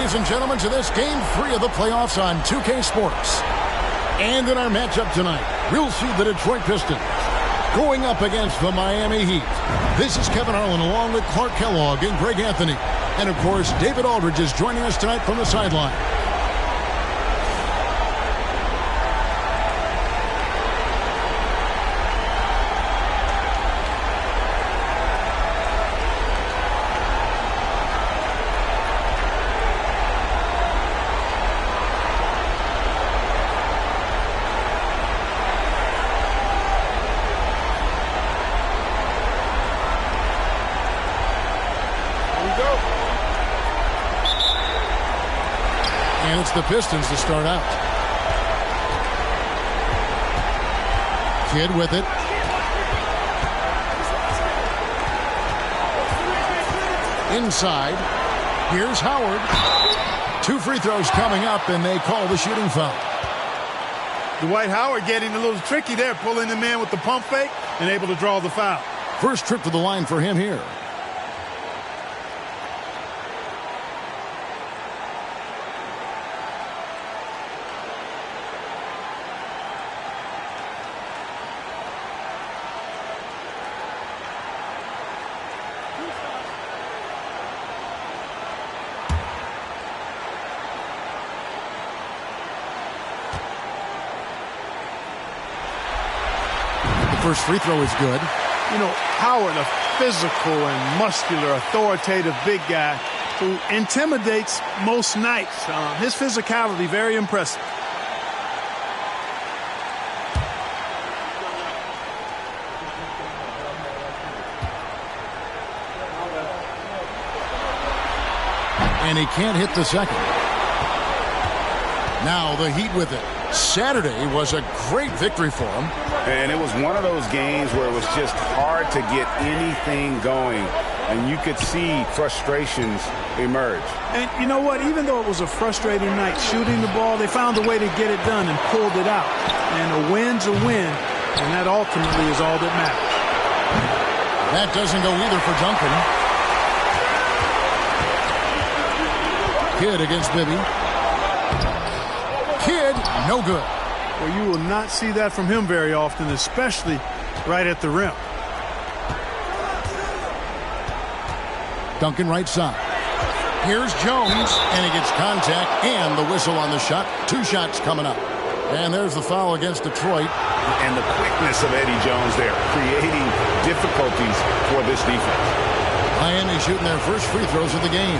ladies and gentlemen, to this Game 3 of the playoffs on 2K Sports. And in our matchup tonight, we'll see the Detroit Pistons going up against the Miami Heat. This is Kevin Harlan along with Clark Kellogg and Greg Anthony. And, of course, David Aldridge is joining us tonight from the sideline. And it's the Pistons to start out. Kidd with it. Inside. Here's Howard. 2 free throws coming up, and they call the shooting foul. Dwight Howard getting a little tricky there, pulling him in with the pump fake and able to draw the foul. First trip to the line for him here. First free throw is good. You know, Howard, a physical and muscular, authoritative big guy who intimidates most nights. His physicality, very impressive. And he can't hit the second. Now the Heat with it. Saturday was a great victory for him. And it was one of those games where it was just hard to get anything going. And you could see frustrations emerge. And you know what? Even though it was a frustrating night shooting the ball, they found a way to get it done and pulled it out. And a win's a win, and that ultimately is all that matters. That doesn't go either for Duncan. Kidd against Bibby. Kidd, no good. Well, you will not see that from him very often, especially right at the rim. Duncan right side. Here's Jones, and he gets contact and the whistle on the shot. 2 shots coming up. And there's the foul against Detroit. And the quickness of Eddie Jones there, creating difficulties for this defense. Miami shooting their first free throws of the game.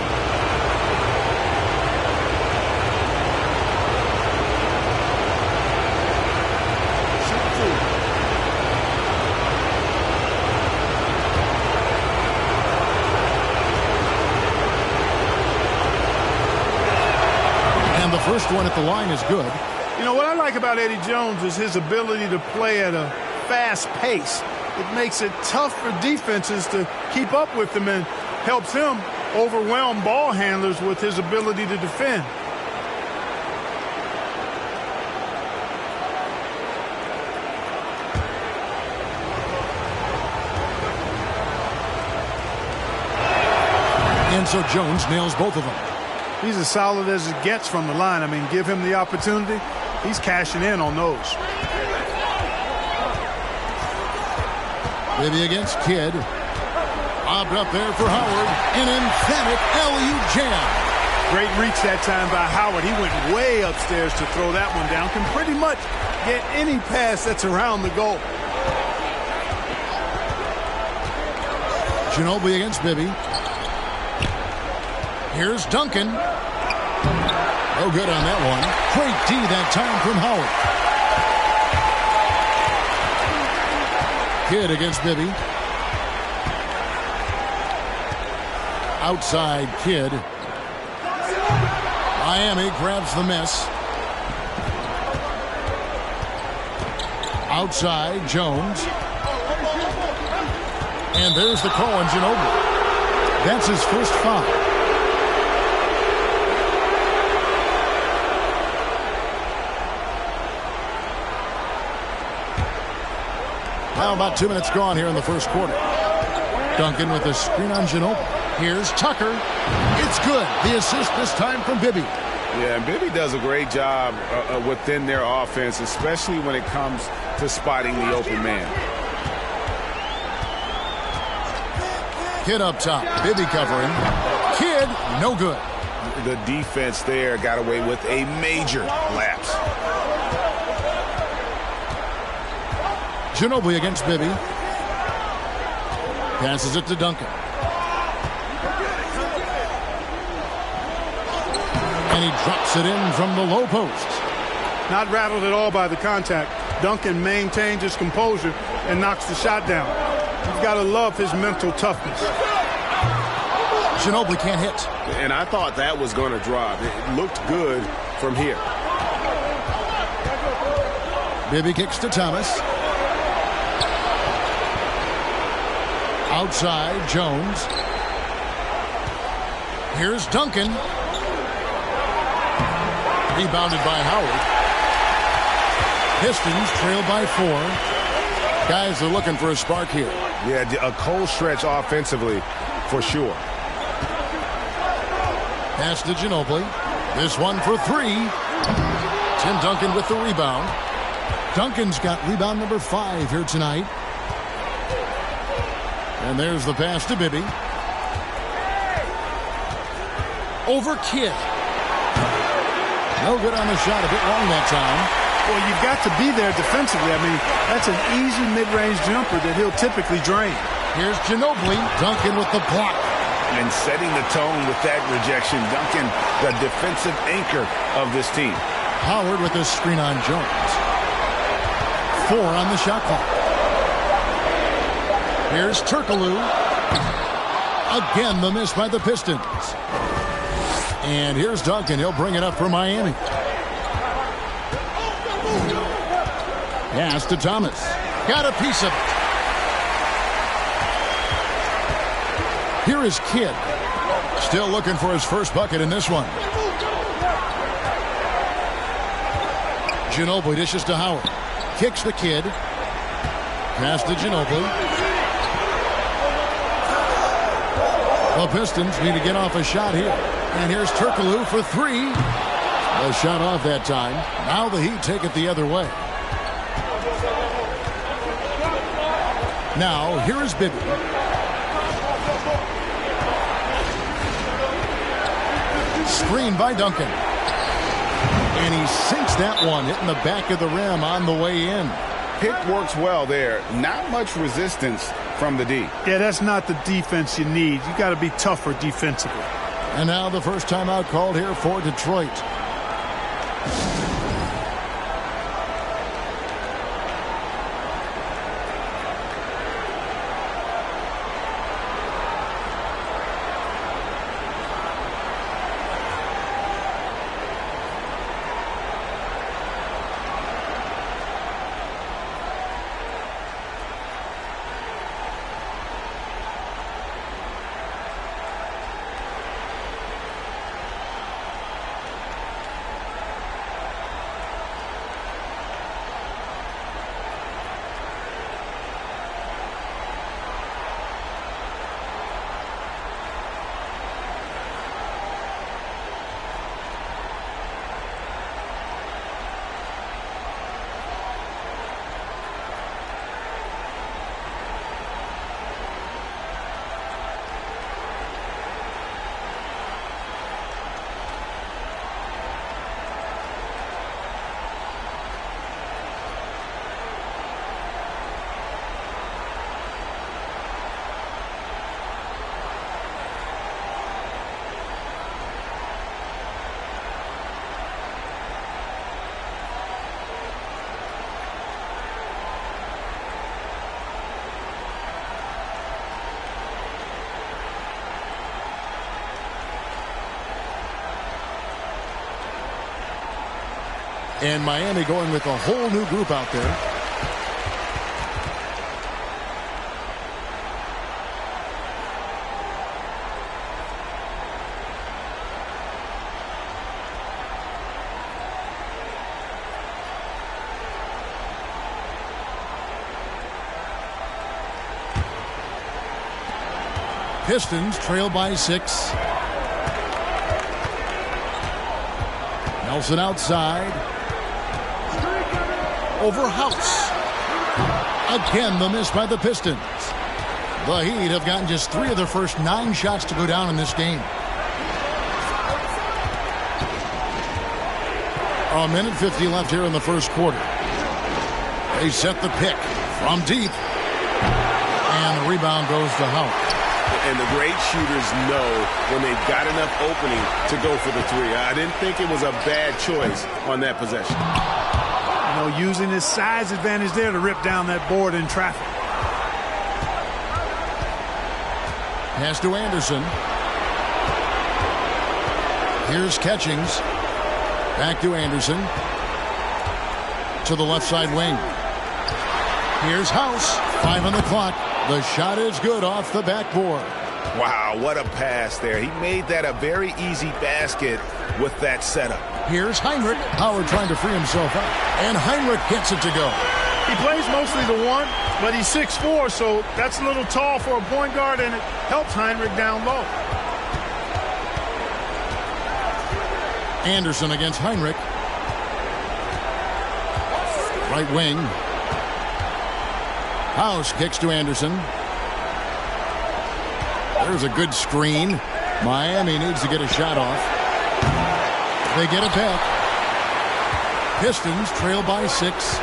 First one at the line is good. You know, what I like about Eddie Jones is his ability to play at a fast pace. It makes it tough for defenses to keep up with him and helps him overwhelm ball handlers with his ability to defend. And so Jones nails both of them. He's as solid as it gets from the line. I mean, give him the opportunity. He's cashing in on those. Bibby against Kidd. Lobbed up there for Howard. An emphatic alley-oop jam. Great reach that time by Howard. He went way upstairs to throw that one down. Can pretty much get any pass that's around the goal. Ginobili against Bibby. Here's Duncan. No good on that one. Great D that time from Howard. Kidd against Bibby. Outside Kidd. Miami grabs the miss. Outside Jones. And there's the call on Ginobili. That's his first foul. Now about 2 minutes gone here in the first quarter. Duncan with a screen on Ginobili. Here's Tucker. It's good. The assist this time from Bibby. Yeah, and Bibby does a great job within their offense, especially when it comes to spotting the open man. Kidd up top. Bibby covering. Kidd, no good. The defense there got away with a major lapse. Ginobili against Bibby. Passes it to Duncan. And he drops it in from the low post. Not rattled at all by the contact. Duncan maintains his composure and knocks the shot down. You've got to love his mental toughness. Ginobili can't hit. And I thought that was going to drop. It looked good from here. Bibby kicks to Thomas. Outside, Jones. Here's Duncan. Rebounded by Howard. Pistons trail by 4. Guys are looking for a spark here. Yeah, a cold stretch offensively for sure. Pass to Ginobili. This one for 3. Tim Duncan with the rebound. Duncan's got rebound number 5 here tonight. And there's the pass to Bibby. Over Kidd. No good on the shot. A bit long that time. Well, you've got to be there defensively. I mean, that's an easy mid-range jumper that he'll typically drain. Here's Ginobili. Duncan with the block. And setting the tone with that rejection. Duncan, the defensive anchor of this team. Howard with the screen on Jones. 4 on the shot clock. Here's Turkoglu. Again, the miss by the Pistons. And here's Duncan. He'll bring it up for Miami. Pass to Thomas. Got a piece of it. Here is Kidd. Still looking for his first bucket in this one. Ginobili dishes to Howard. Kicks the Kidd. Pass to Ginobili. The Pistons need to get off a shot here. And here's Turkoglu for 3. A shot off that time. Now the Heat take it the other way. Now, here is Bibby. Screen by Duncan. And he sinks that one, hitting the back of the rim on the way in. Pick works well there. Not much resistance from the D. Yeah, that's not the defense you need. You got to be tougher defensively. And now the first timeout called here for Detroit. And Miami going with a whole new group out there. Pistons trail by 6. Nelson outside. Over House. Again, the miss by the Pistons. The Heat have gotten just 3 of their first 9 shots to go down in this game. A minute 50 left here in the first quarter. They set the pick from deep. And the rebound goes to Howard. And the great shooters know when they've got enough opening to go for the 3. I didn't think it was a bad choice on that possession. You know, using his size advantage there to rip down that board in traffic. Pass to Anderson. Here's Catchings. Back to Anderson. To the left side wing. Here's House. 5 on the clock. The shot is good off the backboard. Wow, what a pass there. He made that a very easy basket with that setup. Here's Heinrich. Howard trying to free himself up. And Heinrich gets it to go. He plays mostly the 1, but he's 6'4", so that's a little tall for a point guard, and it helps Heinrich down low. Anderson against Heinrich. Right wing. House kicks to Anderson. There's a good screen. Miami needs to get a shot off. They get it back. Pistons trail by 6.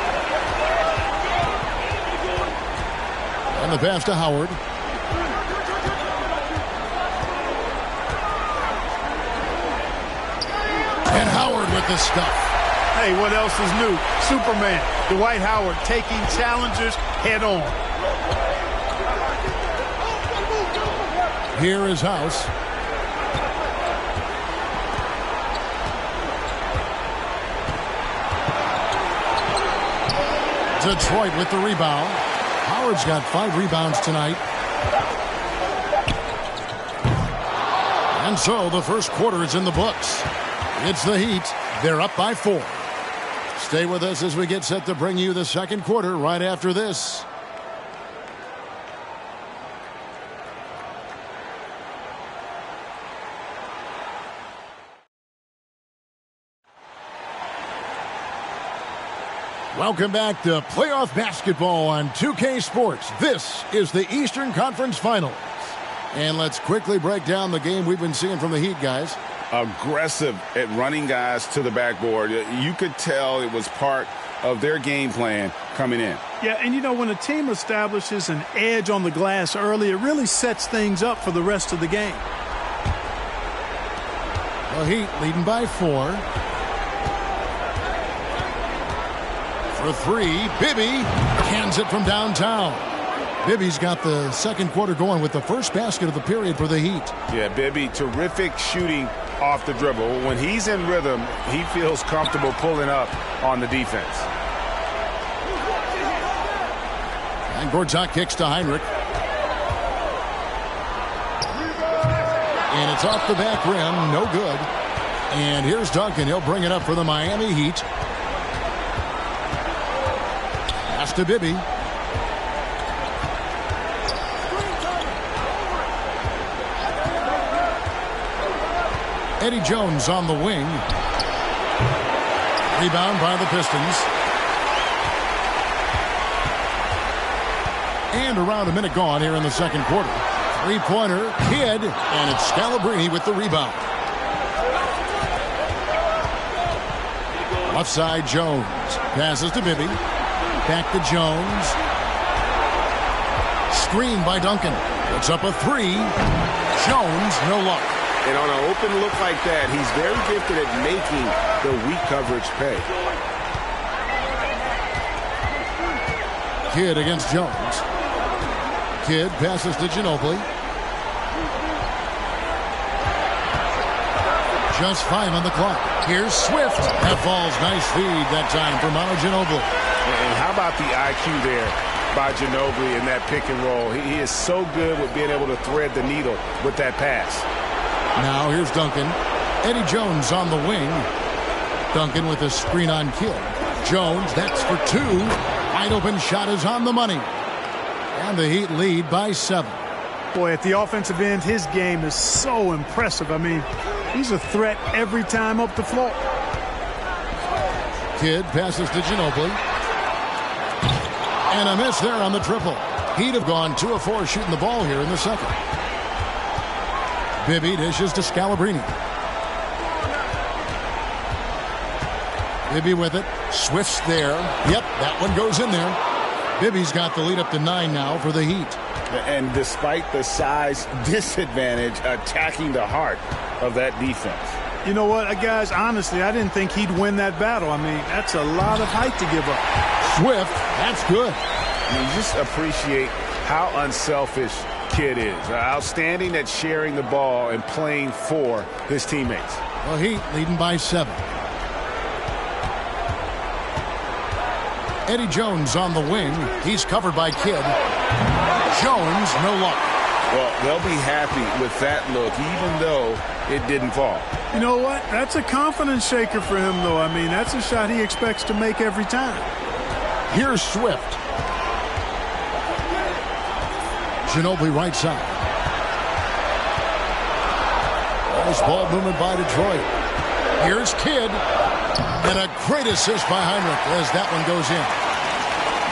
And the pass to Howard. And Howard with the stuff. Hey, what else is new? Superman, Dwight Howard, taking challengers head on. Here is House. Detroit with the rebound. Howard's got 5 rebounds tonight. And so the first quarter is in the books. It's the Heat. They're up by 4. Stay with us as we get set to bring you the second quarter right after this. Welcome back to playoff basketball on 2K Sports. This is the Eastern Conference Finals. And let's quickly break down the game we've been seeing from the Heat, guys. Aggressive at running guys to the backboard. You could tell it was part of their game plan coming in. Yeah, and you know, when a team establishes an edge on the glass early, it really sets things up for the rest of the game. The Heat leading by 4. For 3, Bibby cans it from downtown. Bibby's got the second quarter going with the first basket of the period for the Heat. Yeah, Bibby, terrific shooting off the dribble. When he's in rhythm, he feels comfortable pulling up on the defense. And Gortat kicks to Heinrich. And it's off the back rim, no good. And here's Duncan. He'll bring it up for the Miami Heat. Pass to Bibby. Eddie Jones on the wing. Rebound by the Pistons. And around a minute gone here in the second quarter. Three-pointer, Kidd, and it's Scalabrine with the rebound. Left side, Jones. Passes to Bibby. Back to Jones. Screen by Duncan. Puts up a 3. Jones, no luck. And on an open look like that, he's very gifted at making the weak coverage pay. Kidd against Jones. Kidd passes to Ginobili. Just 5 on the clock. Here's Swift. That falls. Nice feed that time for Manu Ginobili. And how about the IQ there by Ginobili in that pick and roll? He is so good with being able to thread the needle with that pass. Now here's Duncan. Eddie Jones on the wing. Duncan with a screen on Kidd. Jones, that's for 2. Wide open shot is on the money. And the Heat lead by 7. Boy, at the offensive end, his game is so impressive. I mean, he's a threat every time up the floor. Kidd passes to Ginobili. And a miss there on the triple. He'd have gone 2 of 4 shooting the ball here in the second. Bibby dishes to Scalabrine. Bibby with it. Swift's there. Yep, that one goes in there. Bibby's got the lead up to 9 now for the Heat. And despite the size disadvantage, attacking the heart of that defense. You know what, guys, honestly, I didn't think he'd win that battle. I mean, that's a lot of height to give up. Swift, that's good. I mean, just appreciate how unselfish Kidd is. Outstanding at sharing the ball and playing for his teammates. The Heat leading by 7. Eddie Jones on the wing. He's covered by Kidd. Jones, no luck. Well, they'll be happy with that look, even though it didn't fall. You know what? That's a confidence shaker for him, though. I mean, that's a shot he expects to make every time. Here's Swift. Ginobili right side. Nice ball movement by Detroit. Here's Kidd. And a great assist by Heinrich as that one goes in.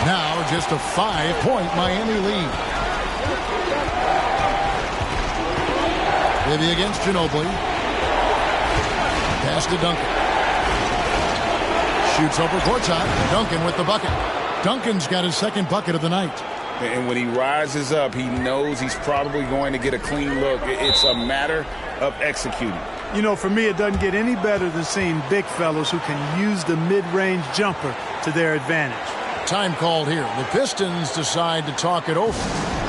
Now just a 5-point Miami lead. Bibby against Ginobili. Pass to Duncan. Shoots over courtside. Duncan with the bucket. Duncan's got his second bucket of the night. And when he rises up, he knows he's probably going to get a clean look. It's a matter of executing. You know, for me, it doesn't get any better than seeing big fellows who can use the mid-range jumper to their advantage. Time called here. The Pistons decide to talk it over.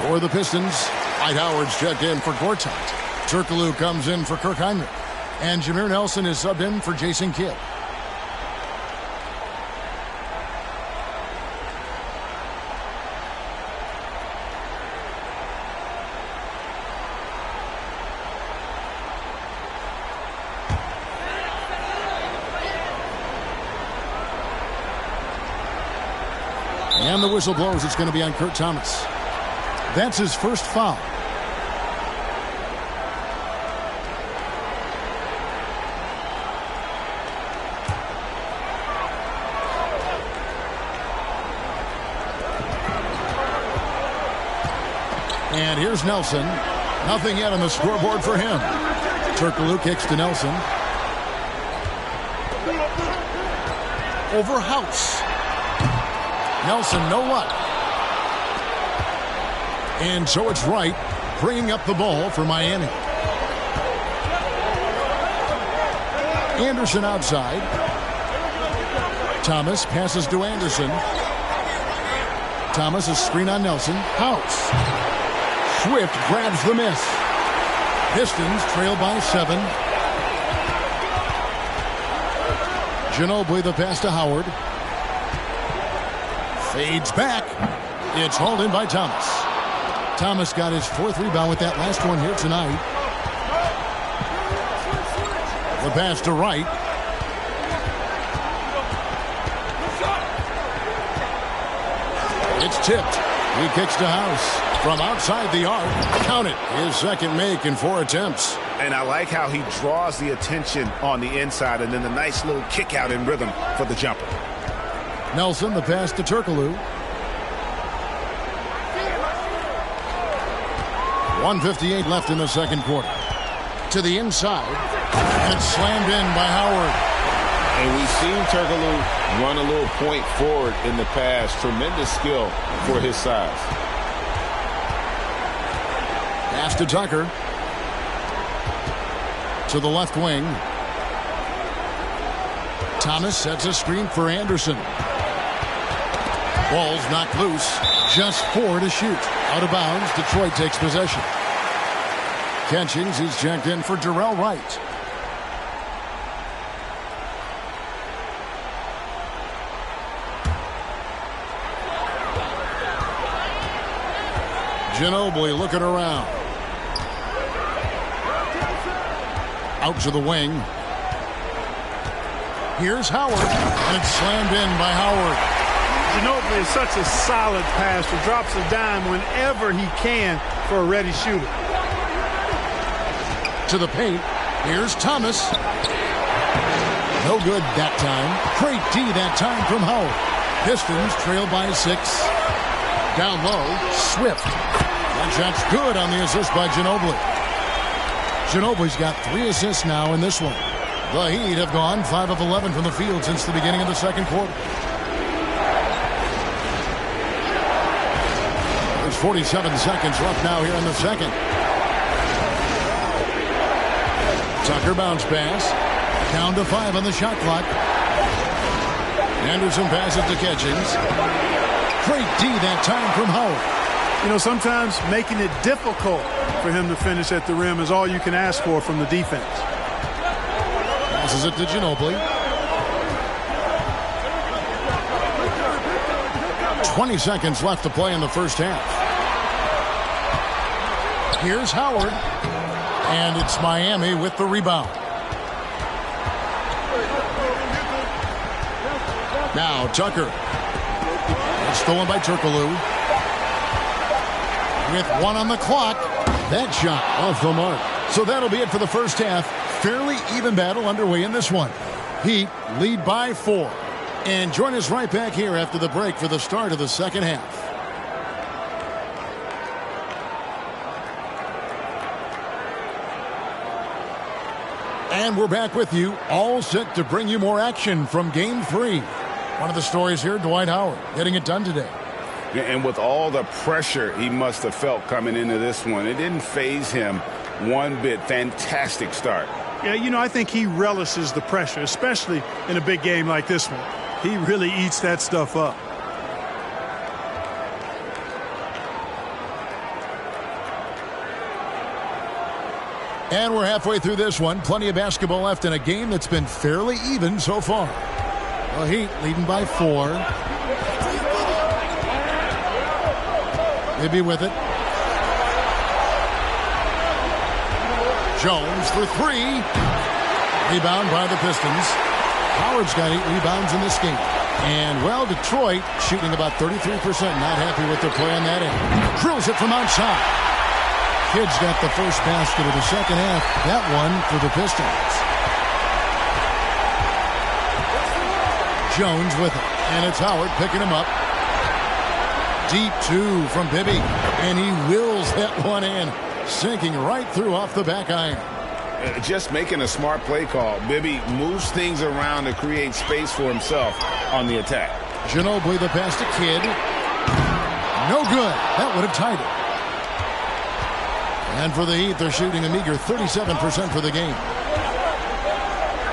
For the Pistons, Dwight Howard's checked in for courtside. Turkoglu comes in for Kirk Heinrich. And Jameer Nelson is subbed in for Jason Kidd. And the whistle blows. It's going to be on Kurt Thomas. That's his first foul. And here's Nelson. Nothing yet on the scoreboard for him. Turkoglu kicks to Nelson. Over House. Nelson, no luck. And so it's Wright bringing up the ball for Miami. Anderson outside. Thomas passes to Anderson. Thomas is screen on Nelson. House. Swift grabs the miss. Pistons trail by 7. Ginobili the pass to Howard. Fades back. It's hauled in by Thomas. Thomas got his 4th rebound with that last one here tonight. The pass to Wright. It's tipped. He kicks to House from outside the arc. Count it. His second make in 4 attempts. And I like how he draws the attention on the inside and then the nice little kick out in rhythm for the jumper. Nelson, the pass to Turkoglu. 1:58 left in the second quarter. To the inside. And it's slammed in by Howard. And we've seen Turkoglu run a little point forward in the past. Tremendous skill for his size. Pass to Tucker. To the left wing. Thomas sets a screen for Anderson. Ball's knocked loose. Just 4 to shoot. Out of bounds. Detroit takes possession. Catchings is checked in for Darrell Wright. Ginobili looking around. Out to the wing. Here's Howard, and it's slammed in by Howard. Ginobili is such a solid passer. Drops a dime whenever he can for a ready shooter. To the paint. Here's Thomas. No good that time. Great D that time from Howard. Pistons trail by 6. Down low, Swift. That shot's good on the assist by Ginobili. Ginobili's got 3 assists now in this one. The Heat have gone 5 of 11 from the field since the beginning of the second quarter. There's 47 seconds left now here in the second. Tucker bounce pass. Down to 5 on the shot clock. Anderson passes to Catchings. Great D that time from Howard. You know, sometimes making it difficult for him to finish at the rim is all you can ask for from the defense. Passes it to Ginobili. 20 seconds left to play in the first half. Here's Howard. And it's Miami with the rebound. Now Tucker. It's stolen by Turkoglu. With 1 on the clock. That shot off the mark. So that'll be it for the first half. Fairly even battle underway in this one. Heat lead by 4. And join us right back here after the break for the start of the second half. And we're back with you, all set to bring you more action from Game 3. One of the stories here, Dwight Howard, getting it done today. And with all the pressure he must have felt coming into this one, it didn't faze him one bit. Fantastic start. Yeah, you know, I think he relishes the pressure, especially in a big game like this one. He really eats that stuff up. And we're halfway through this one. Plenty of basketball left in a game that's been fairly even so far. The Heat leading by 4. Maybe with it. Jones for 3. Rebound by the Pistons. Howard's got 8 rebounds in this game. And, well, Detroit shooting about 33%. Not happy with their play on that end. Drills it from outside. Kidd's got the first basket of the second half. That one for the Pistons. Jones with it. And it's Howard picking him up. Deep 2 from Bibby. And he wills that one in. Sinking right through off the back iron. Just making a smart play call. Bibby moves things around to create space for himself on the attack. Ginobili the pass to Kidd. No good. That would have tied it. And for the Heat, they're shooting a meager 37% for the game.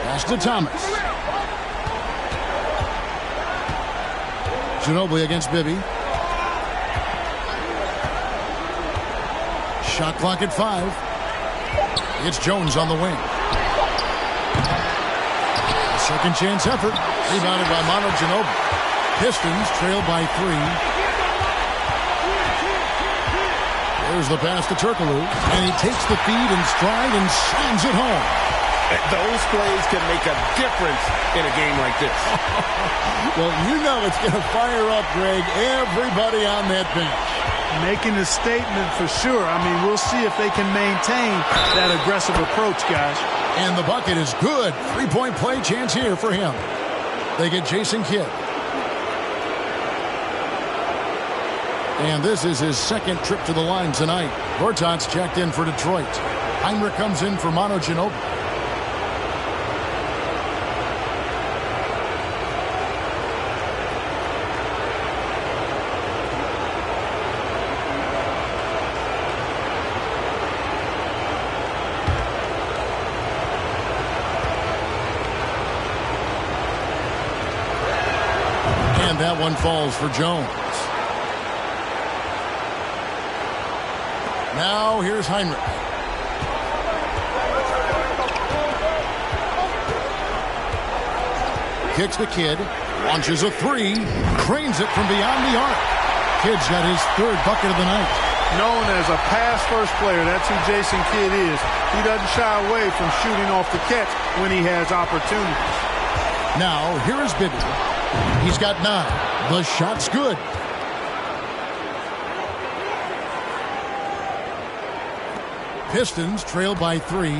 Pass to Thomas. Ginobili against Bibby. Shot clock at 5. It's Jones on the wing. Second chance effort. Rebounded by Manu Ginobili. Pistons trail by 3. There's the pass to Turkoglu. And he takes the feed in stride and slams it home. Those plays can make a difference in a game like this. Well, you know it's going to fire up, Greg, everybody on that bench. Making a statement for sure. I mean, we'll see if they can maintain that aggressive approach, guys. And the bucket is good. 3-point play chance here for him. They get Jason Kidd. And this is his second trip to the line tonight. Gortat's checked in for Detroit. Heinrich comes in for Manu Ginobili. And that one falls for Jones. Now here's Heinrich. Kicks the Kidd. Launches a three. Trains it from beyond the arc. Kidd's got his third bucket of the night. Known as a pass-first player, that's who Jason Kidd is. He doesn't shy away from shooting off the catch when he has opportunities. Now here is Bibby. He's got 9. The shot's good. Pistons trail by 3.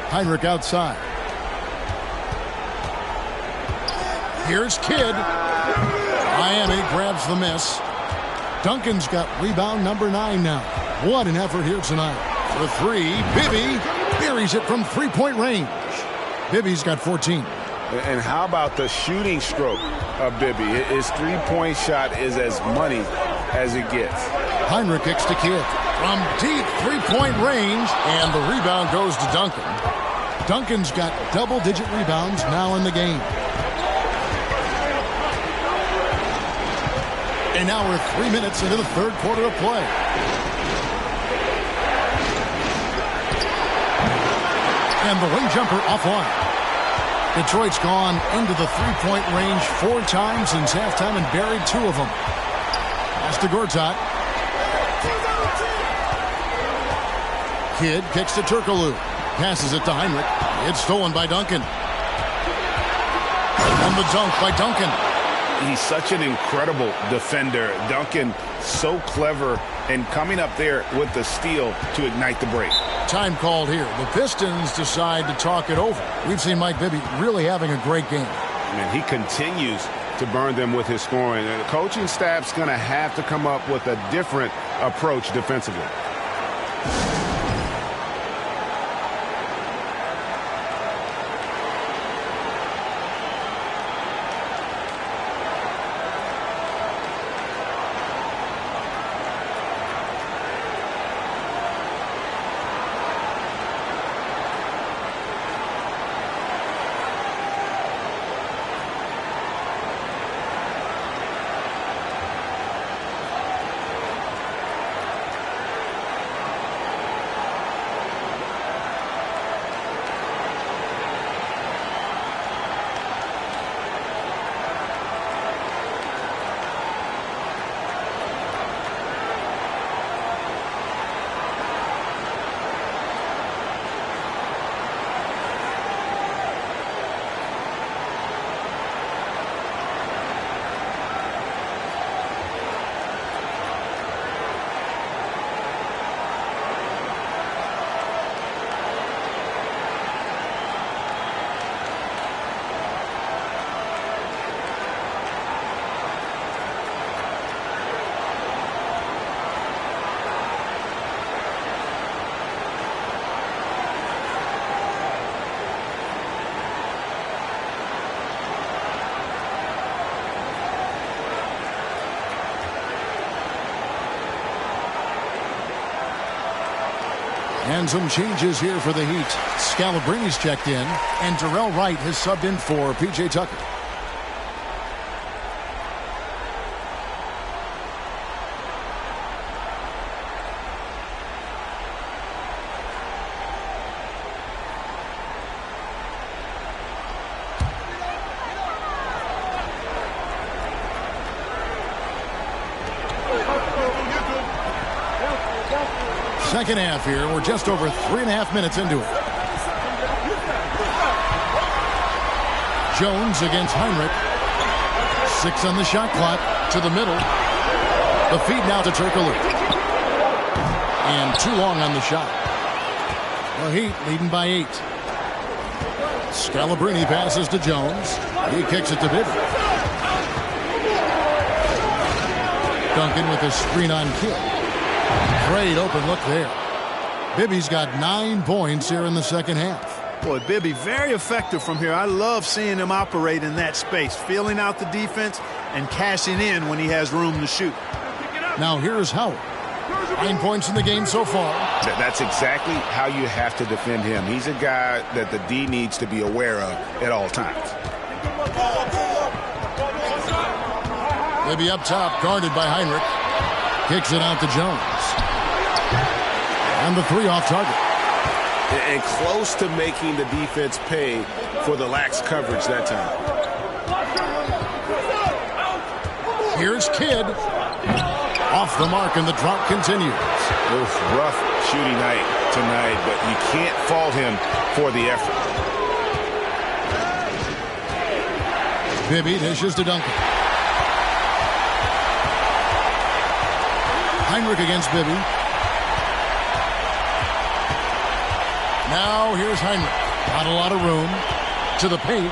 Heinrich outside. Here's Kidd. Miami grabs the miss. Duncan's got rebound number 9 now. What an effort here tonight. The 3, Bibby buries it from 3-point range. Bibby's got 14. And how about the shooting stroke of Bibby? His 3-point shot is as money as it gets. Heinrich kicks to Kidd from deep 3-point range, and the rebound goes to Duncan. Duncan's got double-digit rebounds now in the game. And now we're 3 minutes into the third quarter of play. And the wing jumper offline. Detroit's gone into the 3-point range 4 times since halftime and buried 2 of them. Pass to Gortat. Kidd kicks to Turkoglu. Passes it to Heinrich. It's stolen by Duncan. And the dunk by Duncan. He's such an incredible defender. Duncan, so clever and coming up there with the steal to ignite the break. Time called here. The Pistons decide to talk it over. We've seen Mike Bibby really having a great game. And he continues to burn them with his scoring. And the coaching staff's going to have to come up with a different approach defensively. And some changes here for the Heat. Scalabrini's checked in, and Darrell Wright has subbed in for P.J. Tucker. Second half here. We're just over 3.5 minutes into it. Jones against Heinrich. 6 on the shot clock. To the middle. The feed now to Turkoglu. And too long on the shot. The Heat leading by 8. Scalabrine passes to Jones. He kicks it to Bibby. Duncan with a screen on Kidd. Great open look there. Bibby's got 9 points here in the second half. Boy, Bibby very effective from here. I love seeing him operate in that space, feeling out the defense and cashing in when he has room to shoot. Now here's Howard. 9 points in the game so far. That's exactly how you have to defend him. He's a guy that the D needs to be aware of at all times. Bibby up top, guarded by Heinrich. Kicks it out to Jones. And the 3 off target. And close to making the defense pay for the lax coverage that time. Here's Kidd. Off the mark, and the drought continues. Oof, rough shooting night tonight, but you can't fault him for the effort. Bibby dishes to Duncan. Heinrich against Bibby. Now here's Heinrich. Not a lot of room. To the paint.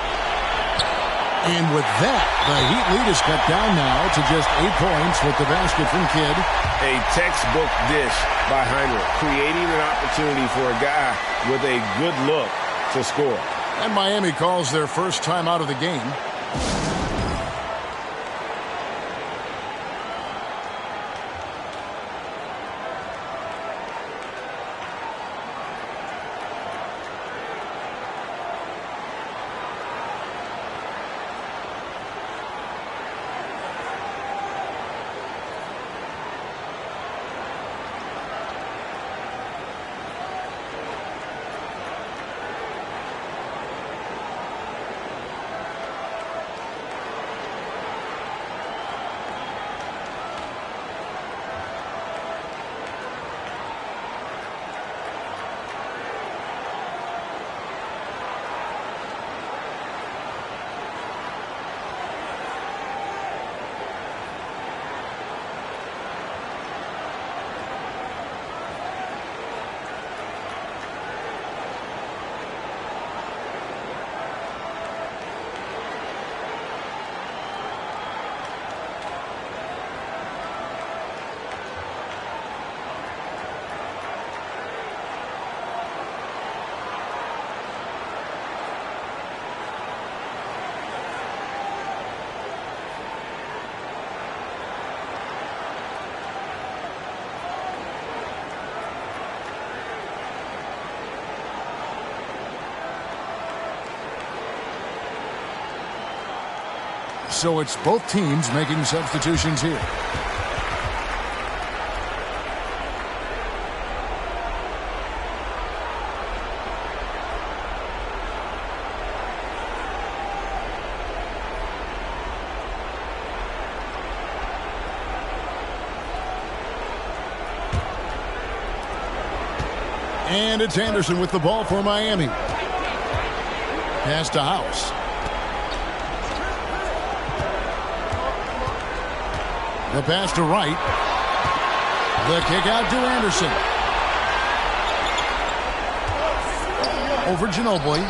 And with that, the Heat lead is cut down now to just 8 points with the basket from Kidd. A textbook dish by Heinrich, creating an opportunity for a guy with a good look to score. And Miami calls their first time out of the game. So it's both teams making substitutions here. And it's Anderson with the ball for Miami. Pass to House. The pass to Wright. The kick out to Anderson. Over Ginobili.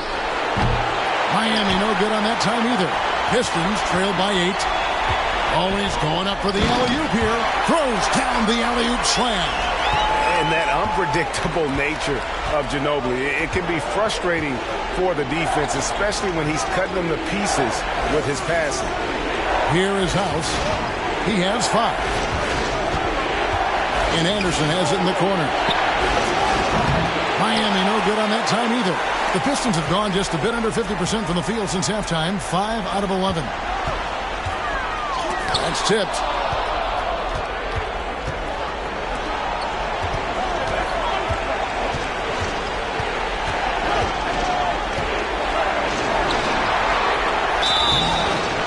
Miami no good on that time either. Pistons trailed by 8. Always going up for the alley-oop here. Throws down the alley-oop slam. And that unpredictable nature of Ginobili, it can be frustrating for the defense, especially when he's cutting them to pieces with his passing. Here is House. He has 5. And Anderson has it in the corner. Miami no good on that time either. The Pistons have gone just a bit under 50% from the field since halftime. 5 out of 11. That's tipped.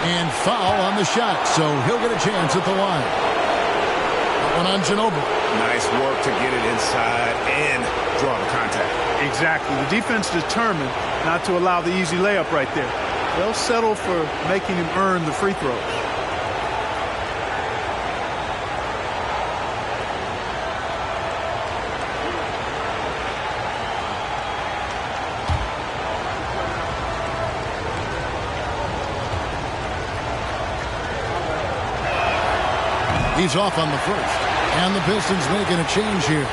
And foul on the shot, so he'll get a chance at the line. one on Ginobili. Nice work to get it inside and draw the contact. Exactly. The defense determined not to allow the easy layup right there. They'll settle for making him earn the free throws. He's off on the first. And the Pistons making a change here.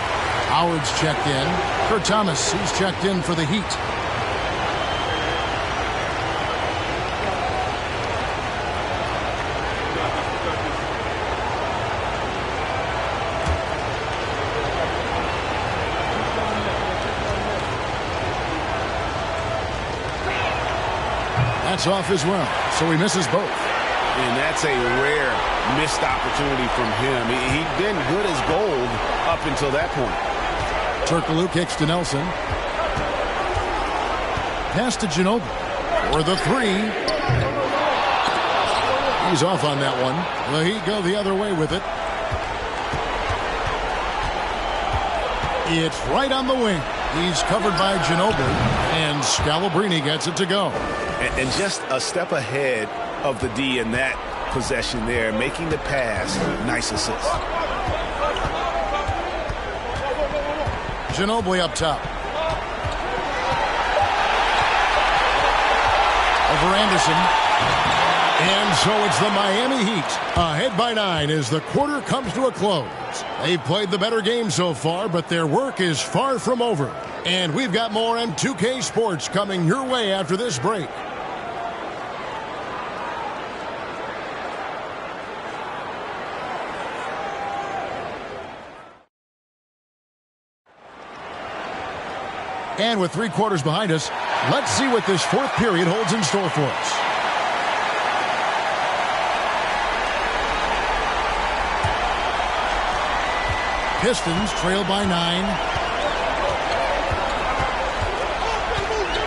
Howard's checked in. Kurt Thomas, he's checked in for the Heat. That's off as well, so he misses both. And that's a rare missed opportunity from him. He'd been good as gold up until that point. Turkoglu kicks to Nelson. Pass to Ginobili for the three. He's off on that one. The Heat go the other way with it. It's right on the wing. He's covered by Ginobili, and Scalabrine gets it to go. And just a step ahead of the D in that possession there, making the pass. Nice assist. Ginobili up top. Over Anderson. And so it's the Miami Heat ahead by 9 as the quarter comes to a close. They've played the better game so far, but their work is far from over. And we've got more M2K Sports coming your way after this break. And with 3 quarters behind us, let's see what this fourth period holds in store for us. Pistons trail by 9.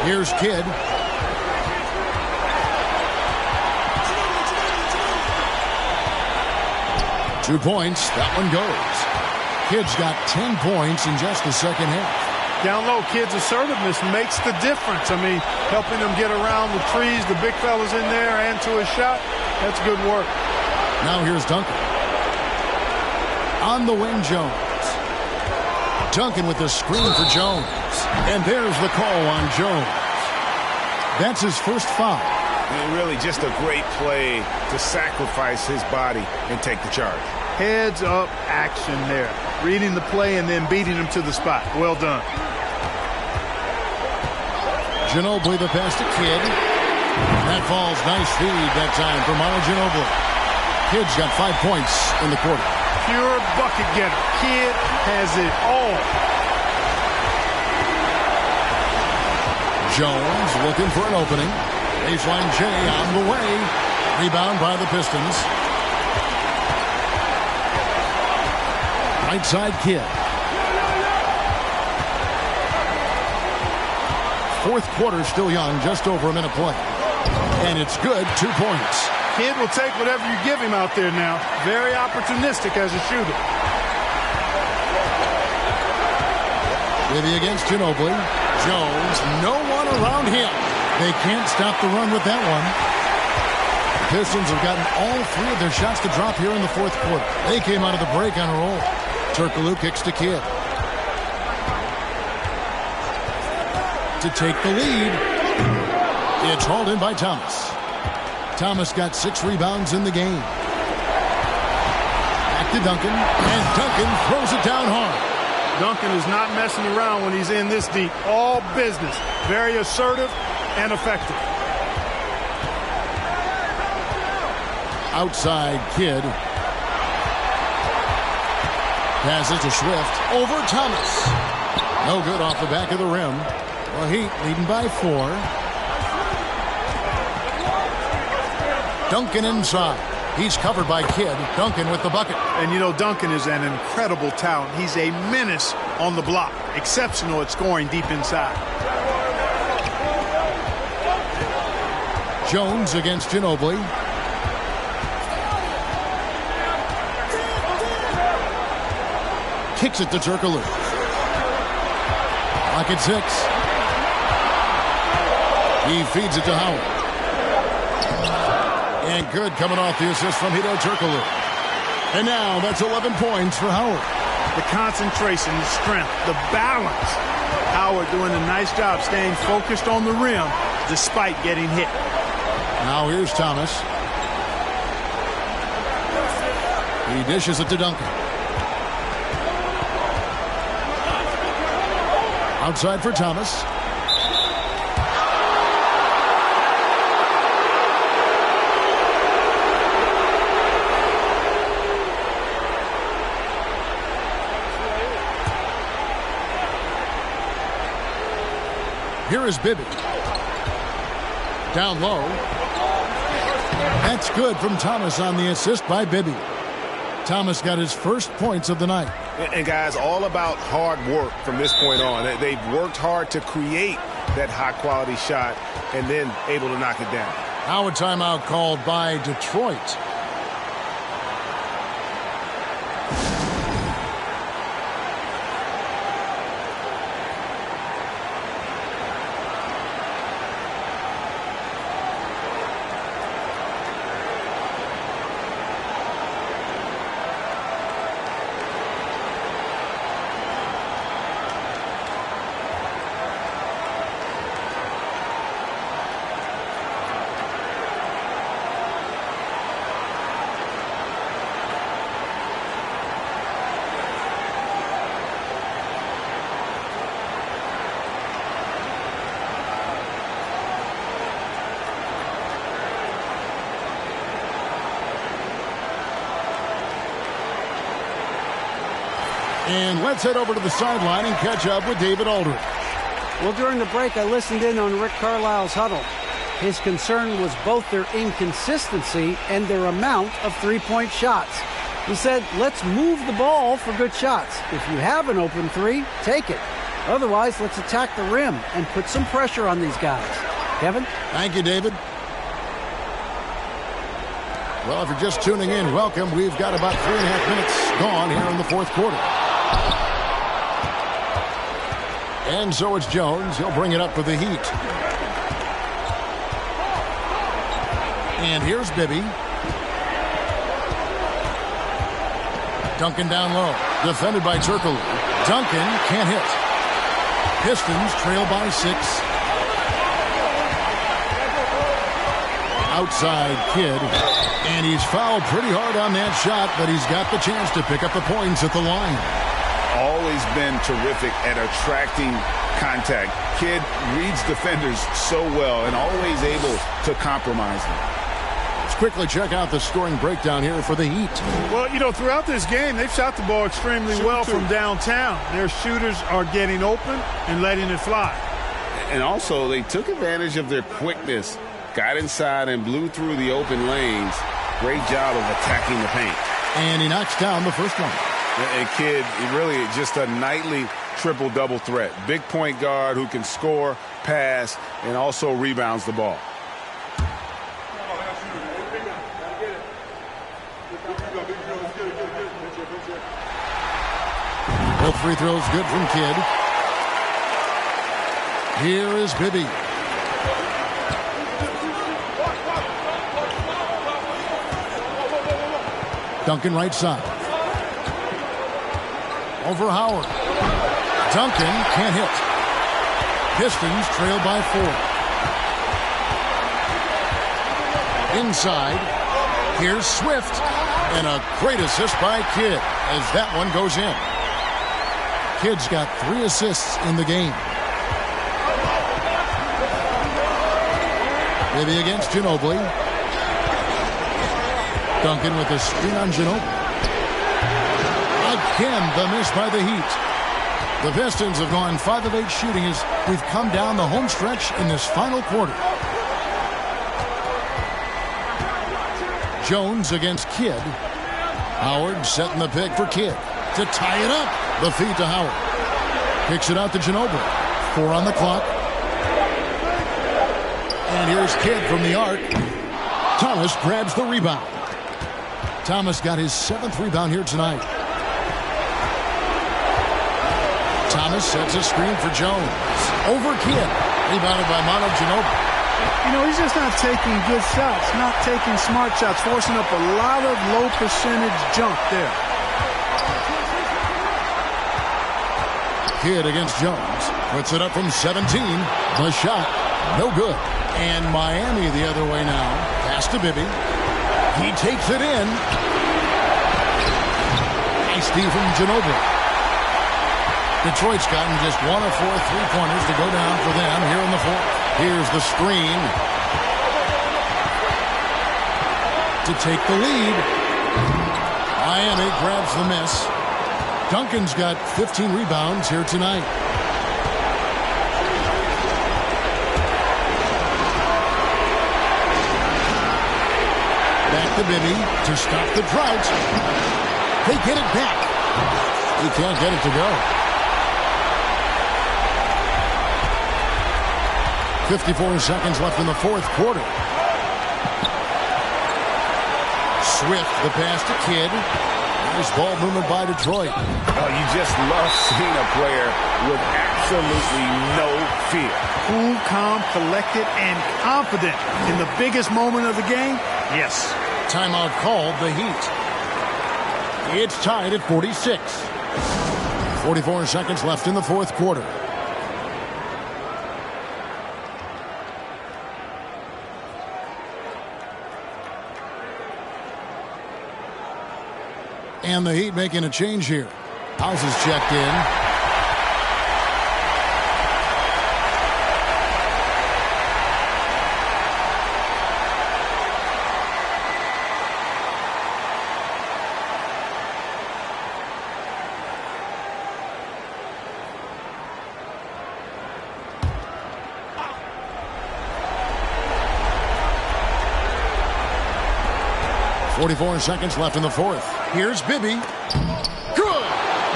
Here's Kidd. Two points. That one goes. Kidd's got 10 points in just the second half. Down low, Kidd's assertiveness makes the difference. I mean, helping them get around the trees, the big fellas in there, and to a shot. That's good work. Now here's Duncan. On the wing, Jones. Duncan with the screen for Jones. And there's the call on Jones. That's his first foul. And really just a great play to sacrifice his body and take the charge. Heads up action there. Reading the play and then beating him to the spot. Well done. Ginobili the pass to Kidd. That falls. Nice feed that time for Manu Ginobili. Kidd's got 5 points in the quarter. Pure bucket getter. Kidd has it all. Jones looking for an opening. Baseline J on the way. Rebound by the Pistons. Right side Kidd. Fourth quarter still young, just over a minute play. And it's good, 2 points. Kidd will take whatever you give him out there now. Very opportunistic as a shooter. Withy against Ginobili. Jones, no one around him. They can't stop the run with that one. The Pistons have gotten all 3 of their shots to drop here in the fourth quarter. They came out of the break on a roll. Turkoglu kicks to Kidd. To take the lead. It's hauled in by Thomas. Thomas got 6 rebounds in the game. Back to Duncan. And Duncan throws it down hard. Duncan is not messing around when he's in this deep. All business. Very assertive and effective. Outside Kidd. Passes to Swift. Over Thomas. No good off the back of the rim. Well, Heat leading by 4. Duncan inside. He's covered by Kidd. Duncan with the bucket. And you know, Duncan is an incredible talent. He's a menace on the block. Exceptional at scoring deep inside. Jones against Ginobili. Kicks it to Turkoglu. Clock at 6. He feeds it to Howard. And good coming off the assist from Hedo Turkoglu. And now that's 11 points for Howard. The concentration, the strength, the balance. Howard doing a nice job staying focused on the rim despite getting hit. Now here's Thomas. He dishes it to Duncan. Outside for Thomas. Here is Bibby. Down low. That's good from Thomas on the assist by Bibby. Thomas got his first points of the night. And guys, all about hard work from this point on. They've worked hard to create that high-quality shot and then able to knock it down. Now a timeout called by Detroit. And let's head over to the sideline and catch up with David Aldridge. Well, during the break, I listened in on Rick Carlisle's huddle. His concern was both their inconsistency and their amount of three-point shots. He said, let's move the ball for good shots. If you have an open three, take it. Otherwise, let's attack the rim and put some pressure on these guys. Kevin? Thank you, David. Well, if you're just tuning in, welcome. We've got about 3.5 minutes gone here in the fourth quarter. And so it's Jones. He'll bring it up for the Heat. And here's Bibby. Duncan down low. Defended by Turkoglu. Duncan can't hit. Pistons trail by 6. Outside Kidd. And he's fouled pretty hard on that shot, but he's got the chance to pick up the points at the line. Always been terrific at attracting contact. Kidd reads defenders so well and always able to compromise them. Let's quickly check out the scoring breakdown here for the Heat. Well, you know, throughout this game, they've shot the ball extremely well from downtown. Their shooters are getting open and letting it fly. And also, they took advantage of their quickness, got inside and blew through the open lanes. Great job of attacking the paint. And he knocks down the first one. And Kidd, really just a nightly triple-double threat. Big point guard who can score, pass, and also rebounds the ball. Both free throws good from Kidd. Here is Bibby. Duncan right side. Over Howard. Duncan can't hit. Pistons trail by 4. Inside. Here's Swift. And a great assist by Kidd as that one goes in. Kidd's got 3 assists in the game. Bibby against Ginobili. Duncan with a screen on Ginobili. Again, the miss by the Heat. The Pistons have gone 5 of 8 shooting as we've come down the home stretch in this final quarter. Jones against Kidd. Howard setting the pick for Kidd to tie it up. The feed to Howard. Kicks it out to Ginobili. 4 on the clock. And here's Kidd from the arc. Thomas grabs the rebound. Thomas got his 7th rebound here tonight. Thomas sets a screen for Jones. Over Kidd. Rebounded by Manu Ginobili. You know, he's just not taking good shots, not taking smart shots, forcing up a lot of low percentage jump there. Kidd against Jones. Puts it up from 17. The shot, no good. And Miami the other way now. Pass to Bibby. He takes it in. Nice D from Ginobili. Detroit's gotten just 1 of 4 3-pointers to go down for them here in the fourth. Here's the screen to take the lead. Miami grabs the miss. Duncan's got 15 rebounds here tonight. Back to Bibby to stop the drought. They get it back. He can't get it to go. 54 seconds left in the fourth quarter. Swift, the pass to Kidd. Nice ball movement by Detroit. Oh, you just love seeing a player with absolutely no fear. Cool, calm, collected, and confident in the biggest moment of the game. Yes. Timeout called, the Heat. It's tied at 46. 44 seconds left in the fourth quarter. And the Heat making a change here. House is checked in. .44 seconds left in the fourth. Here's Bibby. Good.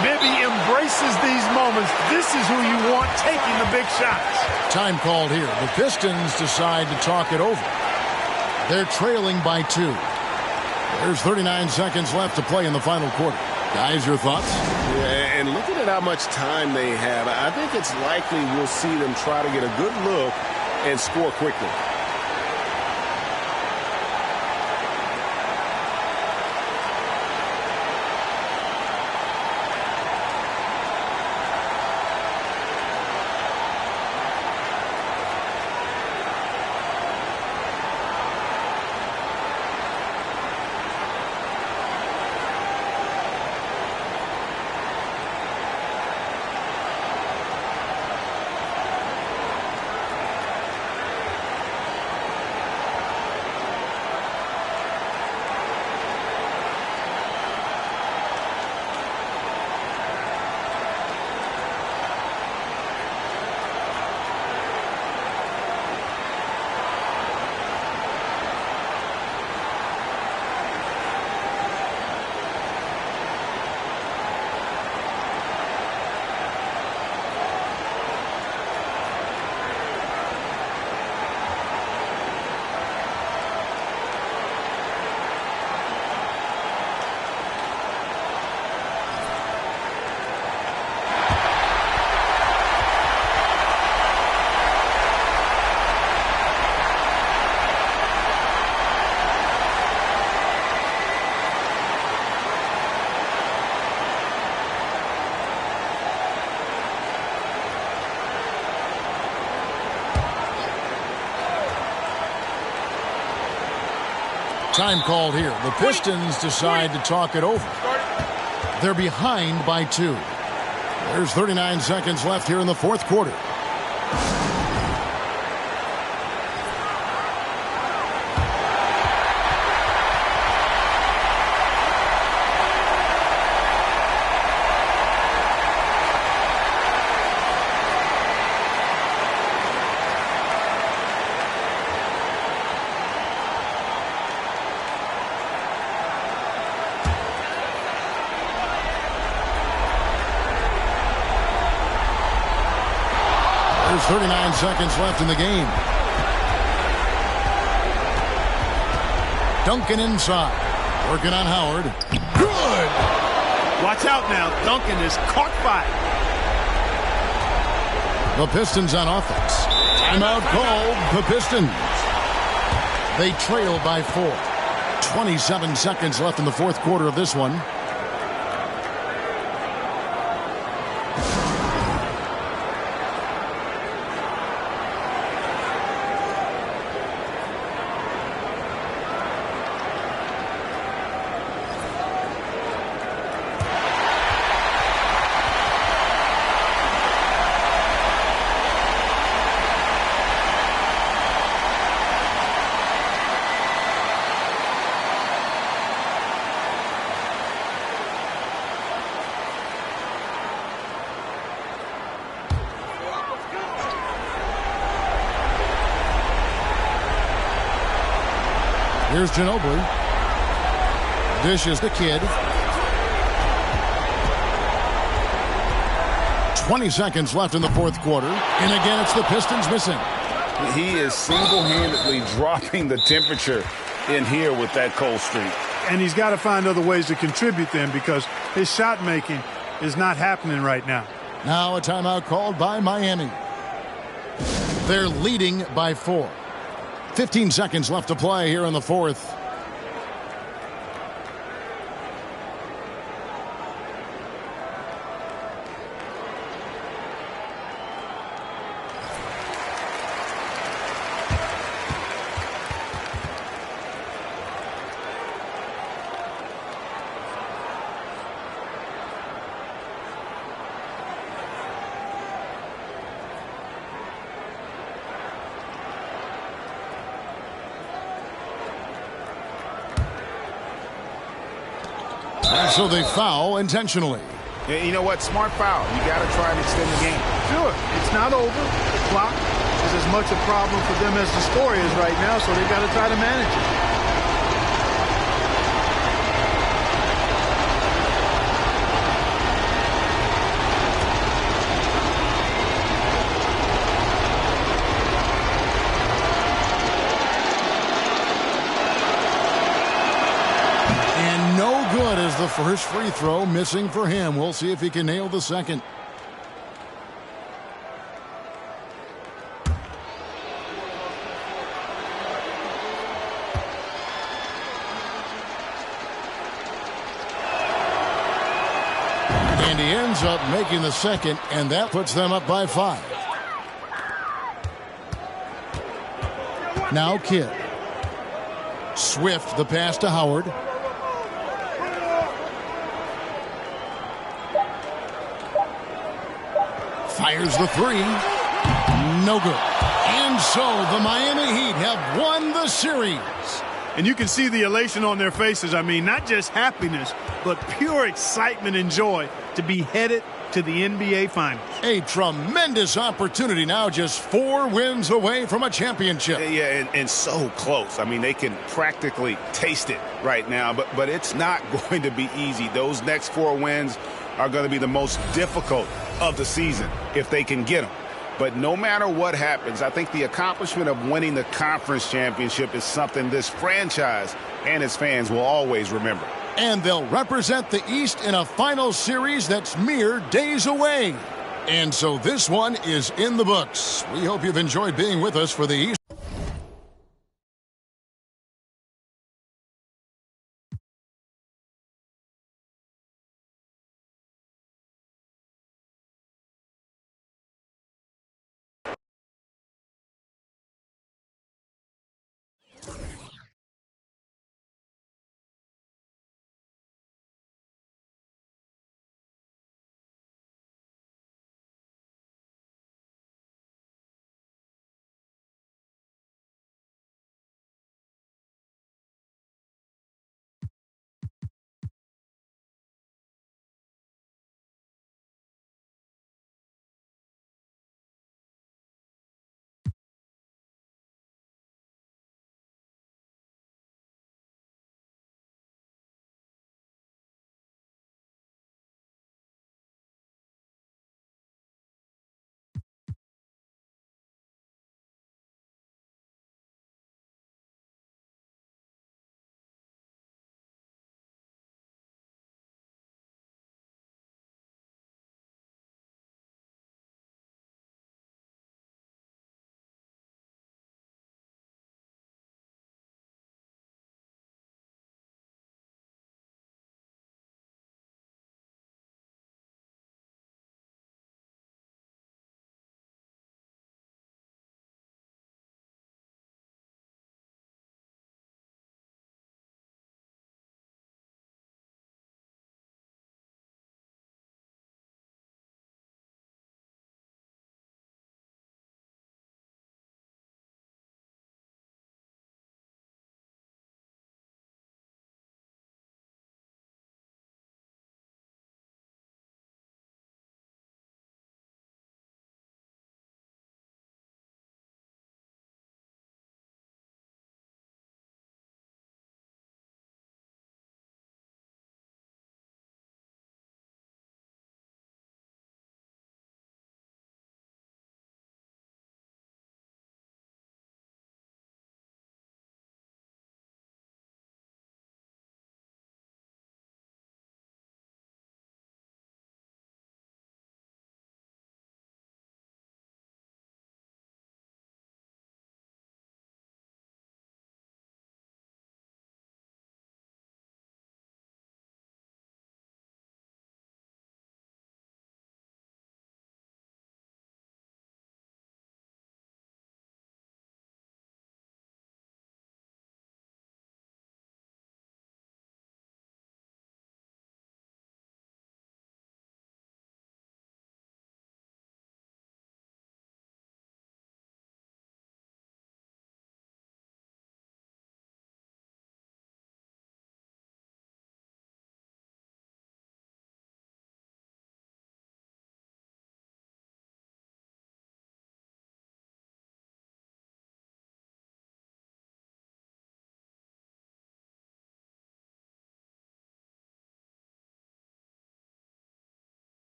Bibby embraces these moments. This is who you want taking the big shots. Time called here. The Pistons decide to talk it over. They're trailing by 2. There's 39 seconds left to play in the final quarter. Guys, your thoughts? Yeah, and looking at how much time they have, I think it's likely we'll see them try to get a good look and score quickly. Time called here. The Pistons decide to talk it over. They're behind by 2. There's 39 seconds left here in the fourth quarter. There's 39 seconds left in the game. Duncan inside. Working on Howard. Good! Watch out now. Duncan is caught by it. The Pistons on offense. Timeout called the Pistons. They trail by 4. 27 seconds left in the fourth quarter of this one. Here's Ginobili. Dishes the Kid. 20 seconds left in the fourth quarter. And again, it's the Pistons missing. He is single-handedly dropping the temperature in here with that cold streak. And he's got to find other ways to contribute then, because his shot making is not happening right now. Now a timeout called by Miami. They're leading by 4. 15 seconds left to play here in the fourth. So they foul intentionally. Yeah, you know what? Smart foul. You got to try and extend the game. Sure. It's not over. The clock is as much a problem for them as the score is right now, so they've got to try to manage it. The first free throw missing for him. We'll see if he can nail the second. And he ends up making the second, and that puts them up by 5. Now Kidd. Swift the pass to Howard. Fires the three. No good. And so the Miami Heat have won the series. And you can see the elation on their faces. I mean, not just happiness, but pure excitement and joy to be headed to the NBA Finals. A tremendous opportunity now, just 4 wins away from a championship. Yeah, and so close. I mean, they can practically taste it right now, but it's not going to be easy. Those next 4 wins are going to be the most difficult of the season if they can get them. But no matter what happens, I think the accomplishment of winning the conference championship is something this franchise and its fans will always remember. And they'll represent the East in a final series that's mere days away. And so this one is in the books. We hope you've enjoyed being with us for the East.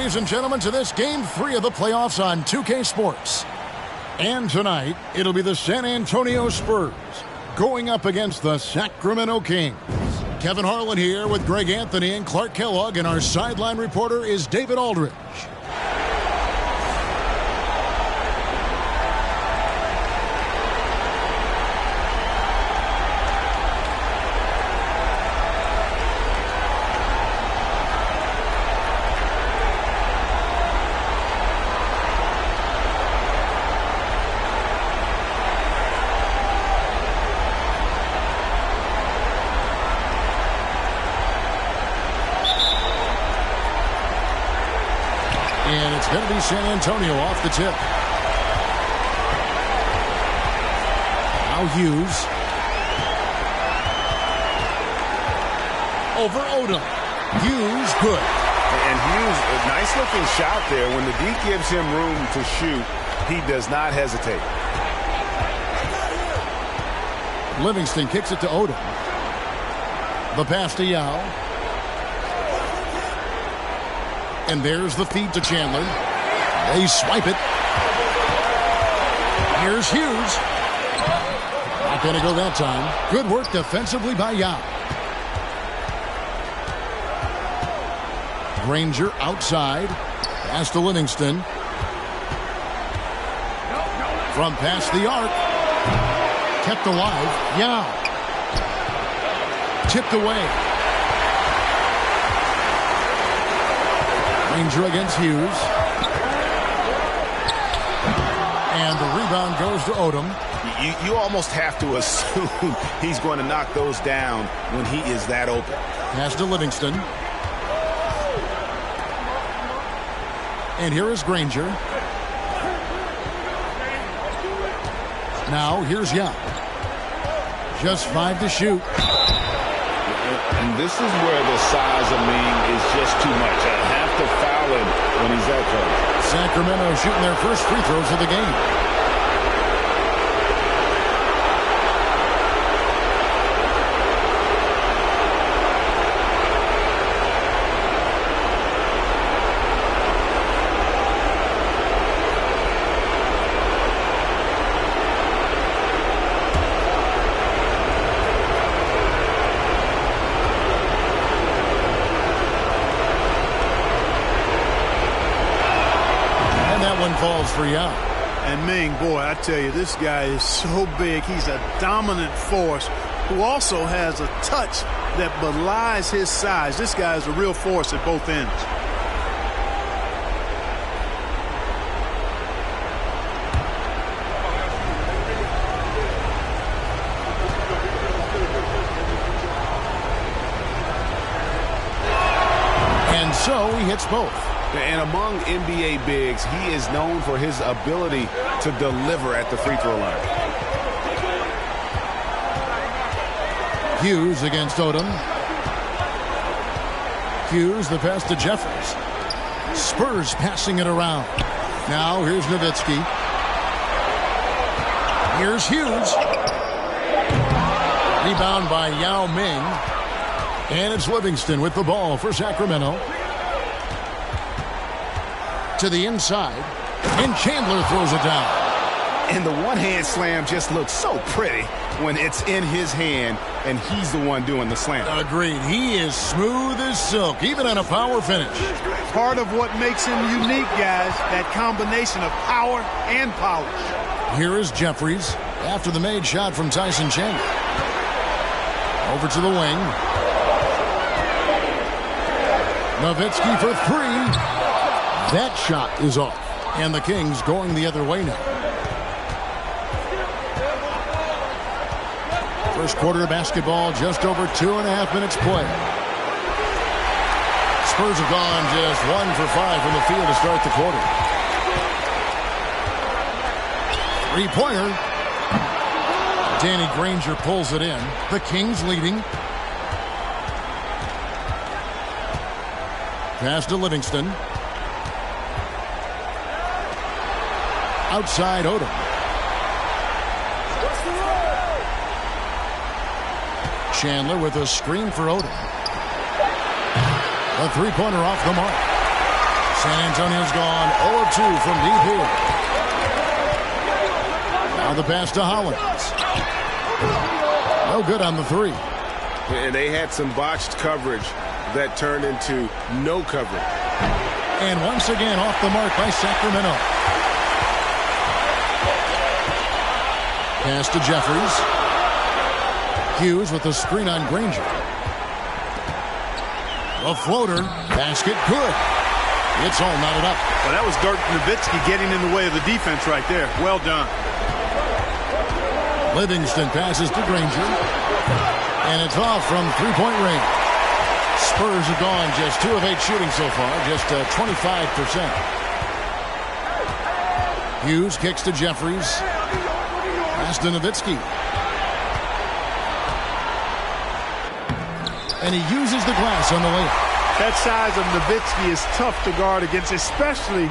ladies and gentlemen, to this Game 3 of the playoffs on 2K Sports. And tonight, it'll be the San Antonio Spurs going up against the Sacramento Kings. Kevin Harlan here with Greg Anthony and Clark Kellogg, and our sideline reporter is David Aldridge. And it's going to be San Antonio off the tip. Now Hughes. Over Odom. Hughes, good. And Hughes, a nice looking shot there. When the D gives him room to shoot, he does not hesitate. Livingston kicks it to Odom. The pass to Yao. And there's the feed to Chandler. They swipe it. Here's Hughes. Not going to go that time. Good work defensively by Yao. Granger outside. Pass to Livingston. From past the arc. Kept alive. Yao. Tipped away. Granger against Hughes. And the rebound goes to Odom. You almost have to assume he's going to knock those down when he is that open. Pass to Livingston. And here is Granger. Now here's Yao. Just 5 to shoot. And this is where the size of Ming is just too much. I have to foul him when he's that close. Sacramento shooting their first free throws of the game. Falls for Yao. And Ming, boy, I tell you, this guy is so big. He's a dominant force who also has a touch that belies his size. This guy is a real force at both ends. And so he hits both. And among NBA bigs, he is known for his ability to deliver at the free throw line. Hughes against Odom. Hughes, the pass to Jeffries. Spurs passing it around. Now here's Nowitzki. Here's Hughes. Rebound by Yao Ming. And it's Livingston with the ball for Sacramento. To the inside, and Chandler throws it down. And the one-hand slam just looks so pretty when it's in his hand and he's the one doing the slam. Agreed. He is smooth as silk, even on a power finish. Part of what makes him unique, guys, that combination of power and polish. Here is Jeffries after the made shot from Tyson Chandler. Over to the wing. Nowitzki for 3. That shot is off. And the Kings going the other way now. First quarter of basketball, just over 2.5 minutes play. Spurs have gone just 1 for 5 from the field to start the quarter. 3-pointer. Danny Granger pulls it in. The Kings leading. Pass to Livingston. Outside Odom. Chandler with a screen for Odom. A 3-pointer off the mark. San Antonio's gone 0-2 from deep here. Now the pass to Hollins. No good on the three. And they had some botched coverage that turned into no coverage. And once again off the mark by Sacramento. Pass to Jeffries. Hughes with the screen on Granger. A floater. Basket good. It's all knotted up. Well, that was Dirk Nowitzki getting in the way of the defense right there. Well done. Livingston passes to Granger. And it's off from three-point range. Spurs have gone just 2 of 8 shooting so far, just 25%. Hughes kicks to Jeffries. Pass to Nowitzki. And he uses the glass on the layup. That size of Nowitzki is tough to guard against, especially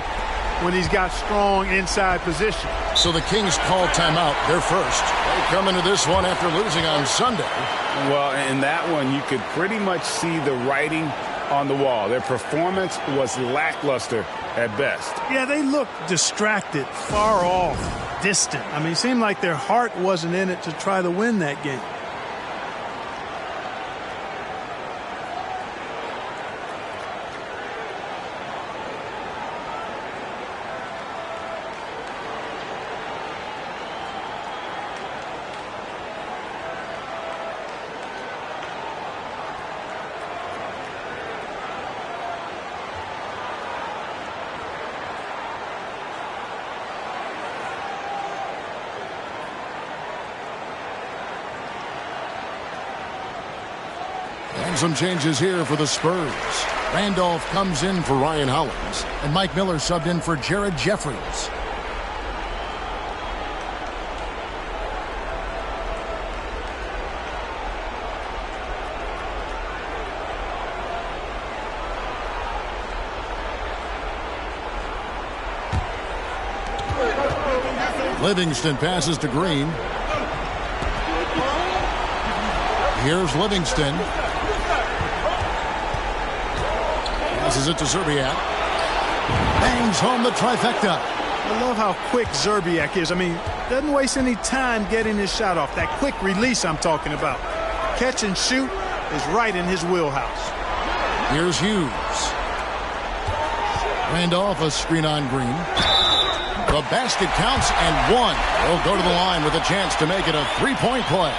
when he's got strong inside position. So the Kings call timeout. They're first. They come into this one after losing on Sunday. Well, in that one, you could pretty much see the writing on the wall. Their performance was lackluster at best. Yeah, they looked distracted, far off, distant. I mean, it seemed like their heart wasn't in it to try to win that game. Some changes here for the Spurs. Randolph comes in for Ryan Hollins, and Mike Miller subbed in for Jared Jeffries. Livingston passes to Green. Here's Livingston. Passes it to Zerbiak. Bangs home the trifecta. I love how quick Zerbiak is. I mean, doesn't waste any time getting his shot off. That quick release I'm talking about. Catch and shoot is right in his wheelhouse. Here's Hughes. Randolph, a screen on Green. The basket counts and one. They'll go to the line with a chance to make it a three-point play.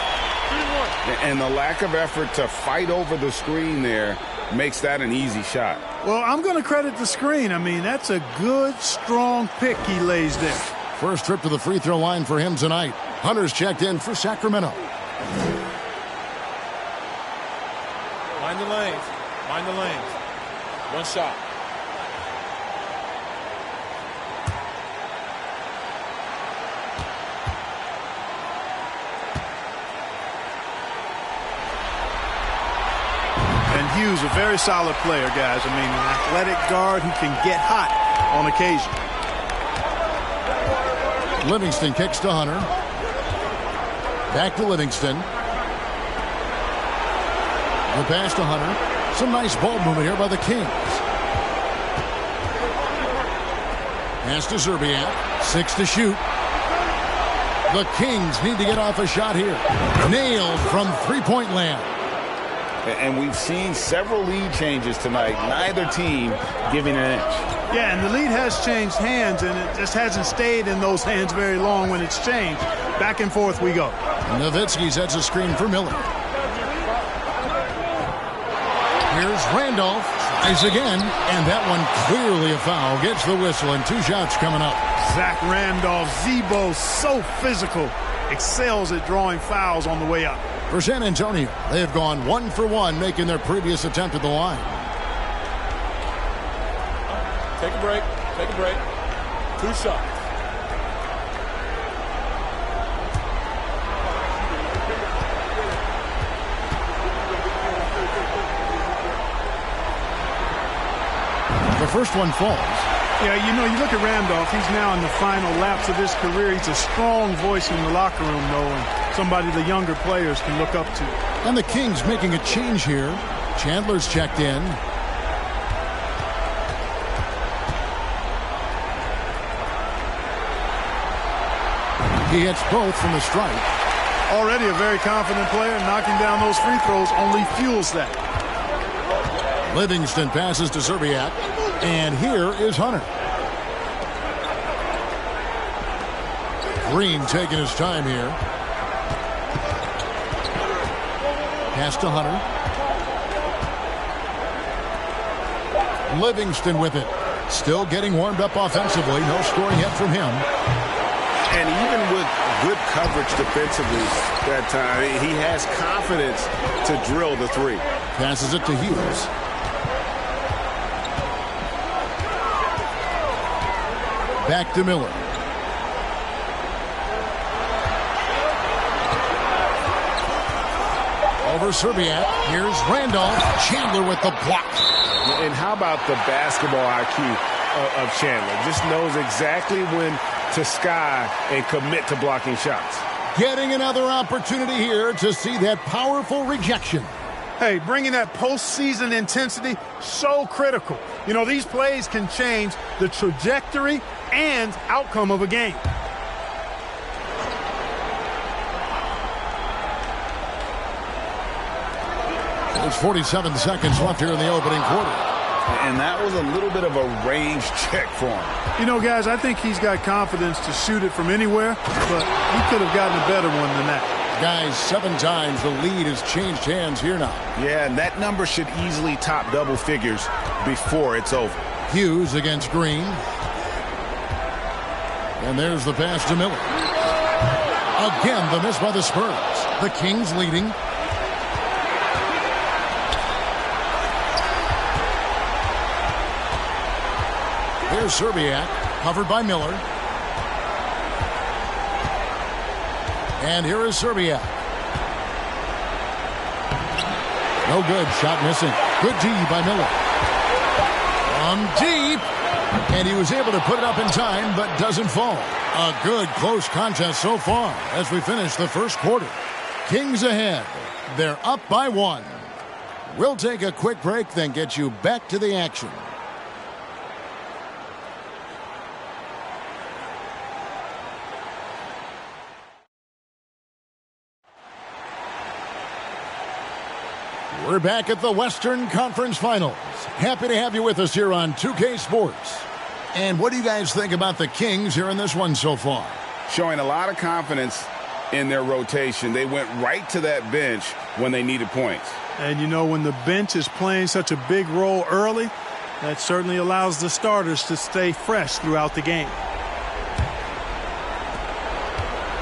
And the lack of effort to fight over the screen there makes that an easy shot. Well, I'm going to credit the screen. I mean, that's a good, strong pick he lays there. First trip to the free throw line for him tonight. Hunter's checked in for Sacramento. Mind the lanes. Mind the lanes. One shot. Hughes, a very solid player, guys. I mean, an athletic guard who can get hot on occasion. Livingston kicks to Hunter. Back to Livingston. The pass to Hunter. Some nice ball movement here by the Kings. Pass to Zerbiak. 6 to shoot. The Kings need to get off a shot here. Nailed from three-point land. And we've seen several lead changes tonight. Neither team giving an inch. Yeah, and the lead has changed hands, and it just hasn't stayed in those hands very long when it's changed. Back and forth we go. Nowitzki sets a screen for Miller. Here's Randolph. Tries again, and that one clearly a foul. Gets the whistle, and 2 shots coming up. Zach Randolph, Z-Bo, so physical. Excels at drawing fouls on the way up. For San Antonio, they have gone 1 for 1, making their previous attempt at the line. Take a break. Take a break. 2 shots. The first one falls. Yeah, you know, you look at Randolph, he's now in the final laps of his career. He's a strong voice in the locker room, though, and somebody the younger players can look up to. And the Kings making a change here. Chandler's checked in. He hits both from the stripe. Already a very confident player. Knocking down those free throws only fuels that. Livingston passes to Zerbiak. And here is Hunter. Green taking his time here. Pass to Hunter. Livingston with it. Still getting warmed up offensively. No scoring yet from him. And even with good coverage defensively that time, he has confidence to drill the three. Passes it to Hughes. Back to Miller. Over Zerbiak. Here's Randolph. Chandler with the block. And how about the basketball IQ of Chandler? Just knows exactly when to sky and commit to blocking shots. Getting another opportunity here to see that powerful rejection. Hey, bringing that postseason intensity, so critical. You know, these plays can change the trajectory and outcome of a game. There's 47 seconds left here in the opening quarter. And that was a little bit of a range check for him. You know, guys, I think he's got confidence to shoot it from anywhere, but he could have gotten a better one than that. Guys, 7 times the lead has changed hands here now. Yeah, and that number should easily top double figures before it's over. Hughes against Green. And there's the pass to Miller. Again, the miss by the Spurs. The Kings leading. Here's Zerbiak, covered by Miller. And here is Zerbiak. No good, shot missing. Good D by Miller. From deep. And he was able to put it up in time, but doesn't fall. A good, close contest so far as we finish the first quarter. Kings ahead. They're up by 1. We'll take a quick break, then get you back to the action. We're back at the Western Conference Finals. Happy to have you with us here on 2K Sports. And what do you guys think about the Kings here in this one so far? Showing a lot of confidence in their rotation. They went right to that bench when they needed points. And you know, when the bench is playing such a big role early, that certainly allows the starters to stay fresh throughout the game.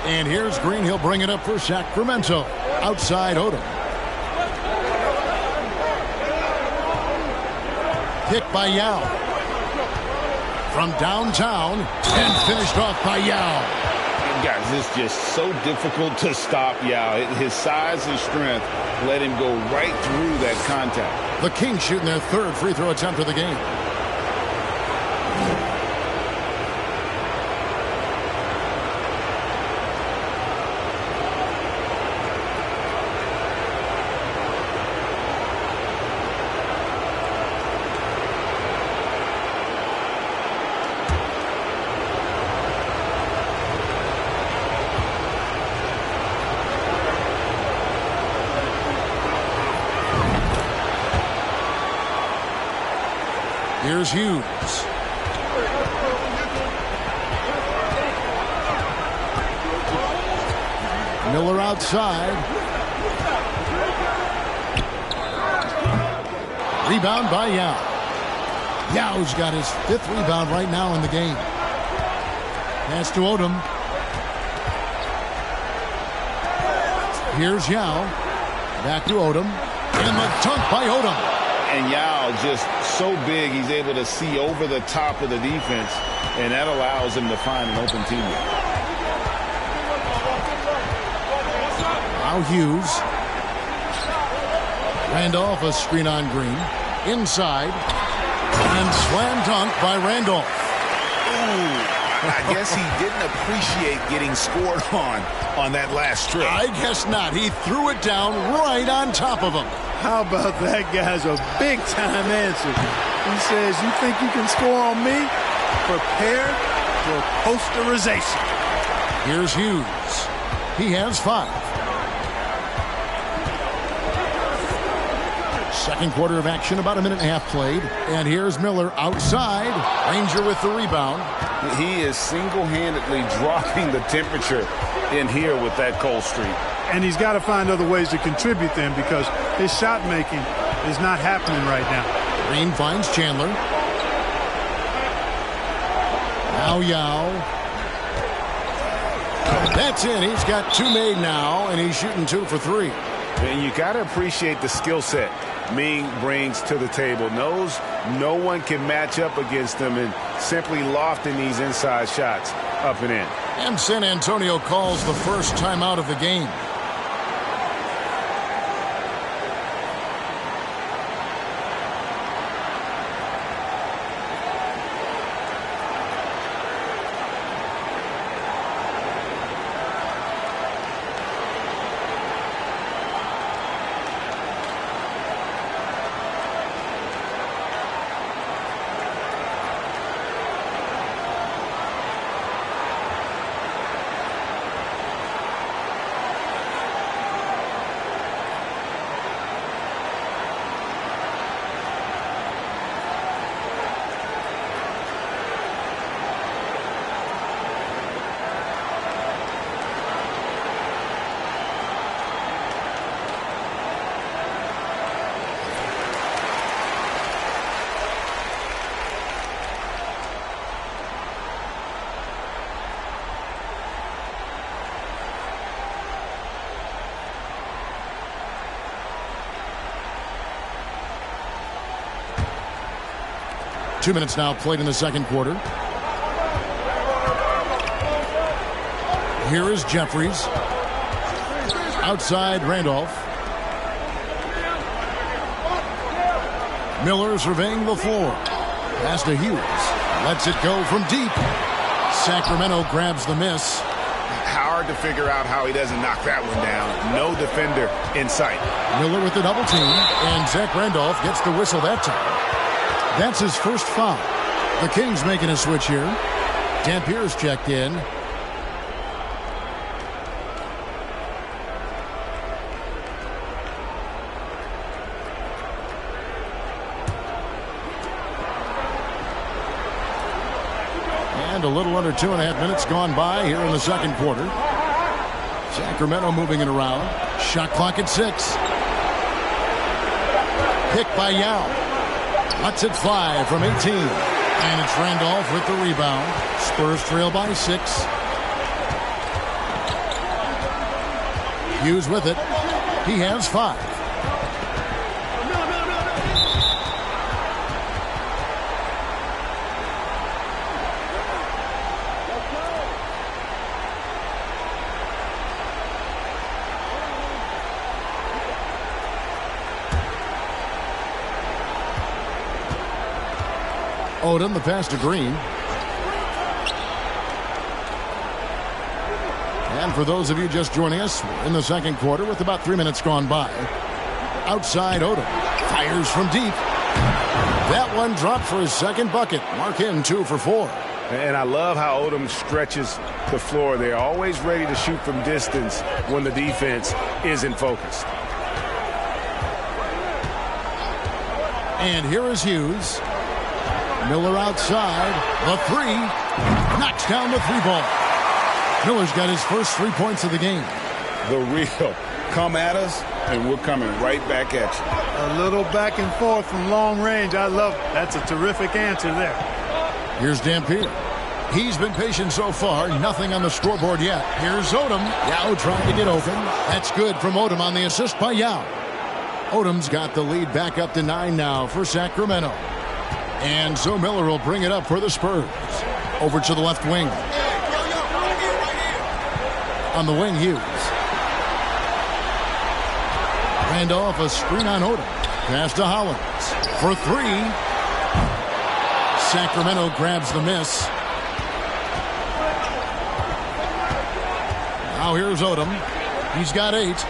And here's Green. He'll bring it up for Sacramento. Outside Odom. Kick by Yao. From downtown and finished off by Yao. Guys, it's just so difficult to stop Yao. His size and strength let him go right through that contact. The Kings shooting their 3rd free throw attempt of the game. Here's Hughes. Miller outside. Rebound by Yao. Yao's got his 5th rebound right now in the game. Pass to Odom. Here's Yao. Back to Odom. And the dunk by Odom. And Yao just so big, he's able to see over the top of the defense, and that allows him to find an open teammate. Now Hughes. Randolph, a screen on Green. Inside. And slam dunk by Randolph. Ooh, I guess he didn't appreciate getting scored on that last strip. I guess not. He threw it down right on top of him. How about that, guys? A big-time answer. He says, you think you can score on me? Prepare for posterization. Here's Hughes. He has 5. Second quarter of action, about a minute and a half played. And here's Miller outside. Ranger with the rebound. He is single-handedly dropping the temperature in here with that cold streak. And he's got to find other ways to contribute then, because his shot making is not happening right now. Green finds Chandler. Now Yao. That's in. He's got 2 made now, and he's shooting 2 for 3. And you got to appreciate the skill set Ming brings to the table. Knows no one can match up against him, and simply lofting these inside shots up and in. And San Antonio calls the first timeout of the game. Two minutes now played in the second quarter. Here is Jeffries. Outside Randolph. Miller surveying the floor. Pass to Hughes. Lets it go from deep. Sacramento grabs the miss. Hard to figure out how he doesn't knock that one down. No defender in sight. Miller with the double team. And Zach Randolph gets the whistle that time. That's his first foul. The Kings making a switch here. Dampier's checked in. And a little under 2.5 minutes gone by here in the second quarter. Sacramento moving it around. Shot clock at 6. Picked by Yao. Lets it fly from 18. And it's Randolph with the rebound. Spurs trail by 6. Hughes with it. He has 5. Odom, the pass to Green. And for those of you just joining us, we're in the second quarter with about 3 minutes gone by. Outside Odom. Fires from deep. That one dropped for his second bucket. Mark him 2 for 4. And I love how Odom stretches the floor. They're always ready to shoot from distance when the defense isn't focused. And here is Hughes. Miller outside. The 3. Knocks down the 3 ball. Miller's got his first 3 points of the game. The real. Come at us, and we're coming right back at you. A little back and forth from long range. I love it. That's a terrific answer there. Here's Dampier. He's been patient so far. Nothing on the scoreboard yet. Here's Odom. Yao trying to get open. That's good from Odom on the assist by Yao. Odom's got the lead back up to 9 now for Sacramento. And so Miller will bring it up for the Spurs. Over to the left wing. On the wing, Hughes. Randolph, a screen on Odom. Pass to Hollins. For 3. Sacramento grabs the miss. Now here's Odom. He's got 8.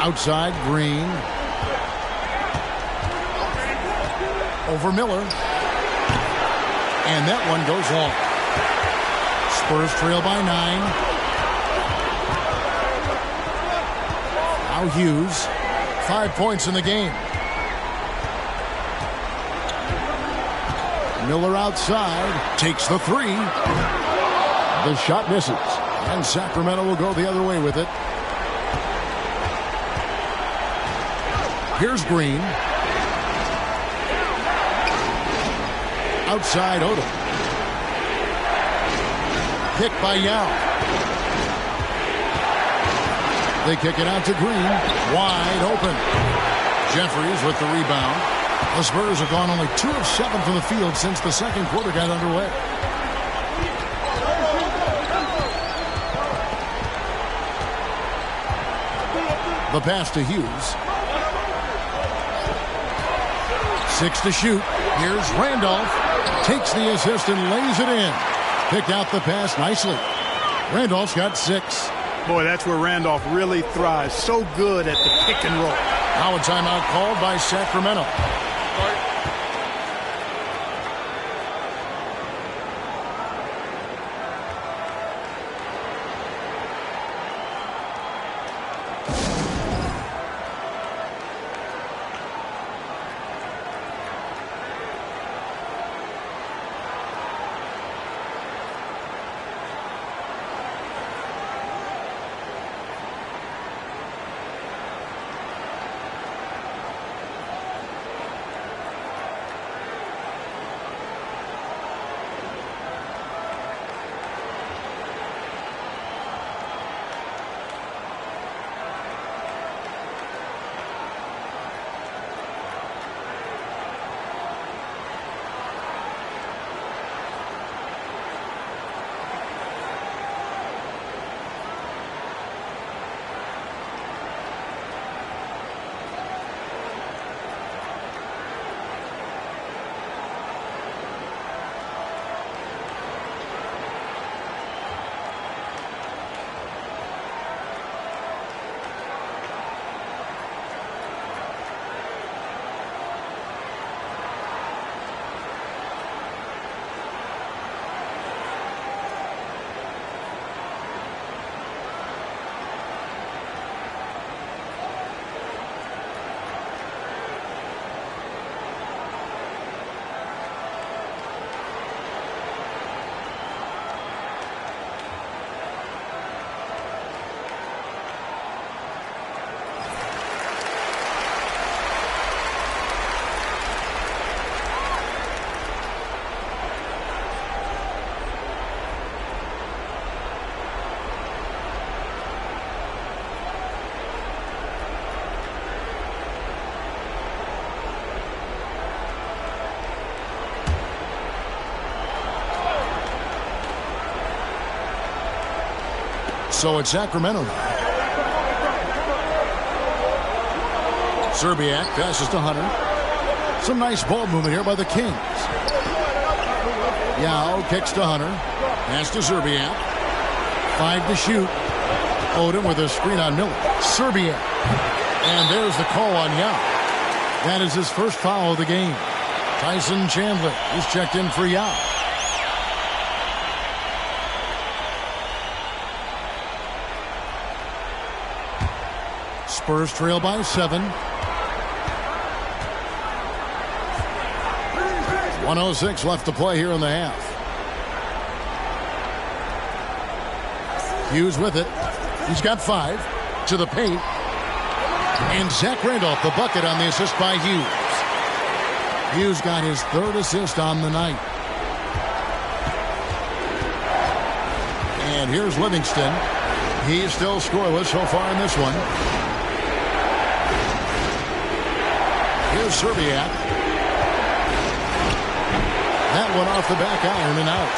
Outside, Green. Over Miller. And that one goes long. Spurs trail by 9. Now Hughes. 5 points in the game. Miller outside. Takes the 3. The shot misses. And Sacramento will go the other way with it. Here's Green. Outside Odom. Picked by Yao. They kick it out to Green. Wide open. Jeffries with the rebound. The Spurs have gone only 2 of 7 from the field since the second quarter got underway. The pass to Hughes. 6 to shoot. Here's Randolph. Takes the assist and lays it in. Picked out the pass nicely. Randolph's got 6. Boy, that's where Randolph really thrives. So good at the pick and roll. Now a timeout called by Sacramento. So it's Sacramento now. Serbiak passes to Hunter. Some nice ball movement here by the Kings. Yao kicks to Hunter. Pass to Serbiak. 5 to shoot. Odom with a screen on Miller. Serbiak. And there's the call on Yao. That is his first foul of the game. Tyson Chandler is checked in for Yao. Spurs trail by 7. 1:06 left to play here in the half. Hughes with it. He's got 5 to the paint. And Zach Randolph, the bucket on the assist by Hughes. Hughes got his 3rd assist on the night. And here's Livingston. He's still scoreless so far in this one. Here's Serbiak. That one off the back iron and out.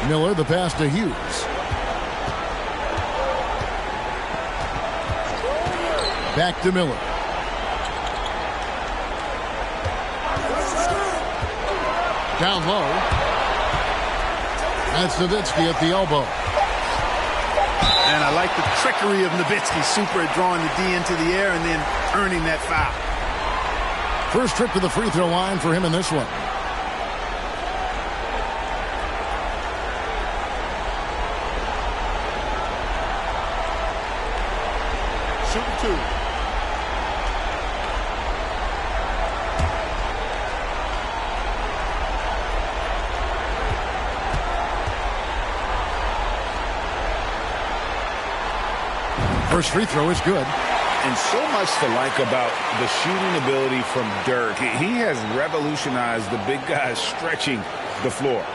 Miller, the pass to Hughes. Back to Miller. Down low. That's Nowitzki at the elbow. And I like the trickery of Nowitzki. Super at drawing the D into the air and then earning that foul. First trip to the free throw line for him in this one. shooting 2. First free throw is good. And so much to like about the shooting ability from Dirk. He has revolutionized the big guys stretching the floor.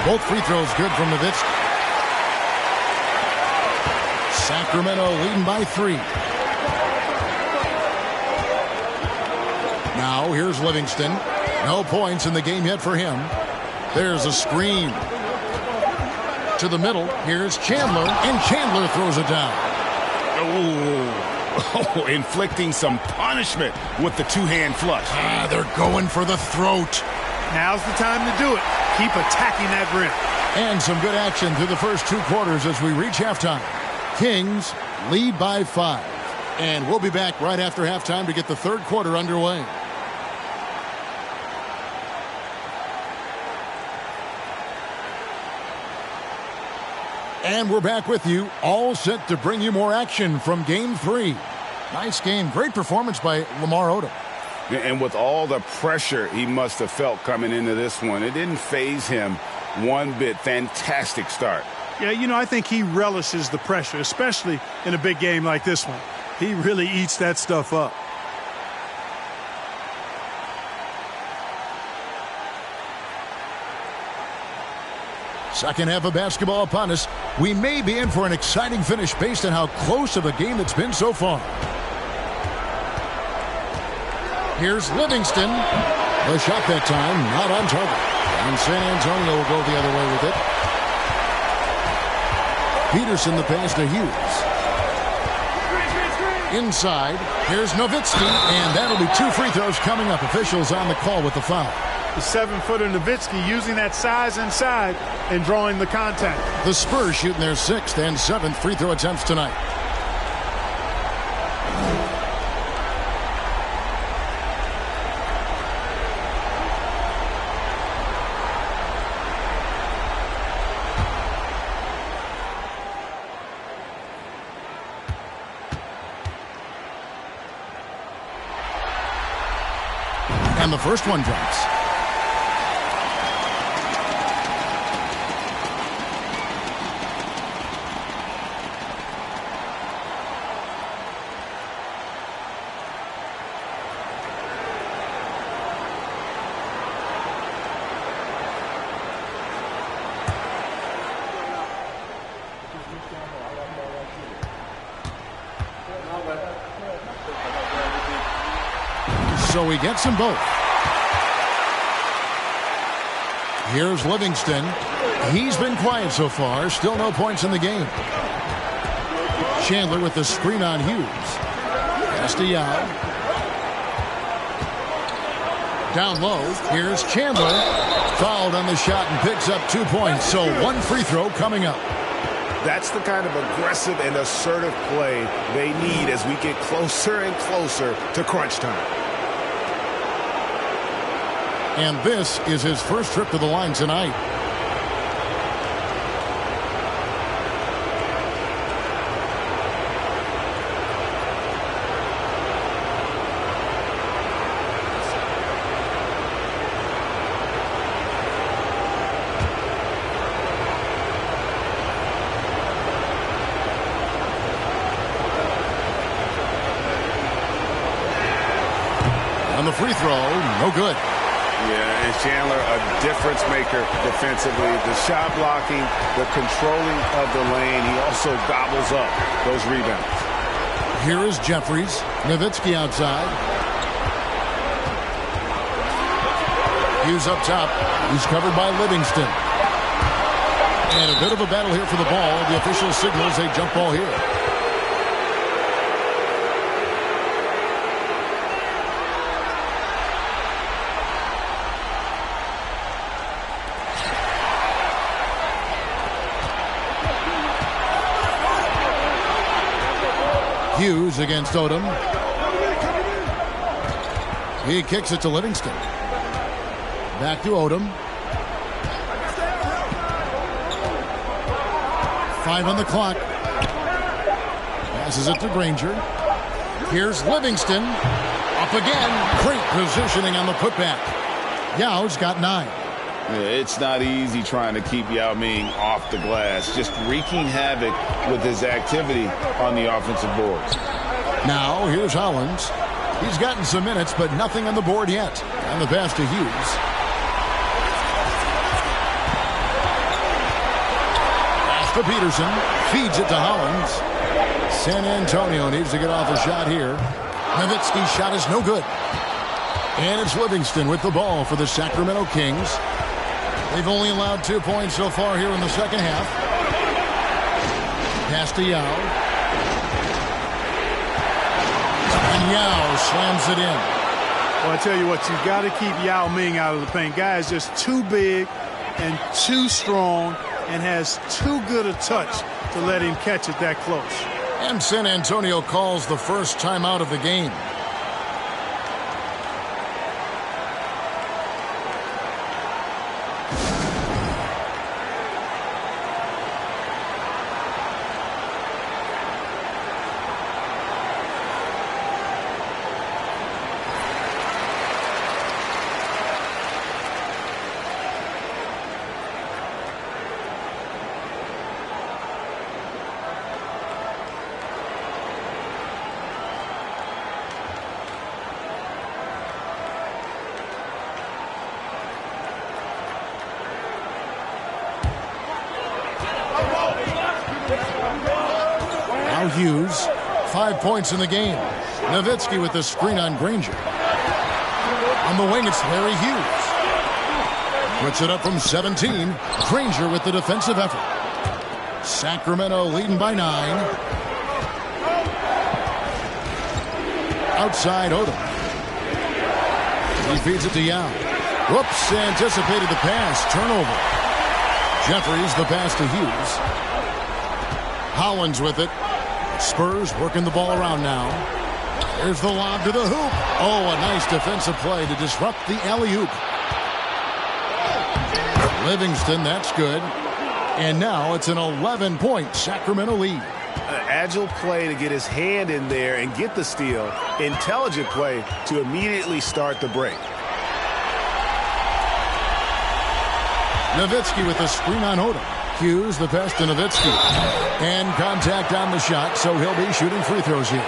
Both free throws good from Nowitzki. Sacramento leading by 3. Now here's Livingston. No points in the game yet for him. There's a screen. To the middle. Here's Chandler. And Chandler throws it down. Oh, inflicting some punishment with the two-hand flush. They're going for the throat. Now's the time to do it. Keep attacking that rim. And some good action through the first 2 quarters as we reach halftime. Kings lead by 5. And we'll be back right after halftime to get the third quarter underway. And we're back with you, all set to bring you more action from Game 3. Nice game. Great performance by Lamar Odom. And with all the pressure he must have felt coming into this one, it didn't faze him one bit. Fantastic start. Yeah, you know, I think he relishes the pressure, especially in a big game like this one. He really eats that stuff up. Second half of basketball upon us. We may be in for an exciting finish based on how close of a game it's been so far. Here's Livingston. The shot that time, not on target. And San Antonio will go the other way with it. Peterson the pass to Hughes. Inside, here's Nowitzki, and that'll be 2 free throws coming up. Officials on the call with the foul. The 7-footer Nowitzki using that size inside and drawing the contact. The Spurs shooting their 6th and 7th free throw attempts tonight. And the first one drops. So he gets them both. Here's Livingston. He's been quiet so far. Still no points in the game. Chandler with the screen on Hughes. Castellano. Down low. Here's Chandler. Fouled on the shot and picks up 2 points. So 1 free throw coming up. That's the kind of aggressive and assertive play they need as we get closer and closer to crunch time. And this is his first trip to the line tonight. On the free throw, no good. Yeah, and Chandler, a difference maker defensively. The shot blocking, the controlling of the lane. He also gobbles up those rebounds. Here is Jeffries. Nowitzki outside. Hughes up top. He's covered by Livingston. And a bit of a battle here for the ball. The official signals a jump ball here. Hughes against Odom. He kicks it to Livingston. Back to Odom. 5 on the clock. Passes it to Granger. Here's Livingston. Up again. Great positioning on the putback. Yao's got 9. Yeah, it's not easy trying to keep Yao Ming off the glass. Just wreaking havoc with his activity on the offensive boards. Now, here's Hollins. He's gotten some minutes, but nothing on the board yet. And the pass to Hughes. Pass to Peterson. Feeds it to Hollins. San Antonio needs to get off a shot here. Nowitzki's shot is no good. And it's Livingston with the ball for the Sacramento Kings. They've only allowed 2 points so far here in the second half. Pass to Yao. And Yao slams it in. Well, I tell you what, you've got to keep Yao Ming out of the paint. Guy is just too big and too strong and has too good a touch to let him catch it that close. And San Antonio calls the first timeout of the game. Hughes, 5 points in the game. Nowitzki with the screen on Granger. On the wing, it's Larry Hughes. Puts it up from 17. Granger with the defensive effort. Sacramento leading by 9. Outside Odom. He feeds it to Yao. Whoops, anticipated the pass. Turnover. Jeffries the pass to Hughes. Hollins with it. Spurs working the ball around now. There's the lob to the hoop. Oh, a nice defensive play to disrupt the alley-oop. Livingston, that's good. And now it's an 11-point Sacramento lead. An agile play to get his hand in there and get the steal. Intelligent play to immediately start the break. Nowitzki with the screen on Odom. Hughes the pass to Nowitzki. And contact on the shot, so he'll be shooting free throws here.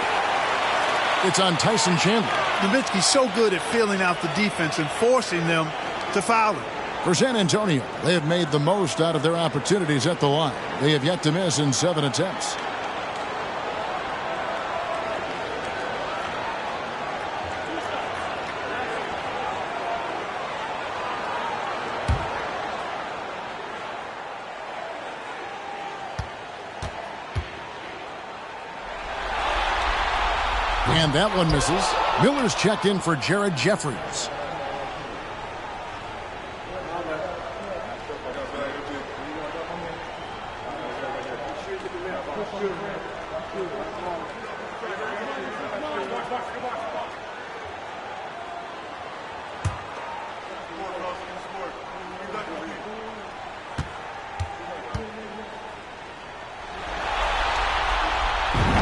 It's on Tyson Chandler. Nowitzki's so good at filling out the defense and forcing them to foul him. For San Antonio, they have made the most out of their opportunities at the line. They have yet to miss in 7 attempts. And that one misses. Miller's checked in for Jared Jeffries.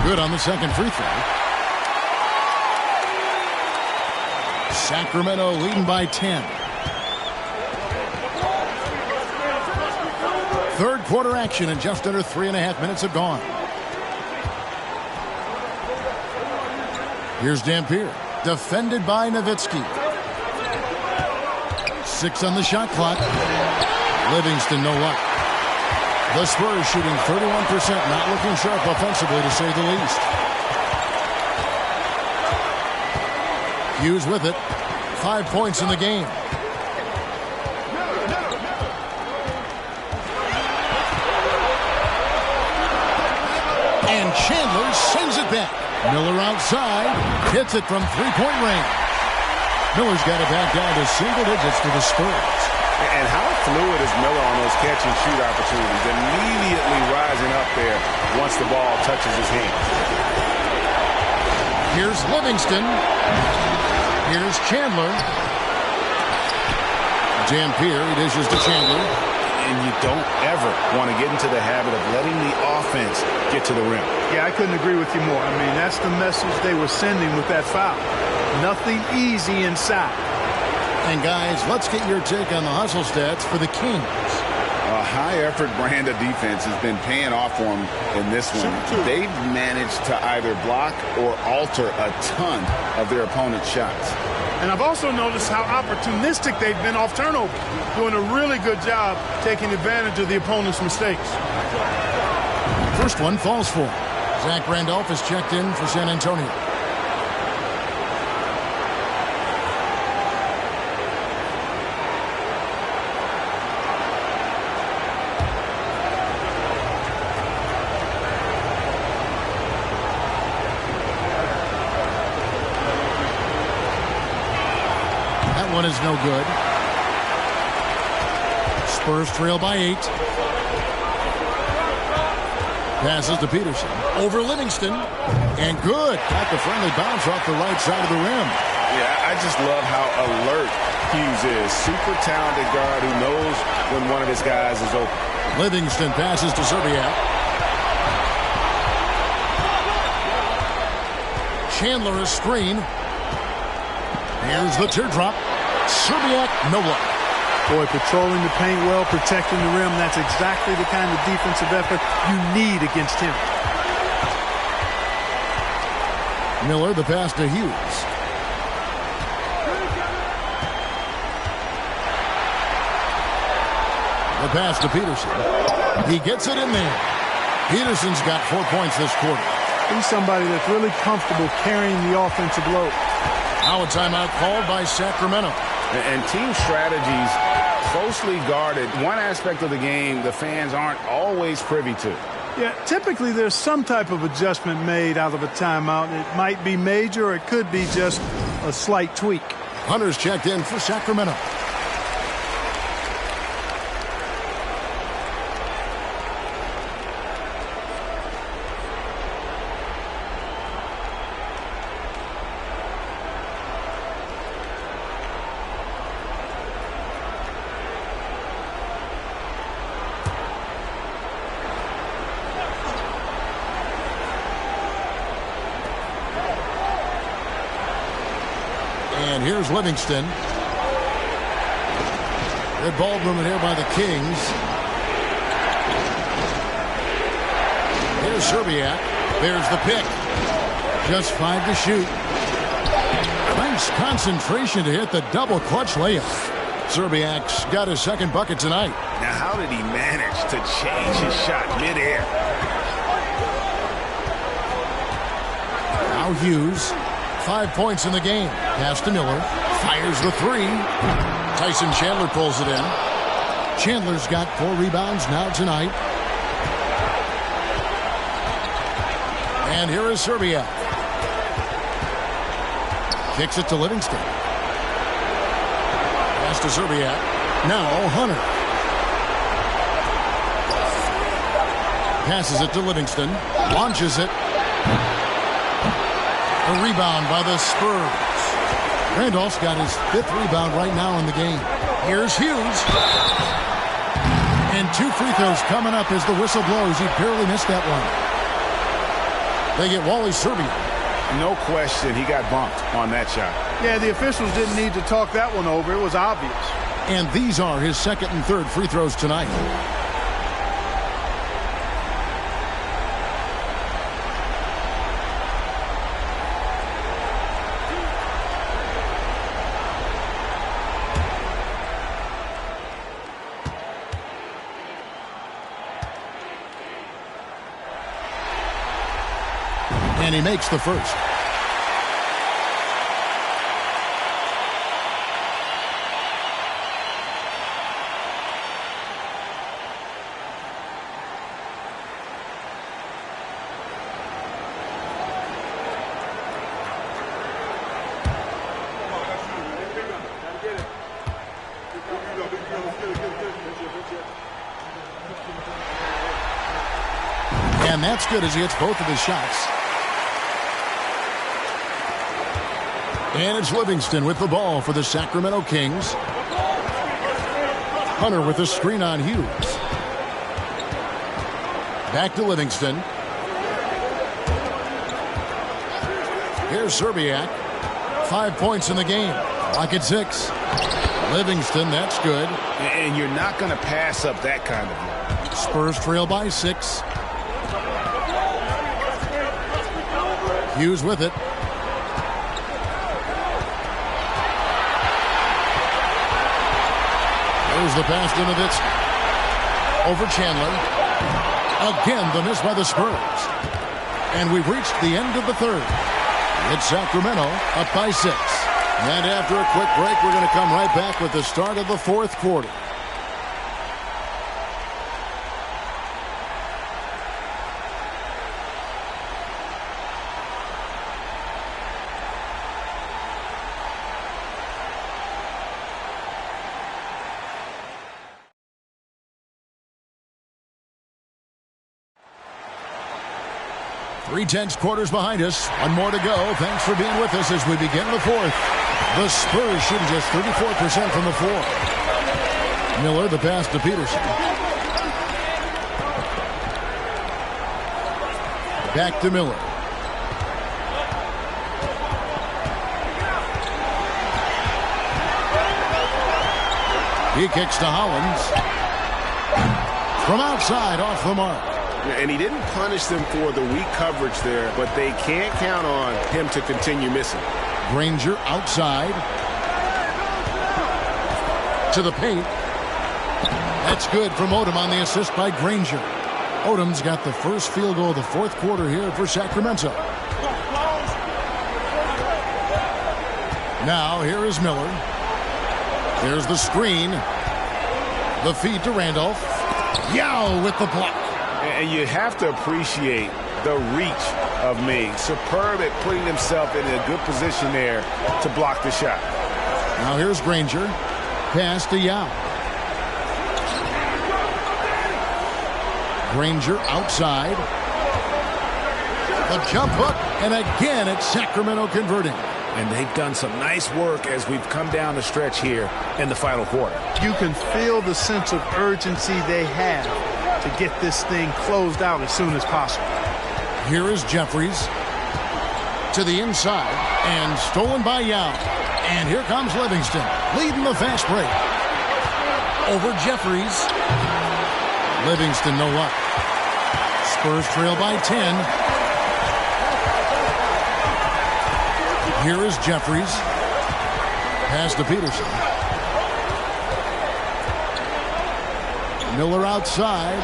Good on the second free throw. Sacramento leading by 10. Third quarter action and just under 3.5 minutes have gone. Here's Dampier, defended by Nowitzki. 6 on the shot clock. Livingston no luck. The Spurs shooting 31%, not looking sharp offensively to say the least. Hughes with it. 5 points in the game. And Chandler sends it back. Miller outside. Hits it from three-point range. Miller's got it back down to single digits to the Spurs. And how fluid is Miller on those catch-and-shoot opportunities? Immediately rising up there once the ball touches his hand. Here's Livingston. Here's Chandler. Dampier, he dishes to Chandler. And you don't ever want to get into the habit of letting the offense get to the rim. Yeah, I couldn't agree with you more. I mean, that's the message they were sending with that foul. Nothing easy inside. And guys, let's get your take on the hustle stats for the Kings. A high-effort brand of defense has been paying off for them in this one. They've managed to either block or alter a ton of their opponent's shots. And I've also noticed how opportunistic they've been off turnover, doing a really good job taking advantage of the opponent's mistakes. First one falls for him. Zach Randolph is checked in for San Antonio. One is no good. Spurs trail by 8. Passes to Peterson. Over Livingston. And good. Got the friendly bounce off the right side of the rim. Yeah, I just love how alert Hughes is. Super talented guard who knows when one of his guys is open. Livingston passes to Serbiak. Chandler is screen. Here's the teardrop. Serbiak, no luck. Boy, patrolling the paint well, protecting the rim. That's exactly the kind of defensive effort you need against him. Miller, the pass to Hughes. The pass to Peterson. He gets it in there. Peterson's got 4 points this quarter. He's somebody that's really comfortable carrying the offensive load. Now a timeout called by Sacramento. And team strategies closely guarded. One aspect of the game the fans aren't always privy to. Yeah, typically there's some type of adjustment made out of a timeout. It might be major or it could be just a slight tweak. Hunter's checked in for Sacramento. And here's Livingston. Good ball movement here by the Kings. Here's Serbiak. There's the pick. Just 5 to shoot. Nice concentration to hit the double clutch layup. Serbiak's got his second bucket tonight. Now, how did he manage to change his shot midair? Now Hughes. 5 points in the game. Pass to Miller. Fires the 3. Tyson Chandler pulls it in. Chandler's got 4 rebounds now tonight. And here is Serbiak. Kicks it to Livingston. Pass to Serbiak. Now Hunter. Passes it to Livingston. Launches it. A rebound by the Spurs. Randolph's got his 5th rebound right now in the game. Here's Hughes. And 2 free throws coming up as the whistle blows. He barely missed that one. They get Wally Serbiak. No question he got bumped on that shot. Yeah, the officials didn't need to talk that one over. It was obvious. And these are his 2nd and 3rd free throws tonight. And he makes the first. And that's good as he hits both of his shots. And it's Livingston with the ball for the Sacramento Kings. Hunter with the screen on Hughes. Back to Livingston. Here's Serbiak. 5 points in the game. Lock at 6. Livingston, that's good. And you're not going to pass up that kind of look. Spurs trail by 6. Hughes with it. There's the pass to Nowitzki. Over Chandler. Again, the miss by the Spurs. And we've reached the end of the third. It's Sacramento up by 6. And after a quick break, we're going to come right back with the start of the fourth quarter. Three-tenths quarters behind us. One more to go. Thanks for being with us as we begin the fourth. The Spurs shooting just 34% from the floor. Miller, the pass to Peterson. Back to Miller. He kicks to Hollins. From outside, off the mark. And he didn't punish them for the weak coverage there, but they can't count on him to continue missing. Granger outside. To the paint. That's good from Odom on the assist by Granger. Odom's got the first field goal of the fourth quarter here for Sacramento. Now here is Miller. There's the screen. The feed to Randolph. Yao with the block. And you have to appreciate the reach of Ming. Superb at putting himself in a good position there to block the shot. Now here's Granger. Pass to Yao. Granger outside. The jump hook. And again, it's Sacramento converting. And they've done some nice work as we've come down the stretch here in the final quarter. You can feel the sense of urgency they have to get this thing closed out as soon as possible. Here is Jeffries to the inside and stolen by Yao. And here comes Livingston leading the fast break. Over Jeffries. Livingston no luck. Spurs trail by 10. Here is Jeffries. Pass to Peterson. Miller outside.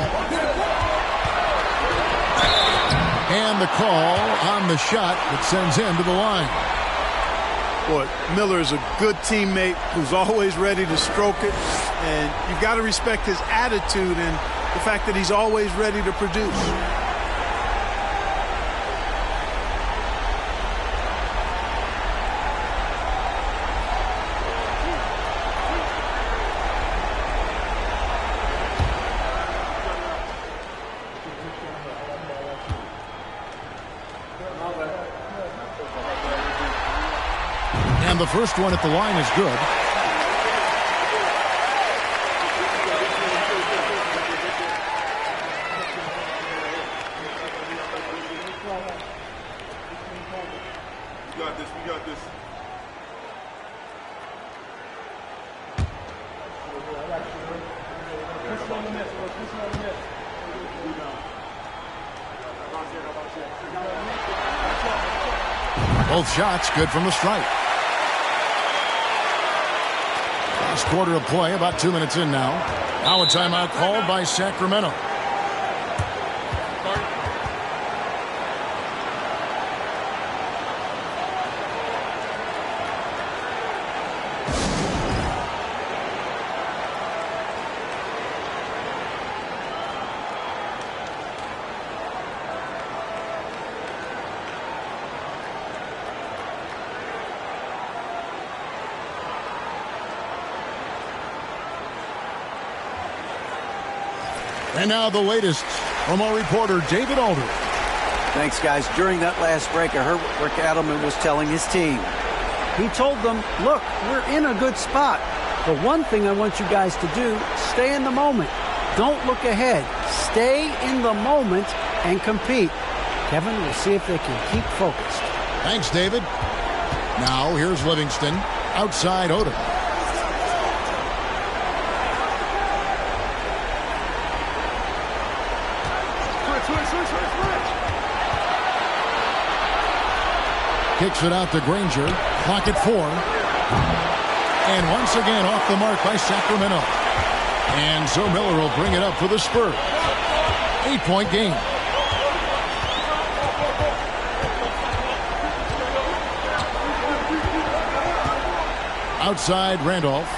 And the call on the shot that sends him to the line. Boy, Miller is a good teammate who's always ready to stroke it. And you've got to respect his attitude and the fact that he's always ready to produce. And the first one at the line is good. We got this. We got this. Both shots good from the stripe. Last quarter of play, about 2 minutes in now. Now a timeout called by Sacramento. And now the latest from our reporter, David Aldridge. Thanks, guys. During that last break, I heard what Rick Adelman was telling his team. He told them, look, we're in a good spot. The one thing I want you guys to do, stay in the moment. Don't look ahead. Stay in the moment and compete. Kevin, we'll see if they can keep focused. Thanks, David. Now, here's Livingston. Outside Odom. Kicks it out to Granger. Clock at 4. And once again off the mark by Sacramento. And so Miller will bring it up for the Spurs. 8-point game. Outside Randolph.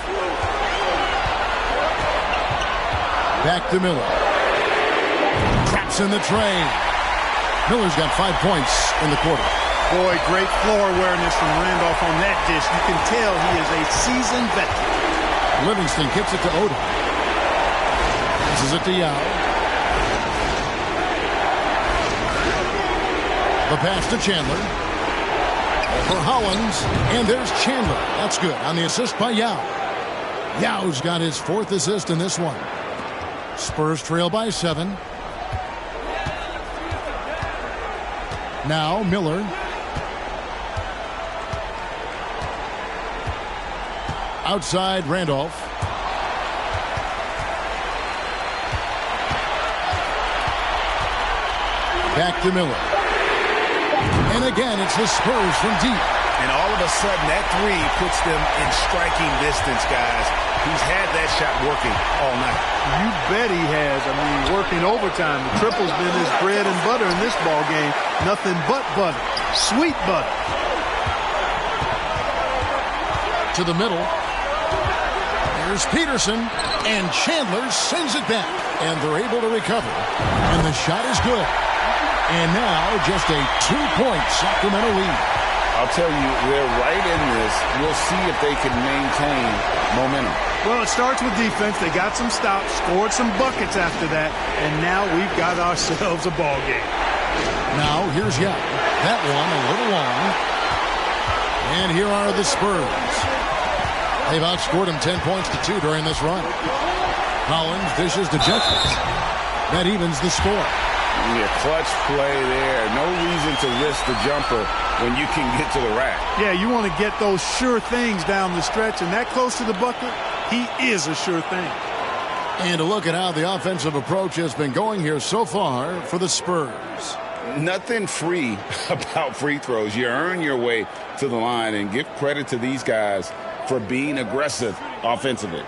Back to Miller. Traps in the tray. Miller's got 5 points in the quarter. Boy, great floor awareness from Randolph on that dish. You can tell he is a seasoned veteran. Livingston kicks it to Odom. Passes it to Yao. The pass to Chandler. For Hollins. And there's Chandler. That's good on the assist by Yao. Yao's got his 4th assist in this one. Spurs trail by 7. Now Miller. Outside Randolph. Back to Miller. And again, it's the Spurs from deep. And all of a sudden, that 3 puts them in striking distance, guys. He's had that shot working all night. You bet he has. I mean, working overtime. The triple's been his bread and butter in this ball game. Nothing but butter. Sweet butter. To the middle. Here's Peterson. And Chandler sends it back. And they're able to recover. And the shot is good. And now just a 2-point Sacramento lead. I'll tell you, they're right in this. We'll see if they can maintain momentum. Well, it starts with defense. They got some stops, scored some buckets after that, and now we've got ourselves a ball game. Now here's Yao. That one a little long. And here are the Spurs. They've outscored them 10 points to 2 during this run. Hollins dishes to Jeffries. That evens the score. Yeah, clutch play there. No reason to risk the jumper when you can get to the rack. Yeah, you want to get those sure things down the stretch, and that close to the bucket, he is a sure thing. And a look at how the offensive approach has been going here so far for the Spurs. Nothing free about free throws. You earn your way to the line, and give credit to these guys for being aggressive offensively.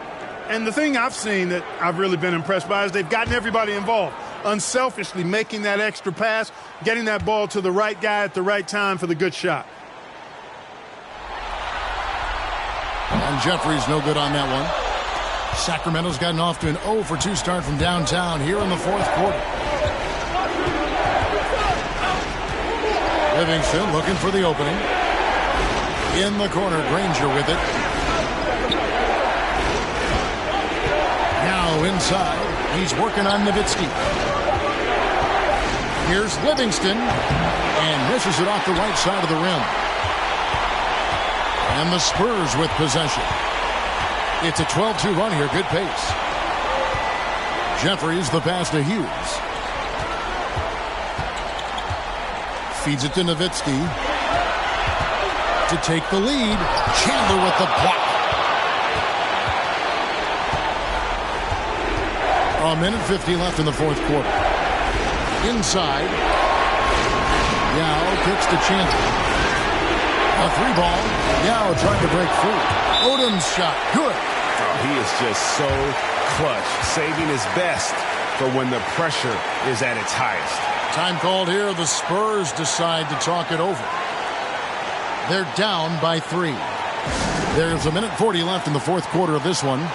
And the thing I've seen that I've really been impressed by is they've gotten everybody involved. Unselfishly making that extra pass, getting that ball to the right guy at the right time for the good shot. And Jeffries no good on that one. Sacramento's gotten off to an 0-for-2 start from downtown here in the 4th quarter. Livingston looking for the opening. In the corner, Granger with it. Now inside. He's working on Nowitzki. Here's Livingston. And misses it off the right side of the rim. And the Spurs with possession. It's a 12-2 run here. Good pace. Jeffries the pass to Hughes. Feeds it to Nowitzki. To take the lead. Chandler with the block. A minute 50 left in the 4th quarter. Inside. Yao kicks to Chandler. A 3-ball. Yao trying to break free. Odom's shot. Good. Oh, he is just so clutch, saving his best for when the pressure is at its highest. Time called here. The Spurs decide to talk it over. They're down by 3. There's a minute 40 left in the 4th quarter of this one.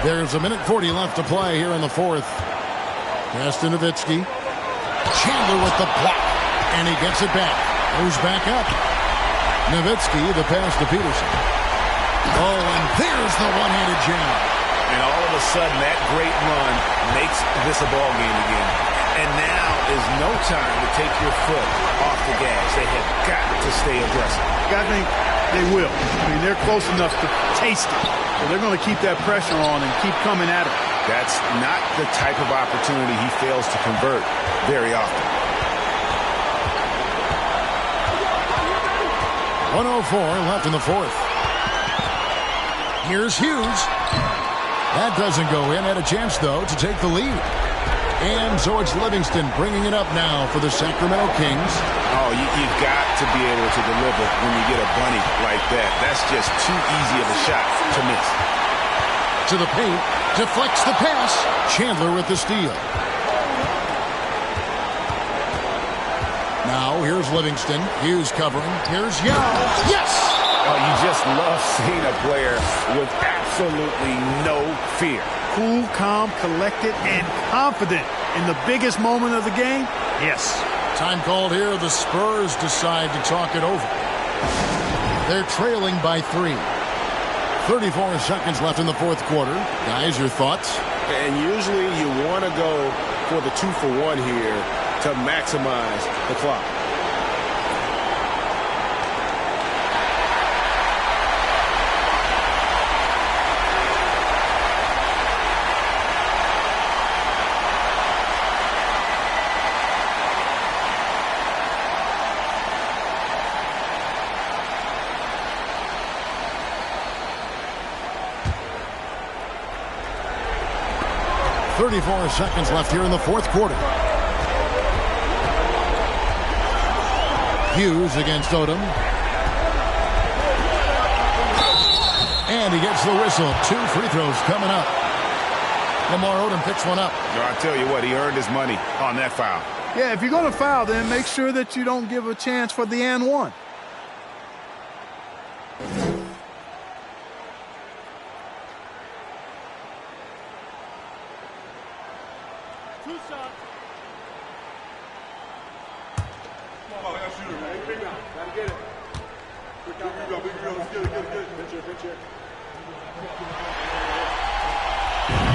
There's 1:40 left to play here in the fourth. Pass to Nowitzki. Chandler with the block. And he gets it back. Moves back up. Nowitzki, the pass to Peterson. Oh, and there's the one-handed jam. And all of a sudden, that great run makes this a ball game again. And now is no time to take your foot off the gas. They have got to stay aggressive. I think they will. I mean, they're close enough to taste it. So they're going to keep that pressure on and keep coming at it. That's not the type of opportunity he fails to convert very often. 1:04 left in the fourth. Here's Hughes. That doesn't go in. Had a chance, though, to take the lead. And so it's Livingston bringing it up now for the Sacramento Kings. Oh, you've got to be able to deliver when you get a bunny like that. That's just too easy of a shot to miss. To the paint. Deflects the pass. Chandler with the steal. Now here's Livingston. Hughes covering. Here's Young. Yes! Oh, you just love seeing a player with absolutely no fear. Cool, calm, collected, and confident in the biggest moment of the game. Yes. Time called here. The Spurs decide to talk it over. They're trailing by 3. 34 seconds left in the fourth quarter. Guys, your thoughts? And usually you want to go for the 2-for-1 here to maximize the clock. .34 seconds left here in the fourth quarter. Hughes against Odom. And he gets the whistle. 2 free throws coming up. Lamar Odom picks one up. I'll tell you what, he earned his money on that foul. Yeah, if you're going to foul, then make sure that you don't give a chance for the and one.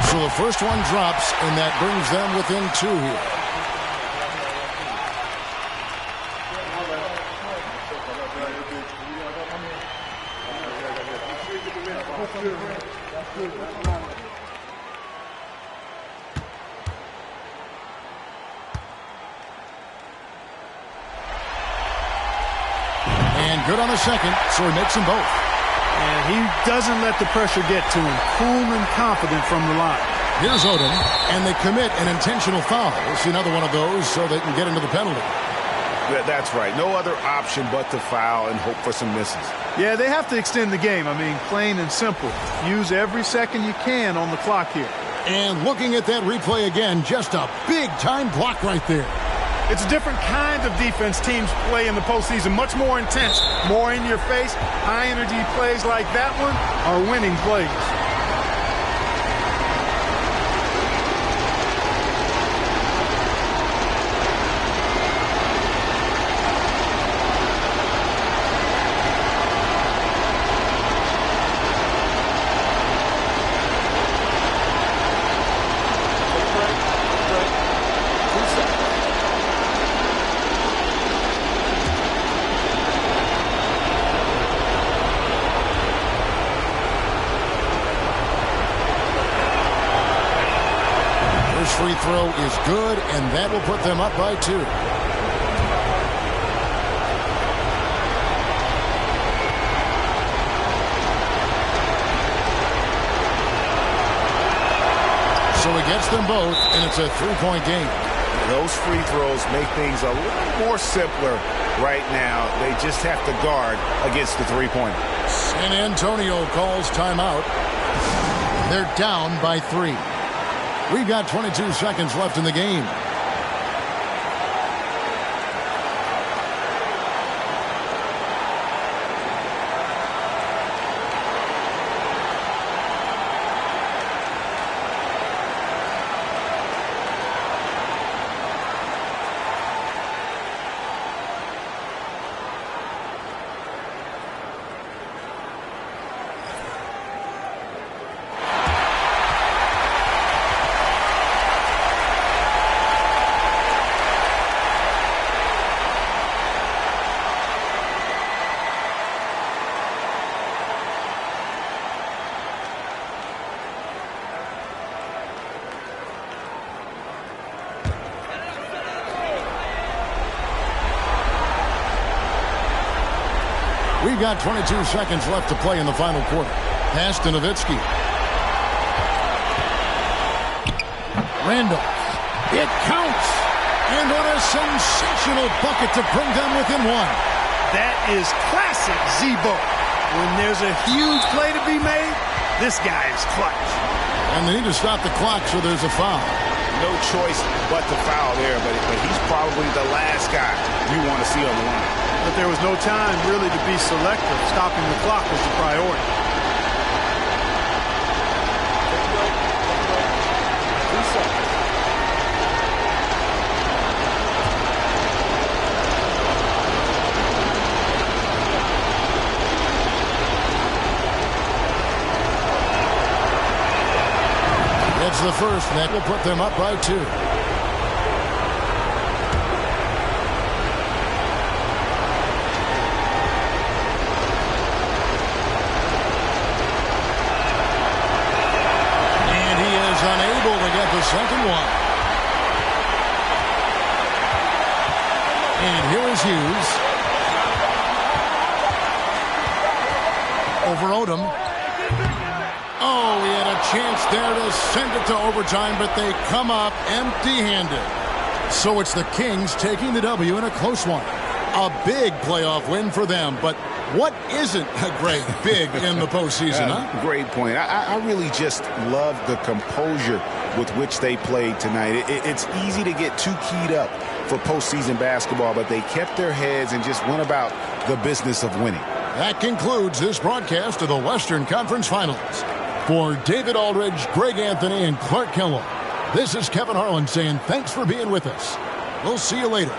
So the first one drops, and that brings them within 2 here. And good on the second, so he makes them both. And he doesn't let the pressure get to him. Cool and confident from the line. Here's Odom, and they commit an intentional foul. We'll see another one of those so they can get into the penalty. That's right. No other option but to foul and hope for some misses. Yeah, they have to extend the game. I mean, plain and simple. Use every second you can on the clock here. And looking at that replay again, just a big-time block right there. It's a different kind of defense teams play in the postseason. Much more intense, more in your face. High-energy plays like that one are winning plays. Free throw is good, and that will put them up by 2. So he gets them both, and it's a 3-point game. Those free throws make things a little more simpler right now. They just have to guard against the three-pointer. San Antonio calls timeout. They're down by 3. We've got 22 seconds left in the game. We've got 22 seconds left to play in the final quarter. Pass to Nowitzki. Randall. It counts. And on a sensational bucket to bring them within one. That is classic Z-Bo. When there's a huge play to be made, this guy is clutch. And they need to stop the clock, so there's a foul. No choice but to foul there, but he's probably the last guy you want to see on the line. But there was no time really to be selective. Stopping the clock was the priority. It's the first, and that will put them up by 2. And he is unable to get the second one. And here is Hughes. Over Odom. Oh, he had a chance there to send it to overtime, but they come up empty-handed. So it's the Kings taking the W in a close one. A big playoff win for them, but what isn't a great big in the postseason, huh? Great point. I really just love the composure with which they played tonight. It's easy to get too keyed up for postseason basketball, but they kept their heads and just went about the business of winning. That concludes this broadcast of the Western Conference Finals. For David Aldridge, Greg Anthony, and Clark Kellogg, this is Kevin Harlan saying thanks for being with us. We'll see you later.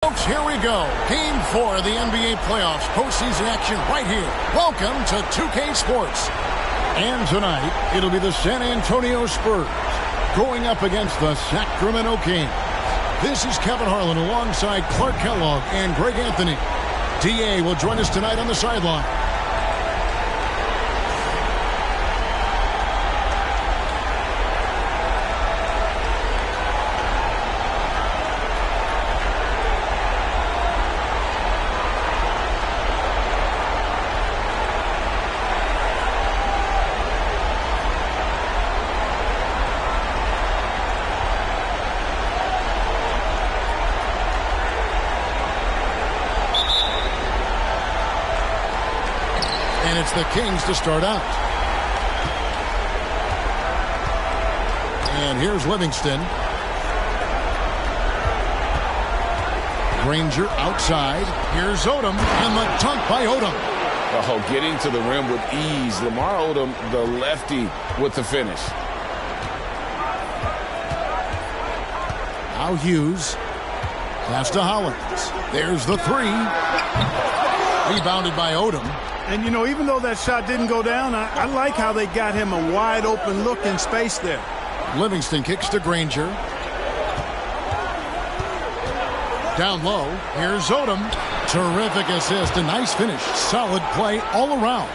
Folks, here we go. Game 4 of the NBA playoffs. Postseason action right here. Welcome to 2K Sports. And tonight, it'll be the San Antonio Spurs going up against the Sacramento Kings. This is Kevin Harlan alongside Clark Kellogg and Greg Anthony. DA will join us tonight on the sideline. And it's the Kings to start out. And here's Livingston. Granger outside. Here's Odom. And the dunk by Odom. Oh, getting to the rim with ease. Lamar Odom, the lefty, with the finish. Now Hughes. Pass to Hollins. There's the three. Rebounded by Odom. And, you know, even though that shot didn't go down, I like how they got him a wide-open look in space there. Livingston kicks to Granger. Down low. Here's Odom. Terrific assist. A nice finish. Solid play all around.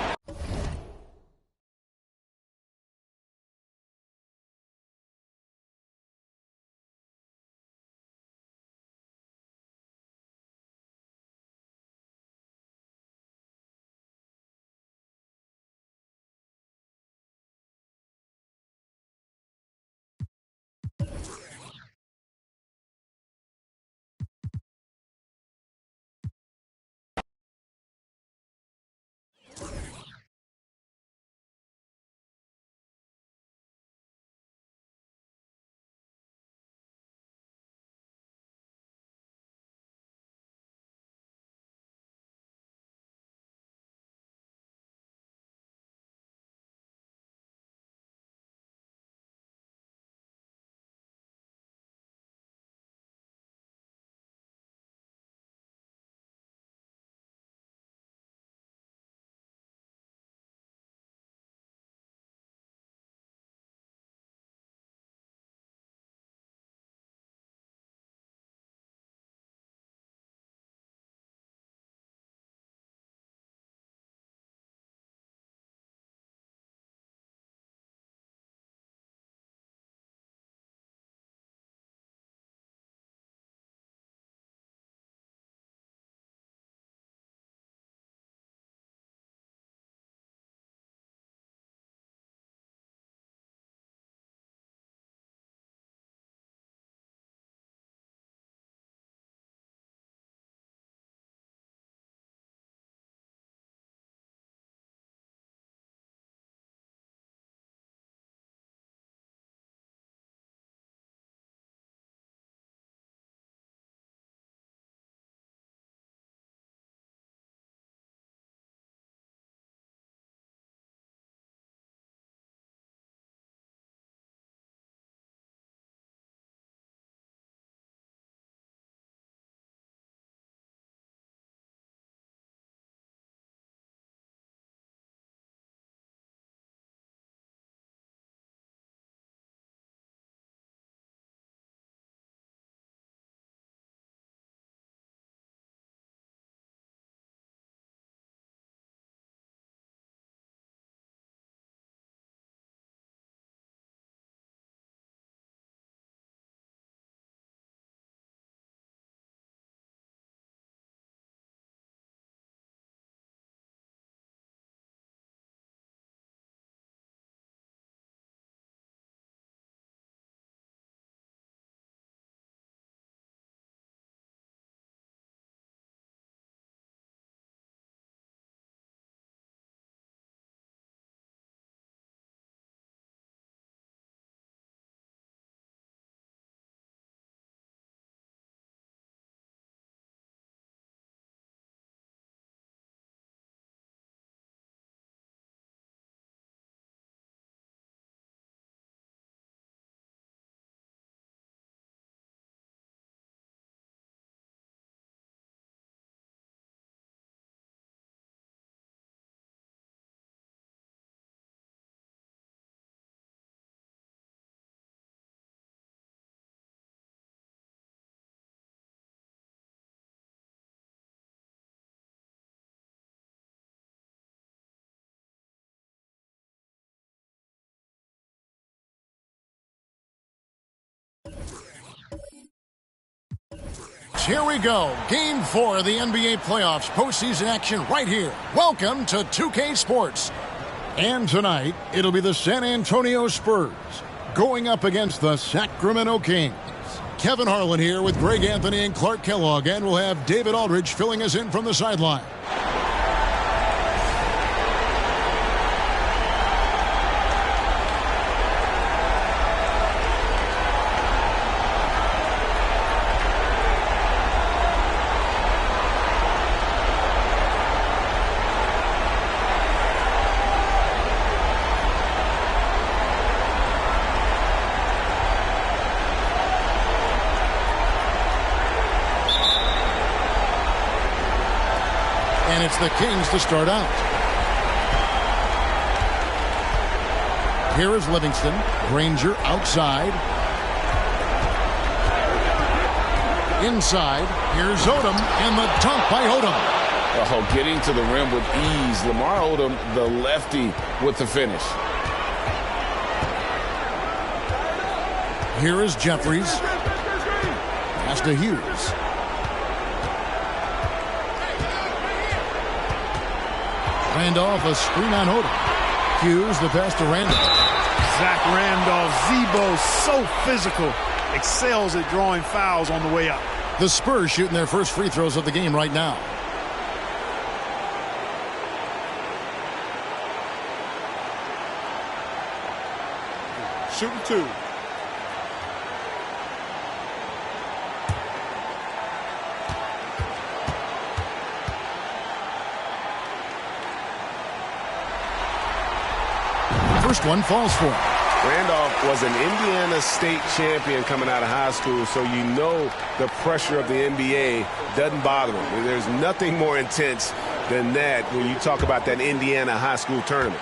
here we go. Game 4 of the NBA playoffs. Postseason action right here. Welcome to 2K Sports. And tonight, it'll be the San Antonio Spurs going up against the Sacramento Kings. Kevin Harlan here with Greg Anthony and Clark Kellogg, and we'll have David Aldridge filling us in from the sideline. And it's the Kings to start out. Here is Livingston. Granger outside. Inside. Here's Odom. And the dunk by Odom. Oh, getting to the rim with ease. Lamar Odom, the lefty, with the finish. Here is Jeffries. Pass to Hughes. Randolph, a screen on Odom. Hughes, the pass to Randolph. Zach Randolph, Zebo, so physical. Excels at drawing fouls on the way up. The Spurs shooting their first free throws of the game right now. Shooting 2. First one falls for him. Randolph was an Indiana State champion coming out of high school, so you know the pressure of the NBA doesn't bother him. There's nothing more intense than that when you talk about that Indiana high school tournament.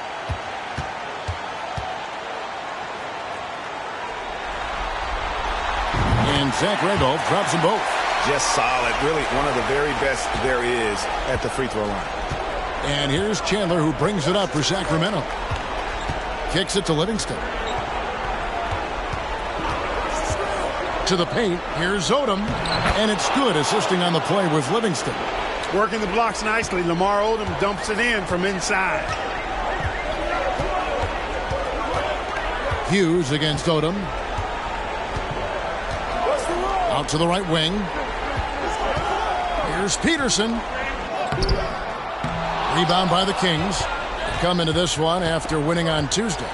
And Zach Randolph drops them both. Just solid. Really one of the very best there is at the free throw line. And here's Chandler, who brings it up for Sacramento. Kicks it to Livingston. To the paint. Here's Odom. And it's good, assisting on the play with Livingston. Working the blocks nicely. Lamar Odom dumps it in from inside. Hughes against Odom. Out to the right wing. Here's Peterson. Rebound by the Kings. Come into this one after winning on Tuesday.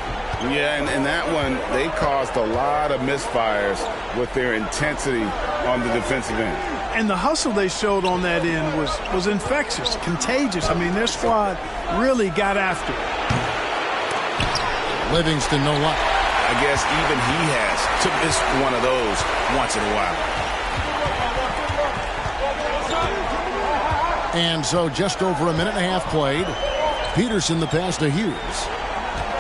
Yeah, and that one, they caused a lot of misfires with their intensity on the defensive end. And the hustle they showed on that end was infectious, contagious. I mean, their squad really got after it. Livingston, no luck. I guess even he has to miss one of those once in a while. And so just over a minute and a half played. Peterson the pass to Hughes.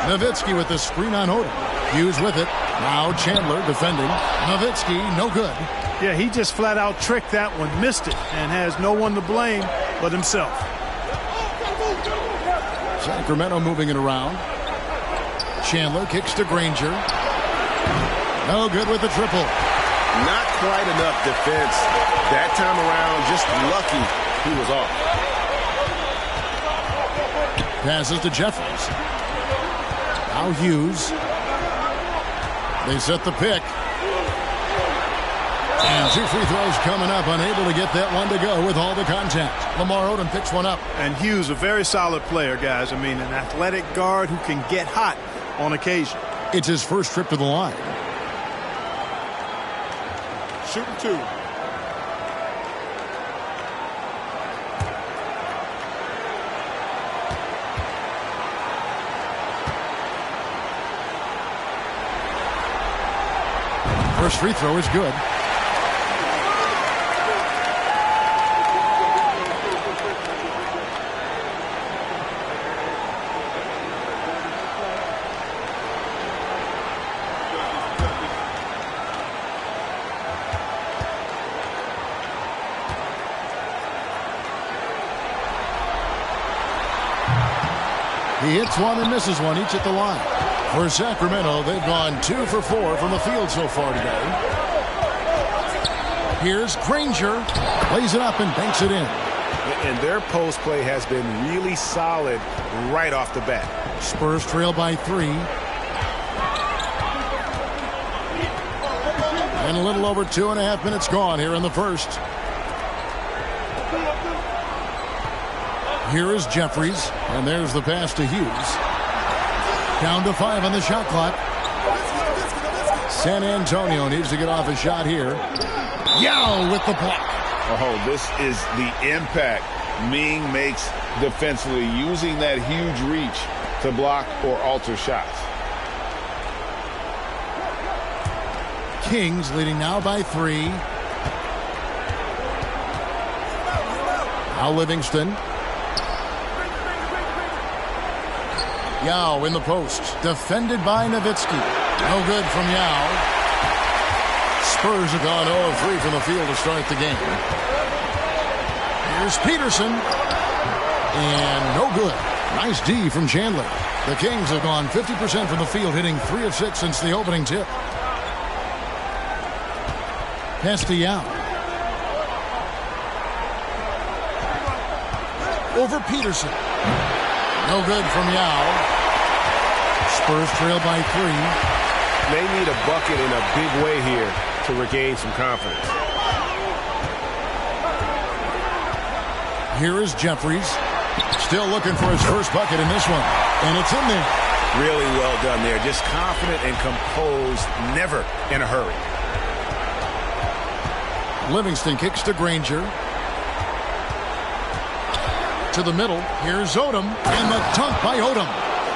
Nowitzki with the screen on Odom. Hughes with it. Now Chandler defending. Nowitzki, no good. Yeah, he just flat out tricked that one, missed it, and has no one to blame but himself. Sacramento moving it around. Chandler kicks to Granger. No good with the triple. Not quite enough defense that time around. Just lucky he was off. Passes to Jeffries. Now Hughes. They set the pick. And 2 free throws coming up. Unable to get that one to go with all the contact. Lamar Odom picks one up. And Hughes, a very solid player, guys. I mean, an athletic guard who can get hot on occasion. It's his first trip to the line. Shooting 2. First free throw is good. He hits one and misses one, each at the line. For Sacramento, they've gone 2 for 4 from the field so far today. Here's Granger. Plays it up and banks it in. And their post play has been really solid right off the bat. Spurs trail by 3. And a little over 2.5 minutes gone here in the first. Here is Jeffries. And there's the pass to Hughes. Down to 5 on the shot clock. San Antonio needs to get off a shot here. Yao with the block. Oh, this is the impact Ming makes defensively, using that huge reach to block or alter shots. Kings leading now by 3. Now Livingston. Yao in the post. Defended by Nowitzki. No good from Yao. Spurs have gone 0-3 from the field to start the game. Here's Peterson. And no good. Nice D from Chandler. The Kings have gone 50% from the field, hitting 3 of 6 since the opening tip. Pass to Yao. Over Peterson. No good from Yao. Spurs trail by 3. They need a bucket in a big way here to regain some confidence. Here is Jeffries. Still looking for his first bucket in this one. And it's in there. Really well done there. Just confident and composed, never in a hurry. Livingston kicks to Granger. To the middle. Here's Odom. And the dunk by Odom.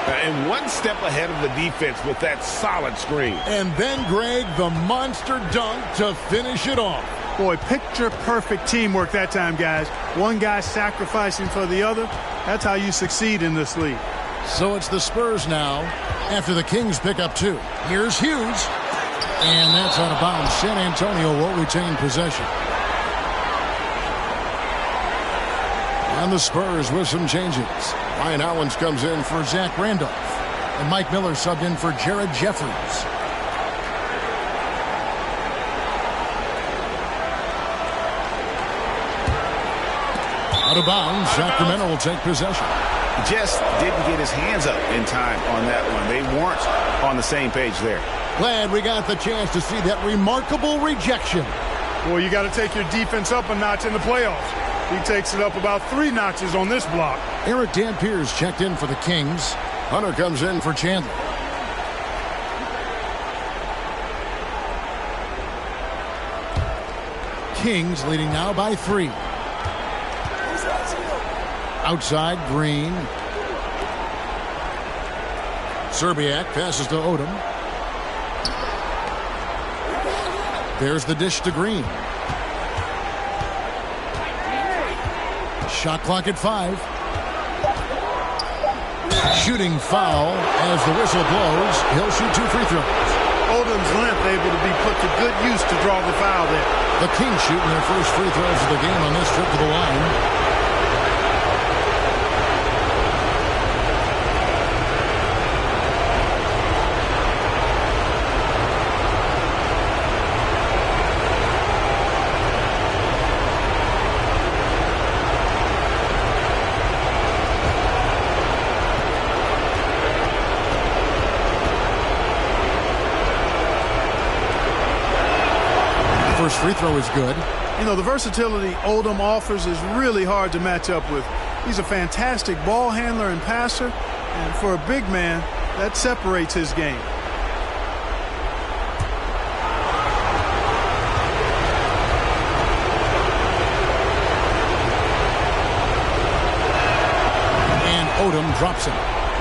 And one step ahead of the defense with that solid screen. And then, Greg, the monster dunk to finish it off. Boy, picture-perfect teamwork that time, guys. One guy sacrificing for the other. That's how you succeed in this league. So it's the Spurs now after the Kings pick up 2. Here's Hughes. And that's out of bounds. San Antonio will retain possession. And the Spurs with some changes. Ryan Hollins comes in for Zach Randolph. And Mike Miller subbed in for Jared Jeffries. Out of bounds, Sacramento will take possession. Just didn't get his hands up in time on that one. They weren't on the same page there. Glad we got the chance to see that remarkable rejection. Well, you got to take your defense up a notch in the playoffs. He takes it up about 3 notches on this block. Eric Dampiers checked in for the Kings. Hunter comes in for Chandler. Kings leading now by 3. Outside, Green. Serbiak passes to Odom. There's the dish to Green. Shot clock at 5. Shooting foul as the whistle blows. He'll shoot 2 free throws. Odom's length able to be put to good use to draw the foul there. The Kings shooting their first free throws of the game on this trip to the line. First free throw is good. You know, the versatility Odom offers is really hard to match up with. He's a fantastic ball handler and passer, and for a big man, that separates his game. And Odom drops him.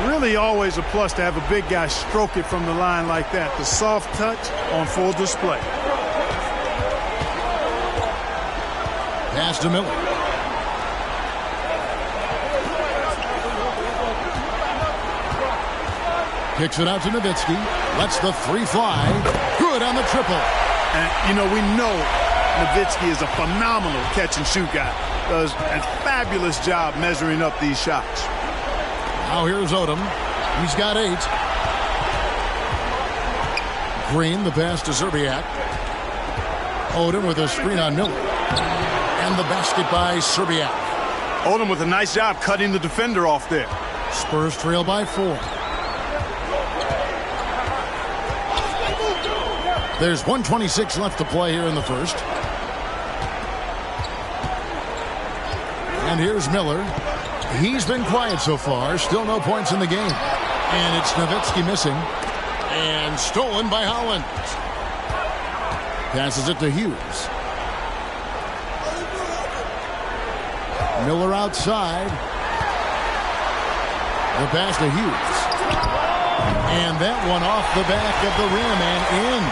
Really always a plus to have a big guy stroke it from the line like that. The soft touch on full display. Pass to Miller. Kicks it out to Nowitzki. Lets the 3 fly. Good on the triple. And, you know, we know Nowitzki is a phenomenal catch-and-shoot guy. Does a fabulous job measuring up these shots. Now here's Odom. He's got 8. Green, the pass to Serbiak. Odom with a screen on Miller. And the basket by Serbiak. Odom with a nice job cutting the defender off there. Spurs trail by 4. There's 1:26 left to play here in the first. And here's Miller. He's been quiet so far. Still no points in the game. And it's Nowitzki missing. And stolen by Holland. Passes it to Hughes. Miller outside. The pass to Hughes. And that one off the back of the rim and in.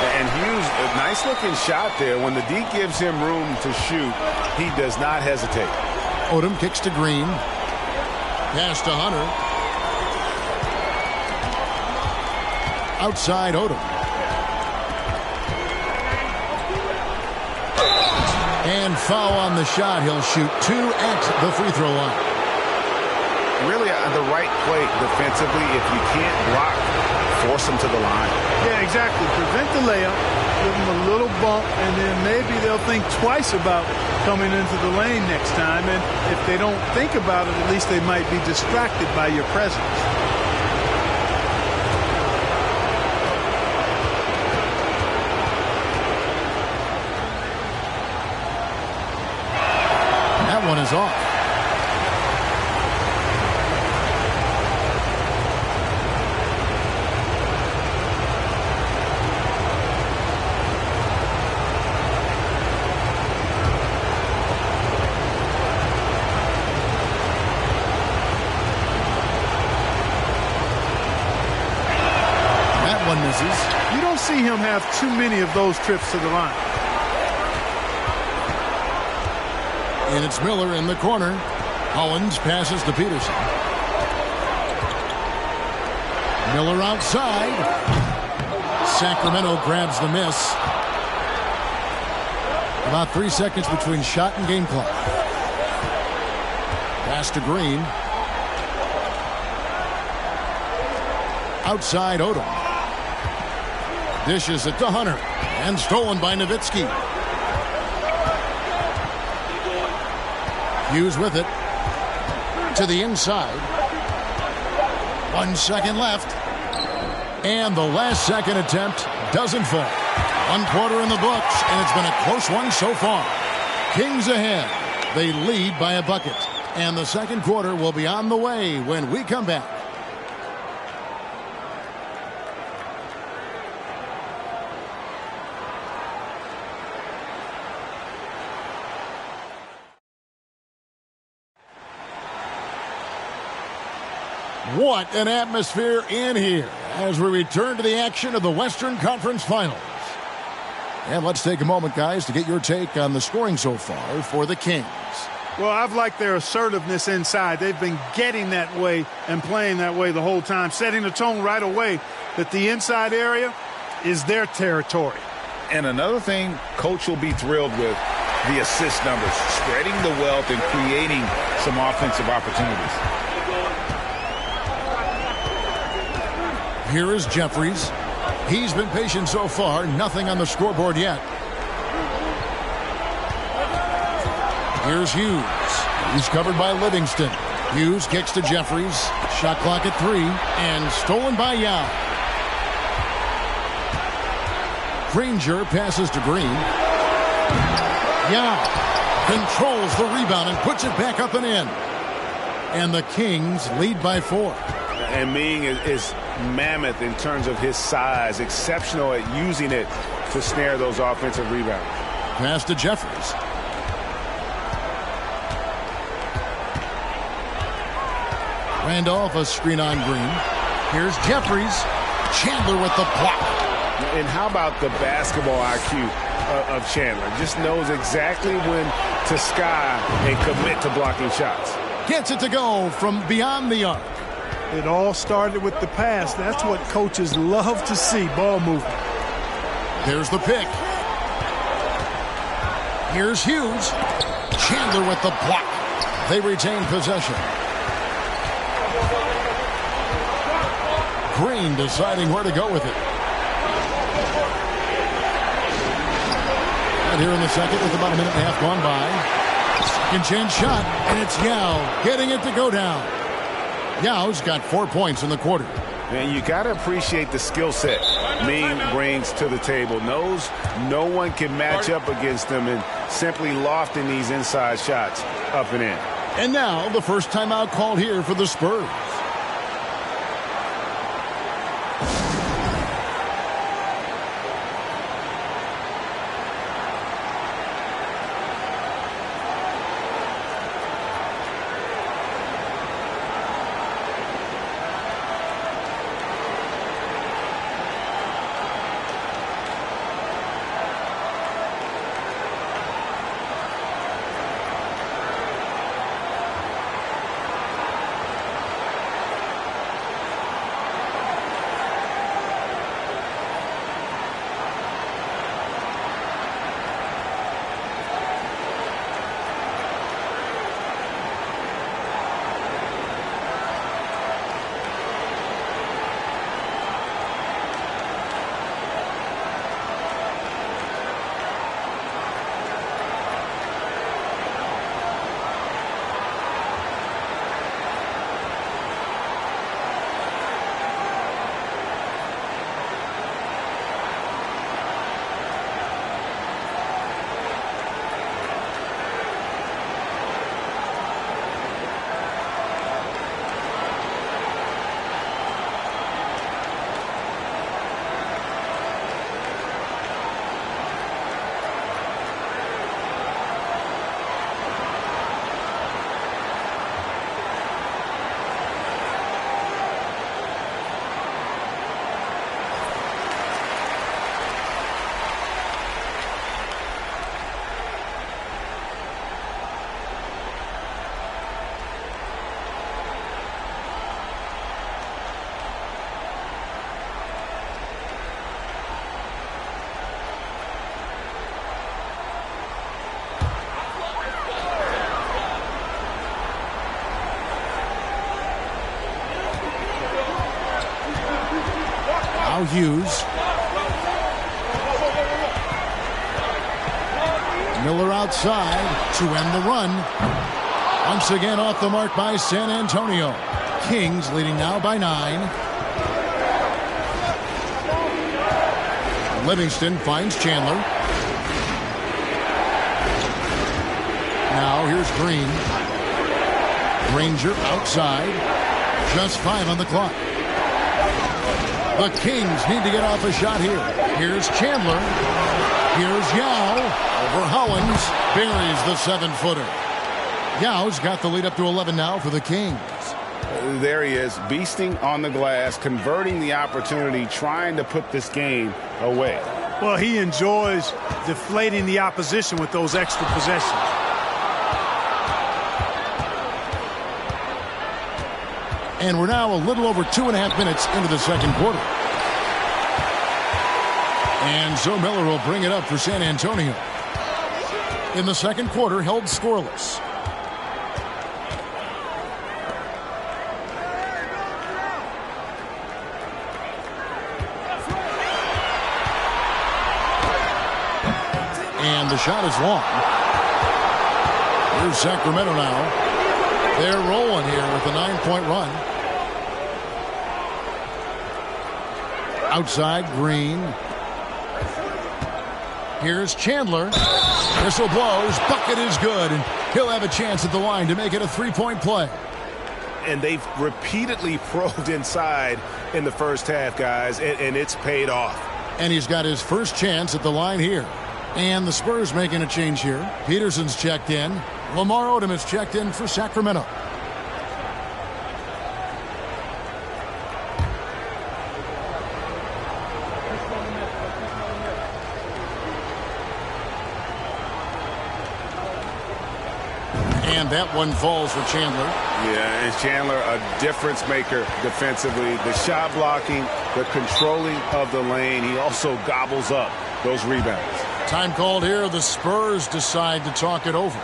And Hughes, a nice looking shot there. When the D gives him room to shoot, he does not hesitate. Odom kicks to Green. Pass to Hunter. Outside Odom. And foul on the shot. He'll shoot 2 at the free throw line. Really the right play defensively. If you can't block, force them to the line. Yeah, exactly. Prevent the layup, give them a little bump, and then maybe they'll think twice about coming into the lane next time. And if they don't think about it, at least they might be distracted by your presence. That one is off. You don't see him have too many of those trips to the line. And it's Miller in the corner. Hollins passes to Peterson. Miller outside. Sacramento grabs the miss. About 3 seconds between shot and game clock. Pass to Green. Outside Odom. Dishes it to Hunter. And stolen by Nowitzki. Hughes with it. To the inside. 1 second left. And the last second attempt doesn't fall. 1 quarter in the books, and it's been a close one so far. Kings ahead. They lead by a bucket. And the second quarter will be on the way when we come back. What an atmosphere in here as we return to the action of the Western Conference Finals. And let's take a moment, guys, to get your take on the scoring so far for the Kings. Well, I've liked their assertiveness inside. They've been getting that way and playing that way the whole time, setting the tone right away that the inside area is their territory. And another thing Coach will be thrilled with, the assist numbers, spreading the wealth and creating some offensive opportunities. Here is Jeffries. He's been patient so far. Nothing on the scoreboard yet. Here's Hughes. He's covered by Livingston. Hughes kicks to Jeffries. Shot clock at 3. And stolen by Yao. Granger passes to Green. Yao controls the rebound and puts it back up and in. And the Kings lead by 4. And Ming is mammoth in terms of his size, exceptional at using it to snare those offensive rebounds. Pass to Jeffries. Randolph, a screen on Green. Here's Jeffries. Chandler with the block. And how about the basketball IQ of Chandler? Just knows exactly when to sky and commit to blocking shots. Gets it to go from beyond the arc. It all started with the pass. That's what coaches love to see, ball movement. There's the pick. Here's Hughes. Chandler with the block. They retain possession. Green deciding where to go with it. here in the second with about a minute and a half gone by. Second chance shot, and it's Yao getting it to go down. Yao's got 4 points in the quarter. And you got to appreciate the skill set Ming brings to the table. Knows no one can match up against him and simply lofting these inside shots up and in. And now the first timeout called here for the Spurs. Hughes. Miller outside to end the run. Once again off the mark by San Antonio. Kings leading now by 9. Livingston finds Chandler. Now here's Green. Granger outside. Just 5 on the clock. The Kings need to get off a shot here. Here's Chandler. Here's Yao. Over Hollins. Buries the 7-footer. Yao's got the lead up to 11 now for the Kings. There he is, beasting on the glass, converting the opportunity, trying to put this game away. Well, he enjoys deflating the opposition with those extra possessions. And we're now a little over 2.5 minutes into the second quarter. And so Miller will bring it up for San Antonio. In the second quarter, held scoreless. And the shot is long. Here's Sacramento now. They're rolling here with a 9-point run. Outside, Green. Here's Chandler. Whistle blows. Bucket is good. And he'll have a chance at the line to make it a 3-point play. And they've repeatedly probed inside in the first half, guys, and it's paid off. And he's got his first chance at the line here. And the Spurs making a change here. Peterson's checked in. Lamar Odom is checked in for Sacramento. And that one falls for Chandler. Yeah, and Chandler a difference maker defensively. The shot blocking, the controlling of the lane. He also gobbles up those rebounds. Time called here. The Spurs decide to talk it over.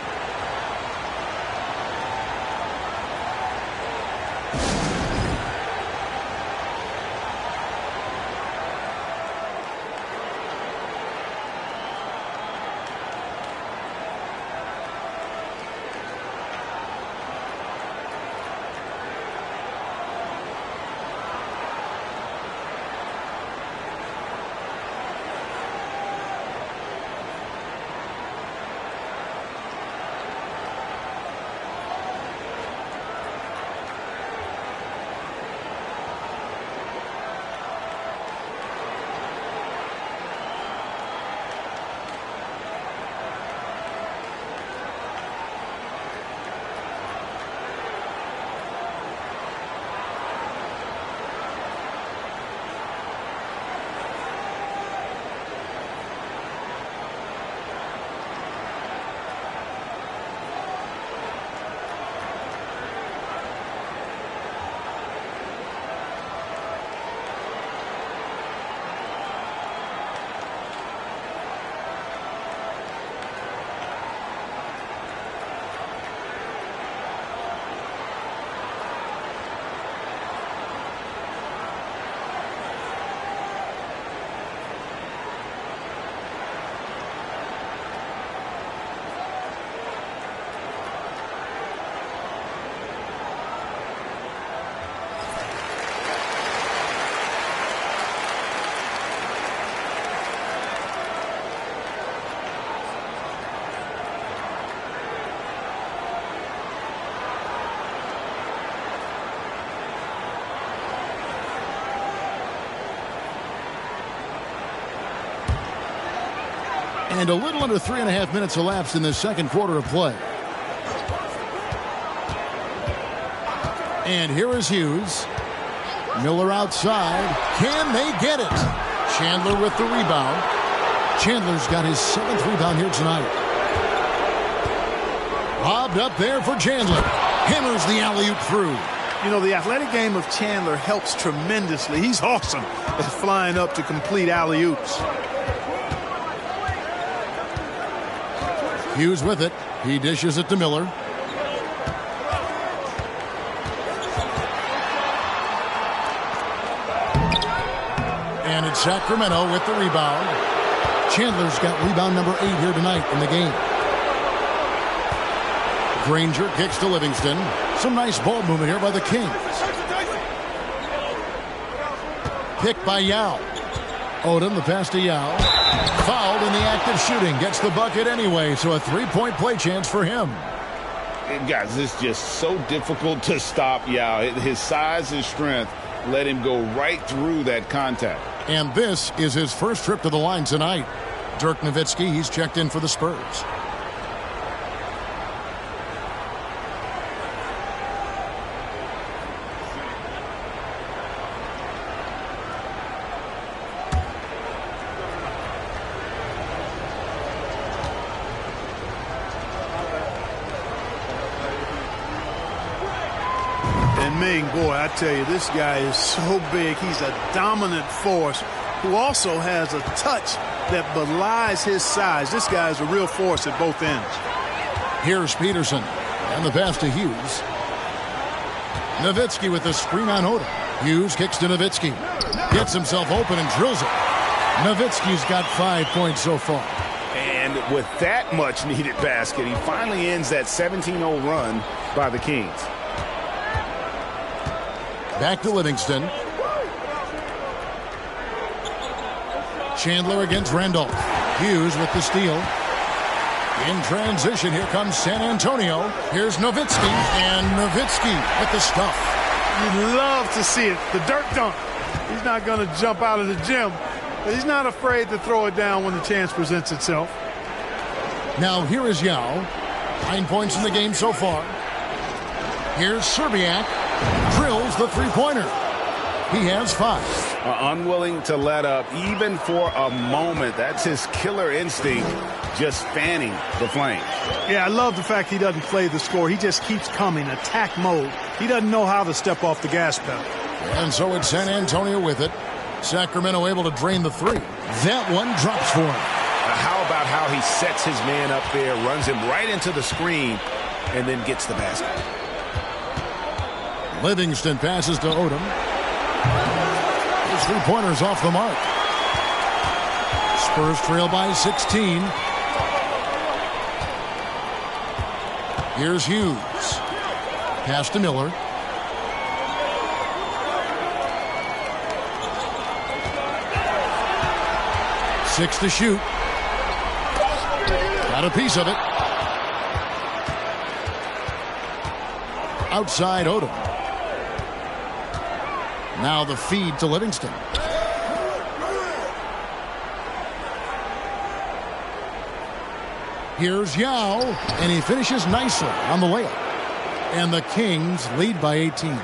And a little under 3.5 minutes elapsed in the second quarter of play. And here is Hughes. Miller outside. Can they get it? Chandler with the rebound. Chandler's got his 7th rebound here tonight. Lobbed up there for Chandler. Hammers the alley-oop through. You know, the athletic game of Chandler helps tremendously. He's awesome at flying up to complete alley-oops. Hughes with it. He dishes it to Miller. And it's Sacramento with the rebound. Chandler's got rebound number 8 here tonight in the game. Granger kicks to Livingston. Some nice ball movement here by the Kings. Picked by Yao. Odom, the pass to Yao. Fouled in the act of shooting. Gets the bucket anyway, so a 3-point play chance for him. And guys, it's just so difficult to stop Yao. His size and strength let him go right through that contact. And this is his first trip to the line tonight. Dirk Nowitzki, he's checked in for the Spurs. Boy, I tell you, this guy is so big. He's a dominant force who also has a touch that belies his size. This guy is a real force at both ends. Here's Peterson. And the pass to Hughes. Nowitzki with the screen on Odom. Hughes kicks to Nowitzki. Gets himself open and drills it. Nowitzki's got 5 points so far. And with that much needed basket, he finally ends that 17-0 run by the Kings. Back to Livingston. Chandler against Randolph. Hughes with the steal. In transition, here comes San Antonio. Here's Nowitzki, and Nowitzki with the stuff. You'd love to see it. The Dirk dunk. He's not going to jump out of the gym, but he's not afraid to throw it down when the chance presents itself. Now here is Yao. 9 points in the game so far. Here's Serbiak. Drills the three-pointer. He has 5. Unwilling to let up even for a moment. That's his killer instinct, just fanning the flames. Yeah, I love the fact he doesn't play the score. He just keeps coming, attack mode. He doesn't know how to step off the gas pedal. And so it's San Antonio with it. Sacramento able to drain the 3. That one drops for him. How about how he sets his man up there, runs him right into the screen, and then gets the basket. Livingston passes to Odom. His three-pointer's off the mark. Spurs trail by 16. Here's Hughes. Pass to Miller. Six to shoot. Got a piece of it. Outside Odom. Now the feed to Livingston. Here's Yao, and he finishes nicely on the layup. And the Kings lead by 18.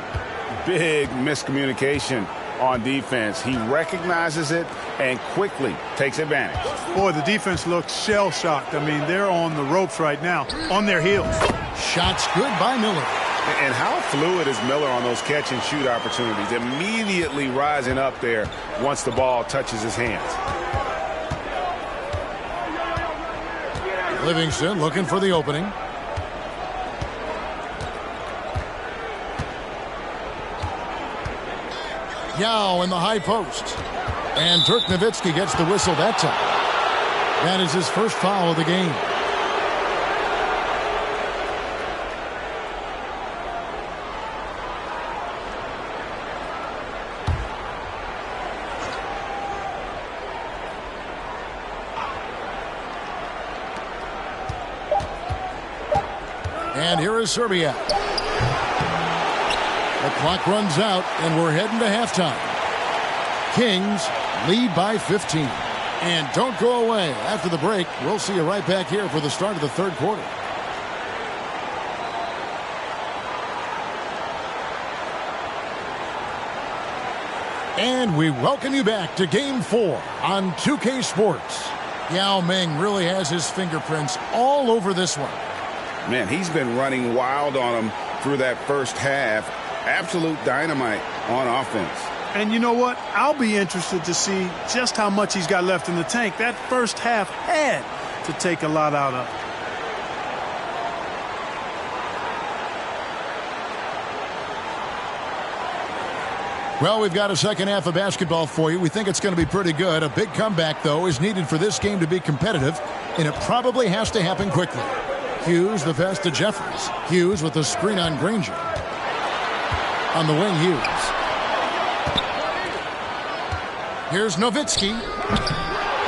Big miscommunication on defense. He recognizes it and quickly takes advantage. Boy, the defense looks shell-shocked. I mean, they're on the ropes right now, on their heels. Shots good by Miller. And how fluid is Miller on those catch-and-shoot opportunities? Immediately rising up there once the ball touches his hands. Livingston looking for the opening. Yao in the high post. And Dirk Nowitzki gets the whistle that time. That is his first foul of the game. And here is Serbia. The clock runs out, and we're heading to halftime. Kings lead by 15. And don't go away. After the break, we'll see you right back here for the start of the third quarter. And we welcome you back to Game 4 on 2K Sports. Yao Ming really has his fingerprints all over this one. Man, he's been running wild on him through that first half. Absolute dynamite on offense. And you know what? I'll be interested to see just how much he's got left in the tank. That first half had to take a lot out of. Well, we've got a second half of basketball for you. We think it's going to be pretty good. A big comeback, though, is needed for this game to be competitive, and it probably has to happen quickly. Hughes, the pass to Jeffries. Hughes with the screen on Granger. On the wing, Hughes. Here's Nowitzki.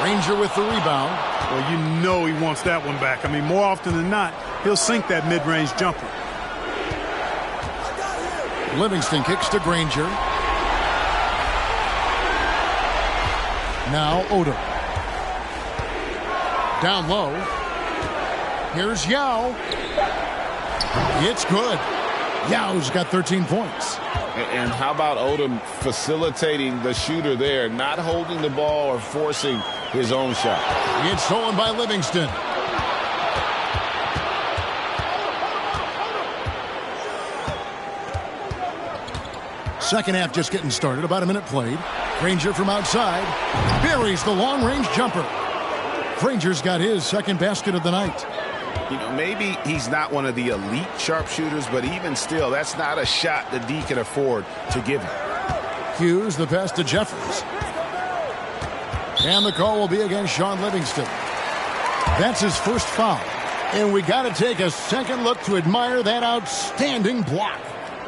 Granger with the rebound. Well, you know he wants that one back. I mean, more often than not, he'll sink that mid-range jumper. Livingston kicks to Granger. Now Odom. Down low. Here's Yao. It's good. Yao's got 13 points. And how about Odom facilitating the shooter there, not holding the ball or forcing his own shot. It's stolen by Livingston. Second half just getting started. About a minute played. Granger from outside. Buries the long-range jumper. Granger's got his second basket of the night. You know, maybe he's not one of the elite sharpshooters, but even still, that's not a shot that D can afford to give him. Hughes, the pass to Jeffries. And the call will be against Shaun Livingston. That's his first foul. And we got to take a second look to admire that outstanding block.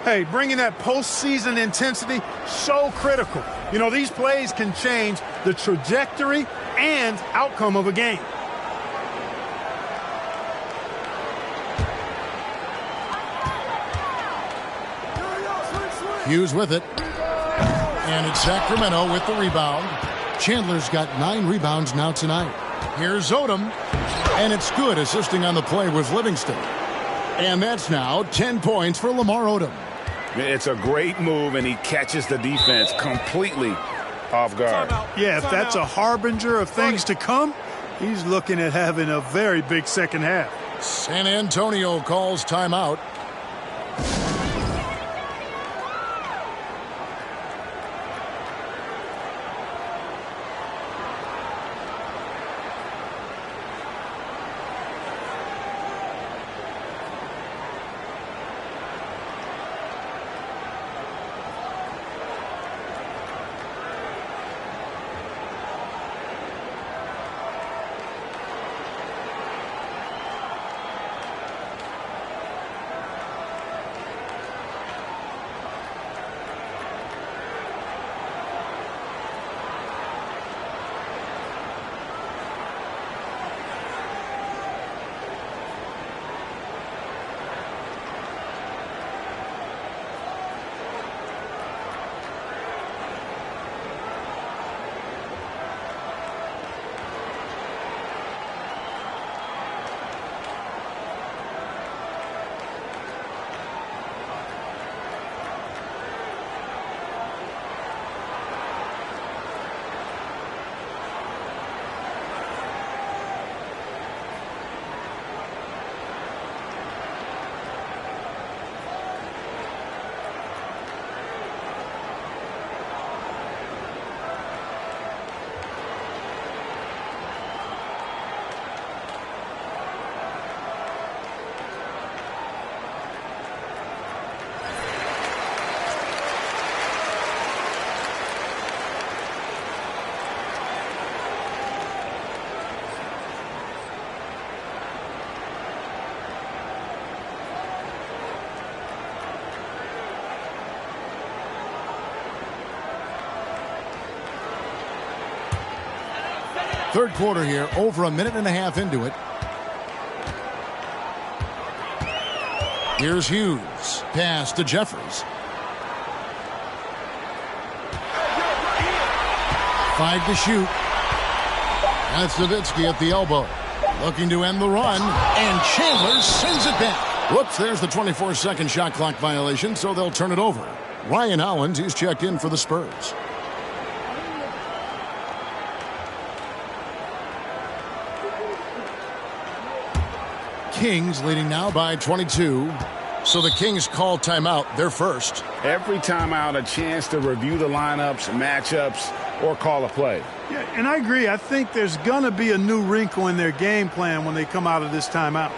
Hey, bringing that postseason intensity, so critical. You know, these plays can change the trajectory and outcome of a game. Hughes with it. And it's Sacramento with the rebound. Chandler's got 9 rebounds now tonight. Here's Odom. And it's good, assisting on the play with Livingston. And that's now 10 points for Lamar Odom. It's a great move, and he catches the defense completely off guard. Yeah, if that's a harbinger of things to come, he's looking at having a very big second half. San Antonio calls timeout. Third quarter here, over a minute and a half into it. Here's Hughes. Pass to Jeffries. 5 to shoot. That's Nowitzki at the elbow. Looking to end the run, and Chandler sends it back. Whoops, there's the 24-second shot clock violation, so they'll turn it over. Ryan Howland, he's checked in for the Spurs. Kings leading now by 22. So the Kings call timeout. They're first. Every timeout, a chance to review the lineups, matchups, or call a play. Yeah, and I agree. I think there's going to be a new wrinkle in their game plan when they come out of this timeout.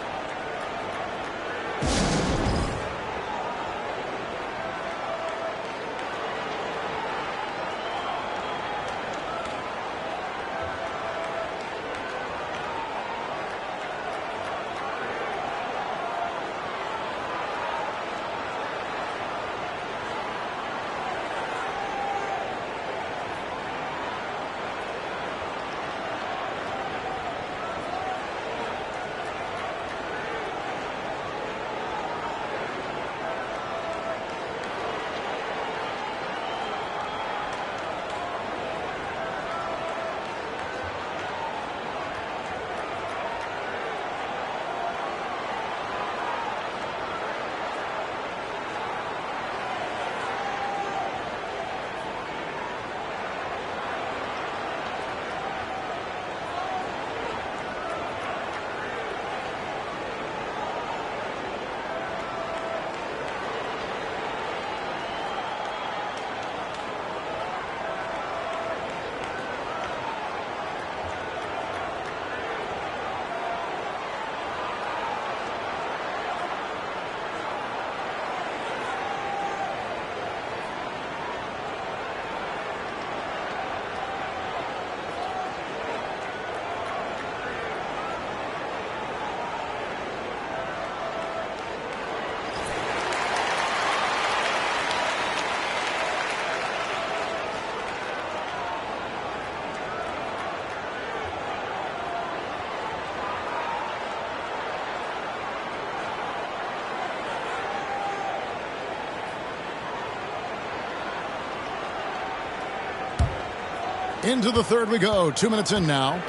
Into the third we go. 2 minutes in now.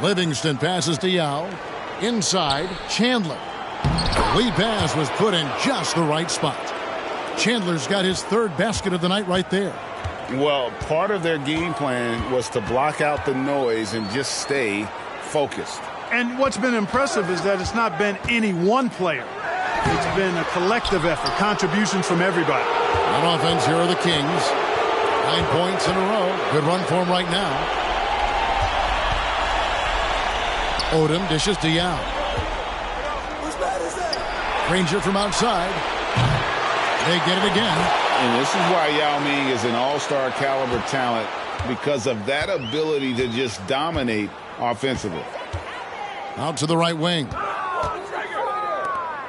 Livingston passes to Yao. Inside, Chandler. The lead pass was put in just the right spot. Chandler's got his third basket of the night right there. Well, part of their game plan was to block out the noise and just stay focused. And what's been impressive is that it's not been any one player. It's been a collective effort, contributions from everybody. On offense, here are the Kings. 9 points in a row. Good run for him right now. Odom dishes to Yao. Granger from outside. They get it again. And this is why Yao Ming is an all-star caliber talent, because of that ability to just dominate offensively. Out to the right wing.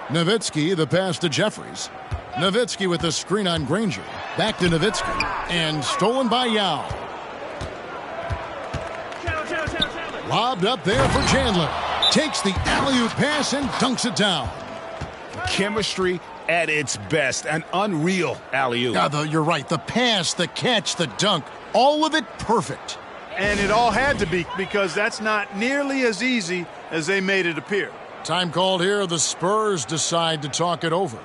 Nowitzki, the pass to Jeffries. Nowitzki with the screen on Granger. Back to Nowitzki. And stolen by Yao. Lobbed up there for Chandler. Takes the alley-oop pass and dunks it down. Chemistry at its best. An unreal alley-oop. Yeah, you're right. The pass, the catch, the dunk. All of it perfect. And it all had to be, because that's not nearly as easy as they made it appear. Time called here. The Spurs decide to talk it over.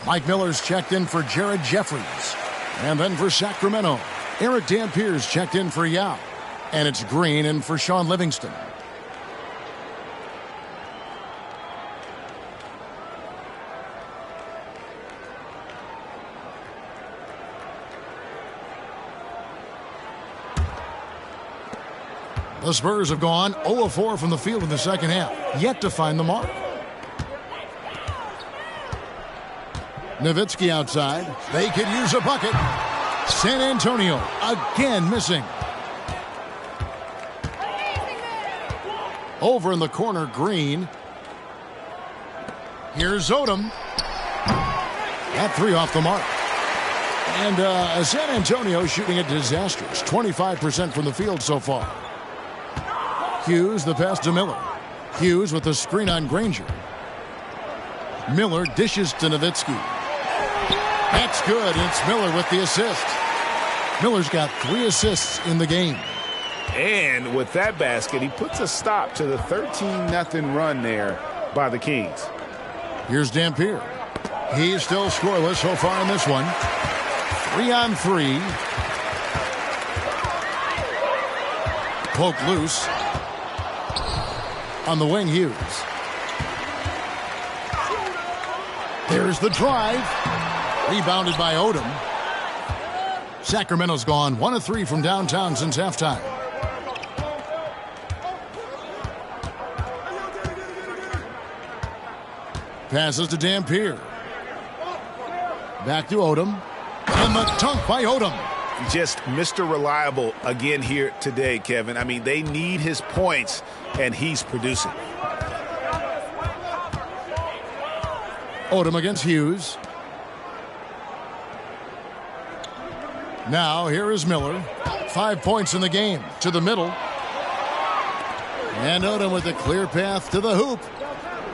Mike Miller's checked in for Jared Jeffries. And then for Sacramento, Eric Dampier's checked in for Yao. And it's Green in for Sean Livingston. The Spurs have gone 0-4 from the field in the second half, yet to find the mark. Nowitzki outside. They could use a bucket. San Antonio again missing. Over in the corner, Green. Here's Odom. That three off the mark. And San Antonio shooting a disastrous 25% from the field so far. Hughes, the pass to Miller. Hughes with the screen on Granger. Miller dishes to Nowitzki. That's good. It's Miller with the assist. Miller's got 3 assists in the game. And with that basket, he puts a stop to the 13-0 run there by the Kings. Here's Dampier. He's still scoreless so far in this one. 3-on-3. Poke loose. On the wing, Hughes. There's the drive. Rebounded by Odom. Sacramento's gone 1 of 3 from downtown since halftime. Passes to Dampier. Back to Odom. And the dunk by Odom. Just Mr. Reliable again here today, Kevin. I mean, they need his points, and he's producing. Odom against Hughes. Now, here is Miller. 5 points in the game. To the middle. And Odom with a clear path to the hoop.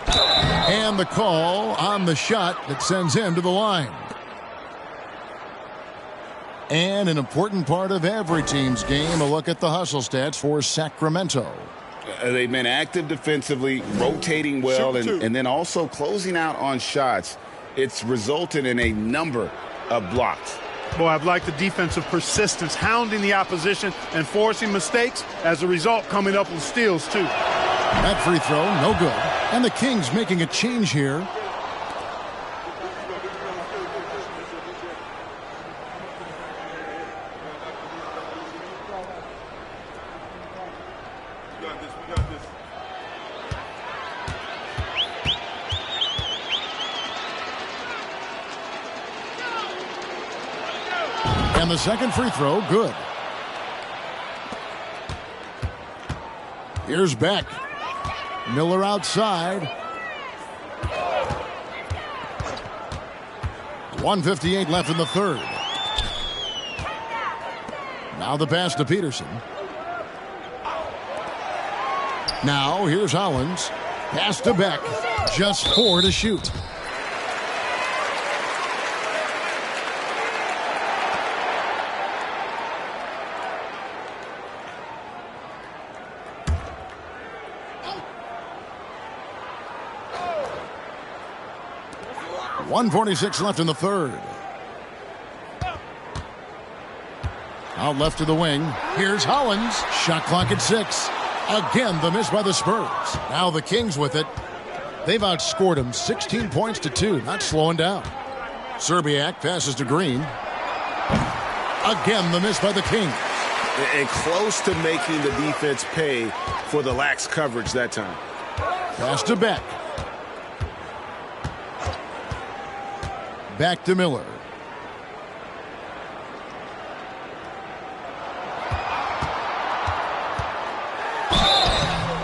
And the call on the shot that sends him to the line. And an important part of every team's game, a look at the hustle stats for Sacramento. They've been active defensively, rotating well, and then also closing out on shots. It's resulted in a number of blocks. Boy, I've liked the defensive persistence, hounding the opposition and forcing mistakes. As a result, coming up with steals, too. That free throw, no good. And the Kings making a change here. And the second free throw, good. Here's Beck. Miller outside. 1:58 left in the third. Now the pass to Peterson. Now here's Hollins. Pass to Beck. Just 4 to shoot. .146 left in the third. Out left to the wing. Here's Hollins. Shot clock at 6. Again, the miss by the Spurs. Now the Kings with it. They've outscored them 16 points to 2. Not slowing down. Serbiak passes to Green. Again, the miss by the Kings. And close to making the defense pay for the lax coverage that time. Pass to Beck. Back to Miller.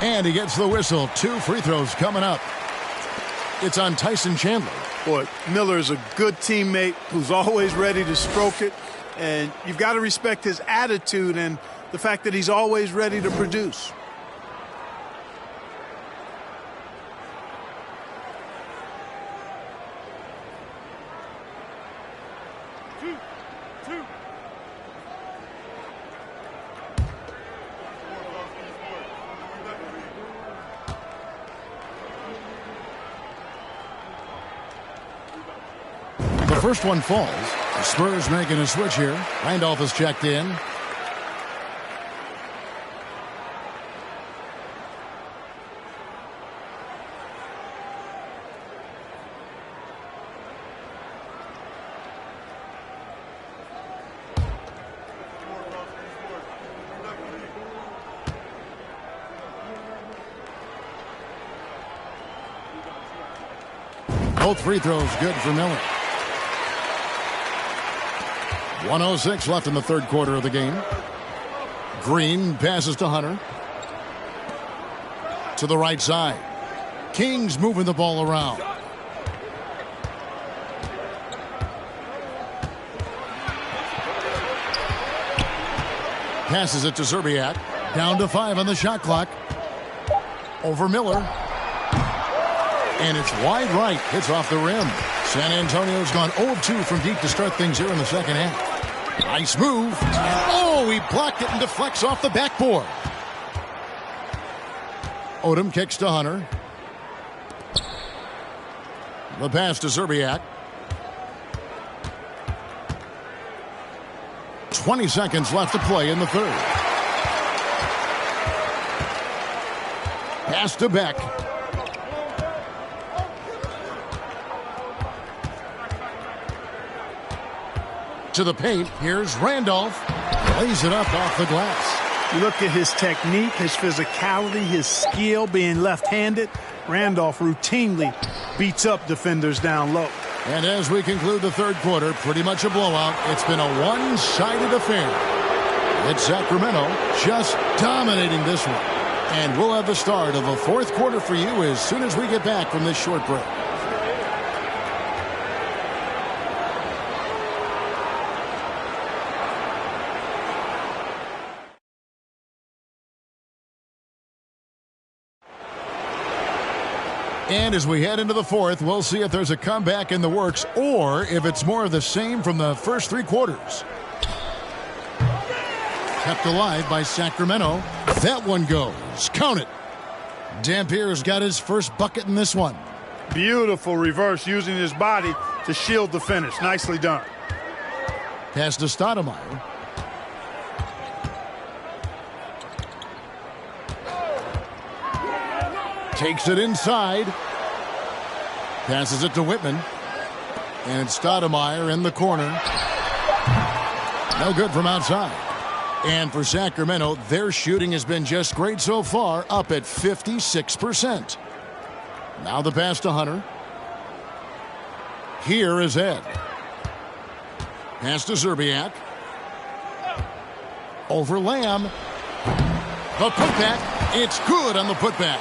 And he gets the whistle. 2 free throws coming up. It's on Tyson Chandler. Boy, Miller is a good teammate who's always ready to stroke it. And you've got to respect his attitude and the fact that he's always ready to produce. The first one falls. The Spurs making a switch here. Randolph is checked in. Both free throws good for Miller. 1:06 left in the third quarter of the game. Green passes to Hunter. To the right side. Kings moving the ball around. Passes it to Zerbiak. Down to 5 on the shot clock. Over Miller. And it's wide right. Hits off the rim. San Antonio's gone 0-2 from deep to start things here in the second half. Nice move. And he blocked it and deflects off the backboard. Odom kicks to Hunter. The pass to Zerbiak. 20 seconds left to play in the third. Pass to Beck. To the paint. Here's Randolph. Lays it up off the glass. You look at his technique, his physicality, his skill being left-handed. Randolph routinely beats up defenders down low. And as we conclude the third quarter, pretty much a blowout. It's been a one-sided affair. It's Sacramento just dominating this one. And we'll have the start of a fourth quarter for you as soon as we get back from this short break. And as we head into the fourth, we'll see if there's a comeback in the works or if it's more of the same from the first three quarters. Kept alive by Sacramento. That one goes. Count it. Dampier's got his first bucket in this one. Beautiful reverse using his body to shield the finish. Nicely done. Pass to Stoudemire. Takes it inside. Passes it to Whitman. And it's Stoudemire in the corner. No good from outside. And for Sacramento, their shooting has been just great so far, up at 56%. Now the pass to Hunter. Here is Ed. Pass to Zerbiak. Over Lamb. The putback. It's good on the putback.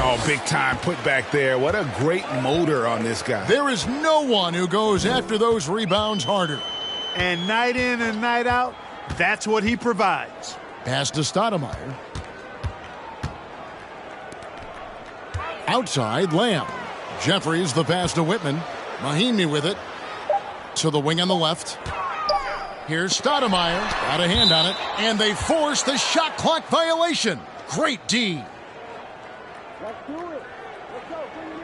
Oh, big time putback there. What a great motor on this guy. There is no one who goes after those rebounds harder. And night in and night out, that's what he provides. Pass to Stoudemire. Outside, Lamb. Jeffries the pass to Whitman. Mahinmi with it. To the wing on the left. Here's Stoudemire. Got a hand on it. And they force the shot clock violation. Great D. Let's do it. Let's go. Bring it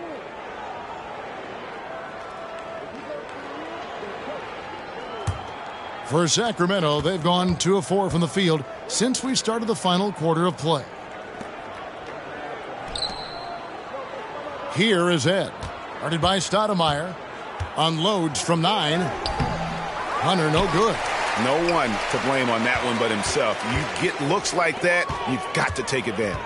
in. For Sacramento, they've gone 2 of 4 from the field since we started the final quarter of play. Here is Ed. Guarded by Stoudemire. Unloads from 9. Hunter, no good. No one to blame on that one but himself. You get looks like that, you've got to take advantage.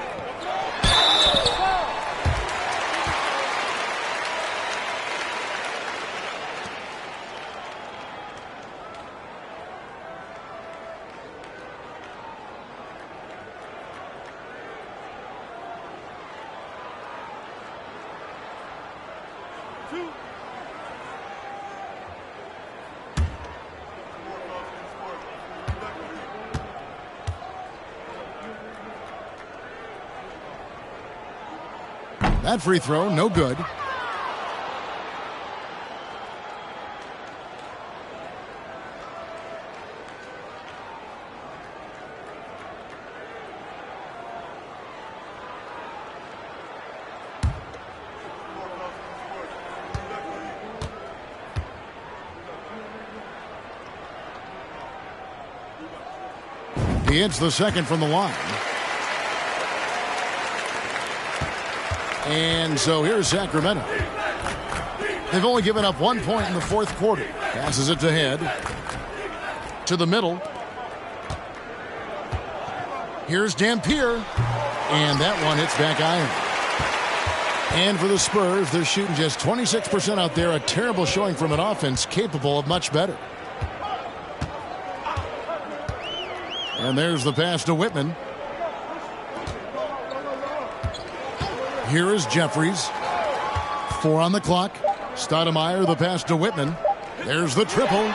That free throw, no good. He hits the second from the line. And so here's Sacramento. They've only given up 1 point in the fourth quarter. Passes it to Head. To the middle. Here's Dampier. And that one hits back iron. And for the Spurs, they're shooting just 26% out there. A terrible showing from an offense capable of much better. And there's the pass to Whitman. Here is Jeffries. 4 on the clock. Stoudemire, the pass to Whitman. There's the triple.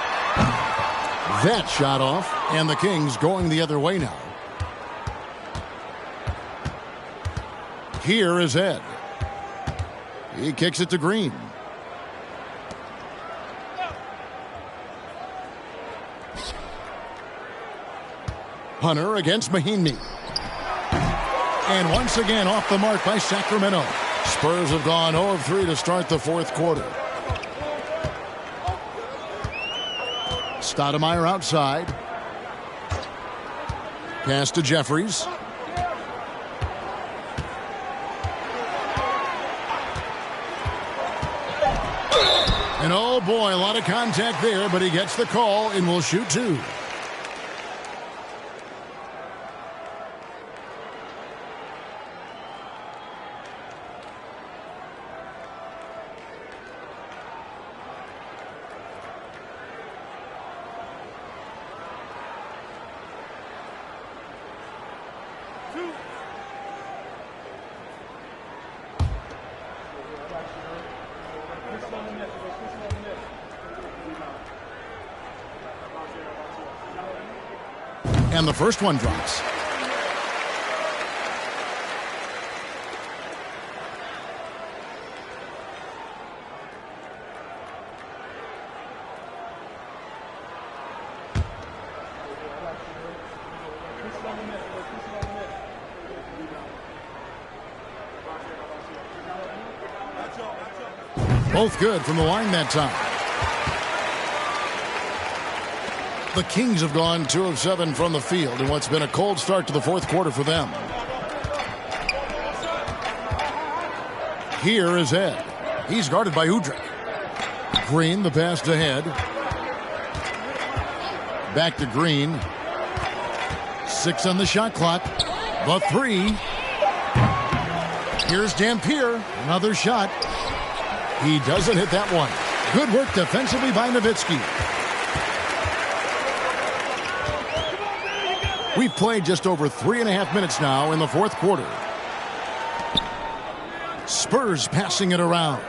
That shot off, and the Kings going the other way now. Here is Ed. He kicks it to Green. Hunter against Mahinmi. And once again off the mark by Sacramento. Spurs have gone 0 of 3 to start the fourth quarter. Stoudemire outside. Pass to Jeffries. And oh boy, a lot of contact there, but he gets the call and will shoot 2. And the first one drops. Both good from the line that time. The Kings have gone 2 of 7 from the field in what's been a cold start to the fourth quarter for them. Here is Ed. He's guarded by Udrih. Green, the pass to Head. Back to Green. 6 on the shot clock. The 3. Here's Dampier. Another shot. He doesn't hit that one. Good work defensively by Nowitzki. We've played just over 3.5 minutes now in the fourth quarter. Spurs passing it around.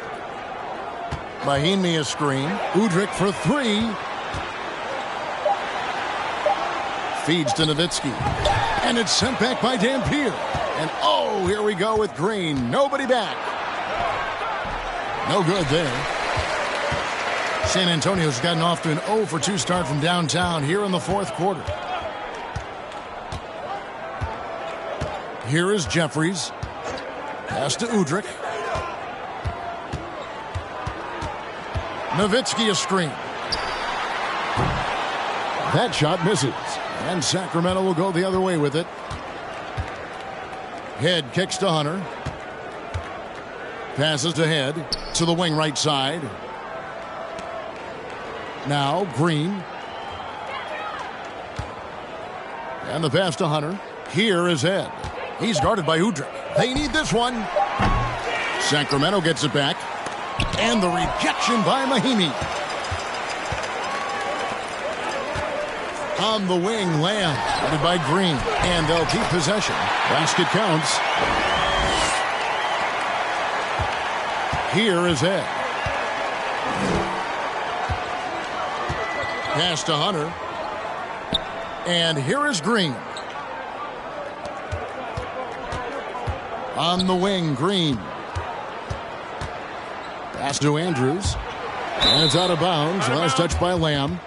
Mahinmi a screen. Udrih for 3. Feeds to Nowitzki. And it's sent back by Dampier. And oh, here we go with Green. Nobody back. No good there. San Antonio's gotten off to an 0 for 2 start from downtown here in the fourth quarter. Here is Jeffries. Pass to Udrih. Nowitzki a screen. That shot misses. And Sacramento will go the other way with it. Head kicks to Hunter. Passes to Head to the wing right side. Now Green. And the pass to Hunter. Here is Head. He's guarded by Udrih. They need this one. Sacramento gets it back. And the rejection by Mahinmi. On the wing, Lamb. Guarded by Green. And they'll keep possession. Basket counts. Here is Ed. Pass to Hunter. And here is Green. On the wing, Green. Pass to Andrews. And it's out of bounds. Last touch by Lamb.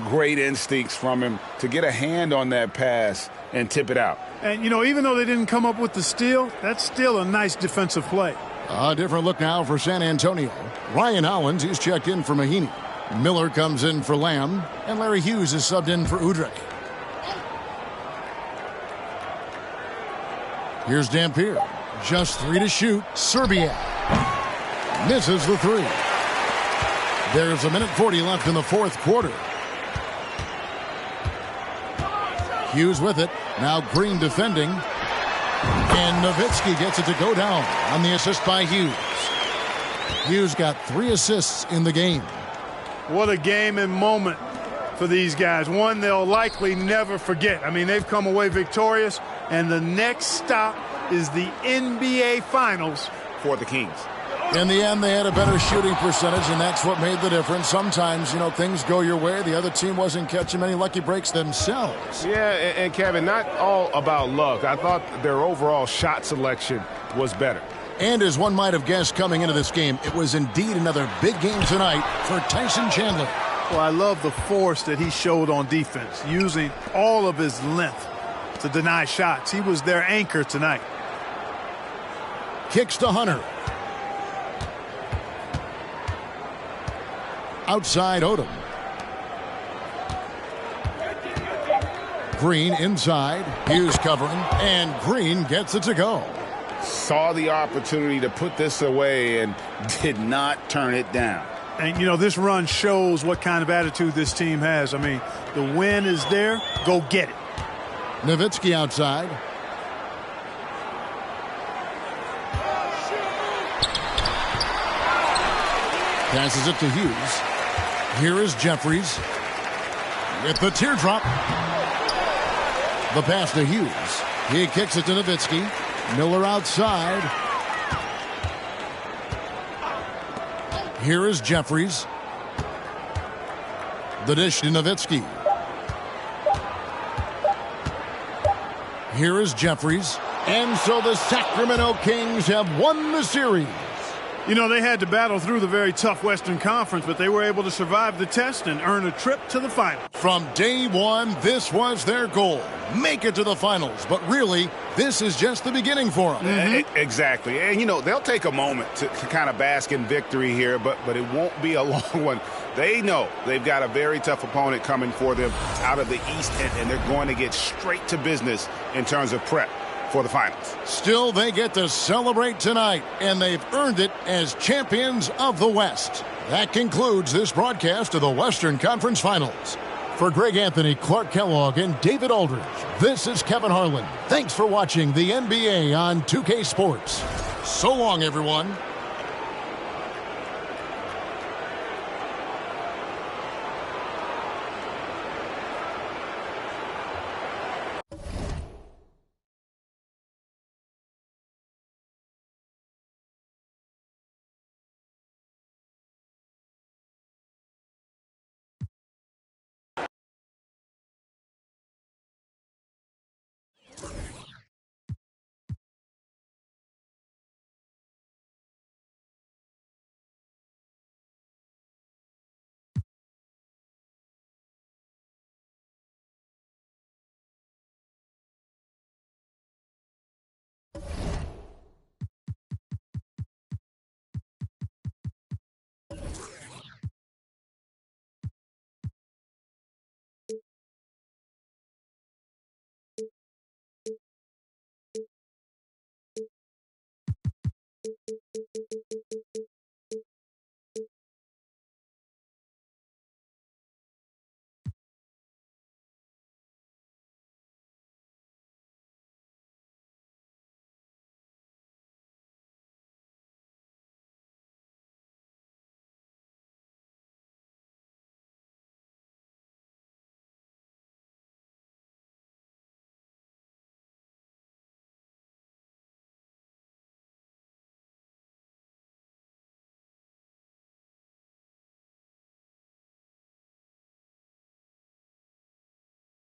Great instincts from him to get a hand on that pass and tip it out. And, you know, even though they didn't come up with the steal, that's still a nice defensive play. A different look now for San Antonio. Ryan Hollins, he's checked in for Mahinmi. Miller comes in for Lamb. And Larry Hughes is subbed in for Udrih. Here's Dampier. Just 3 to shoot. Serbia misses the 3. There's 1:40 left in the fourth quarter. Hughes with it. Now Green defending. And Nowitzki gets it to go down on the assist by Hughes. Hughes got 3 assists in the game. What a game and moment for these guys. One they'll likely never forget. I mean, they've come away victorious, and the next stop is the NBA Finals for the Kings. In the end, they had a better shooting percentage, and that's what made the difference. Sometimes, things go your way. The other team wasn't catching many lucky breaks themselves. Yeah, and Kevin, not all about luck. I thought their overall shot selection was better. And as one might have guessed coming into this game, it was indeed another big game tonight for Tyson Chandler. Well, I love the force that he showed on defense, using all of his length to deny shots. He was their anchor tonight. Kicks to Hunter. Outside Odom. Green inside. Hughes covering, and Green gets it to go. Saw the opportunity to put this away and did not turn it down. And, this run shows what kind of attitude this team has. I mean, the win is there. Go get it. Nowitzki outside. Passes it to Hughes. Here is Jeffries with the teardrop. The pass to Hughes. He kicks it to Nowitzki. Miller outside. Here is Jeffries. The dish to Nowitzki. Here is Jeffries. And so the Sacramento Kings have won the series. They had to battle through the very tough Western Conference, but they were able to survive the test and earn a trip to the finals. From day one, this was their goal. Make it to the finals. But really, this is just the beginning for them. Exactly. And, they'll take a moment to kind of bask in victory here, but it won't be a long one. They know they've got a very tough opponent coming for them out of the East, and they're going to get straight to business in terms of prep for the finals. Still, they get to celebrate tonight, and they've earned it as champions of the West. That concludes this broadcast of the Western Conference Finals. For Greg Anthony, Clark Kellogg, and David Aldridge, this is Kevin Harlan. Thanks for watching the NBA on 2K Sports. So long, everyone.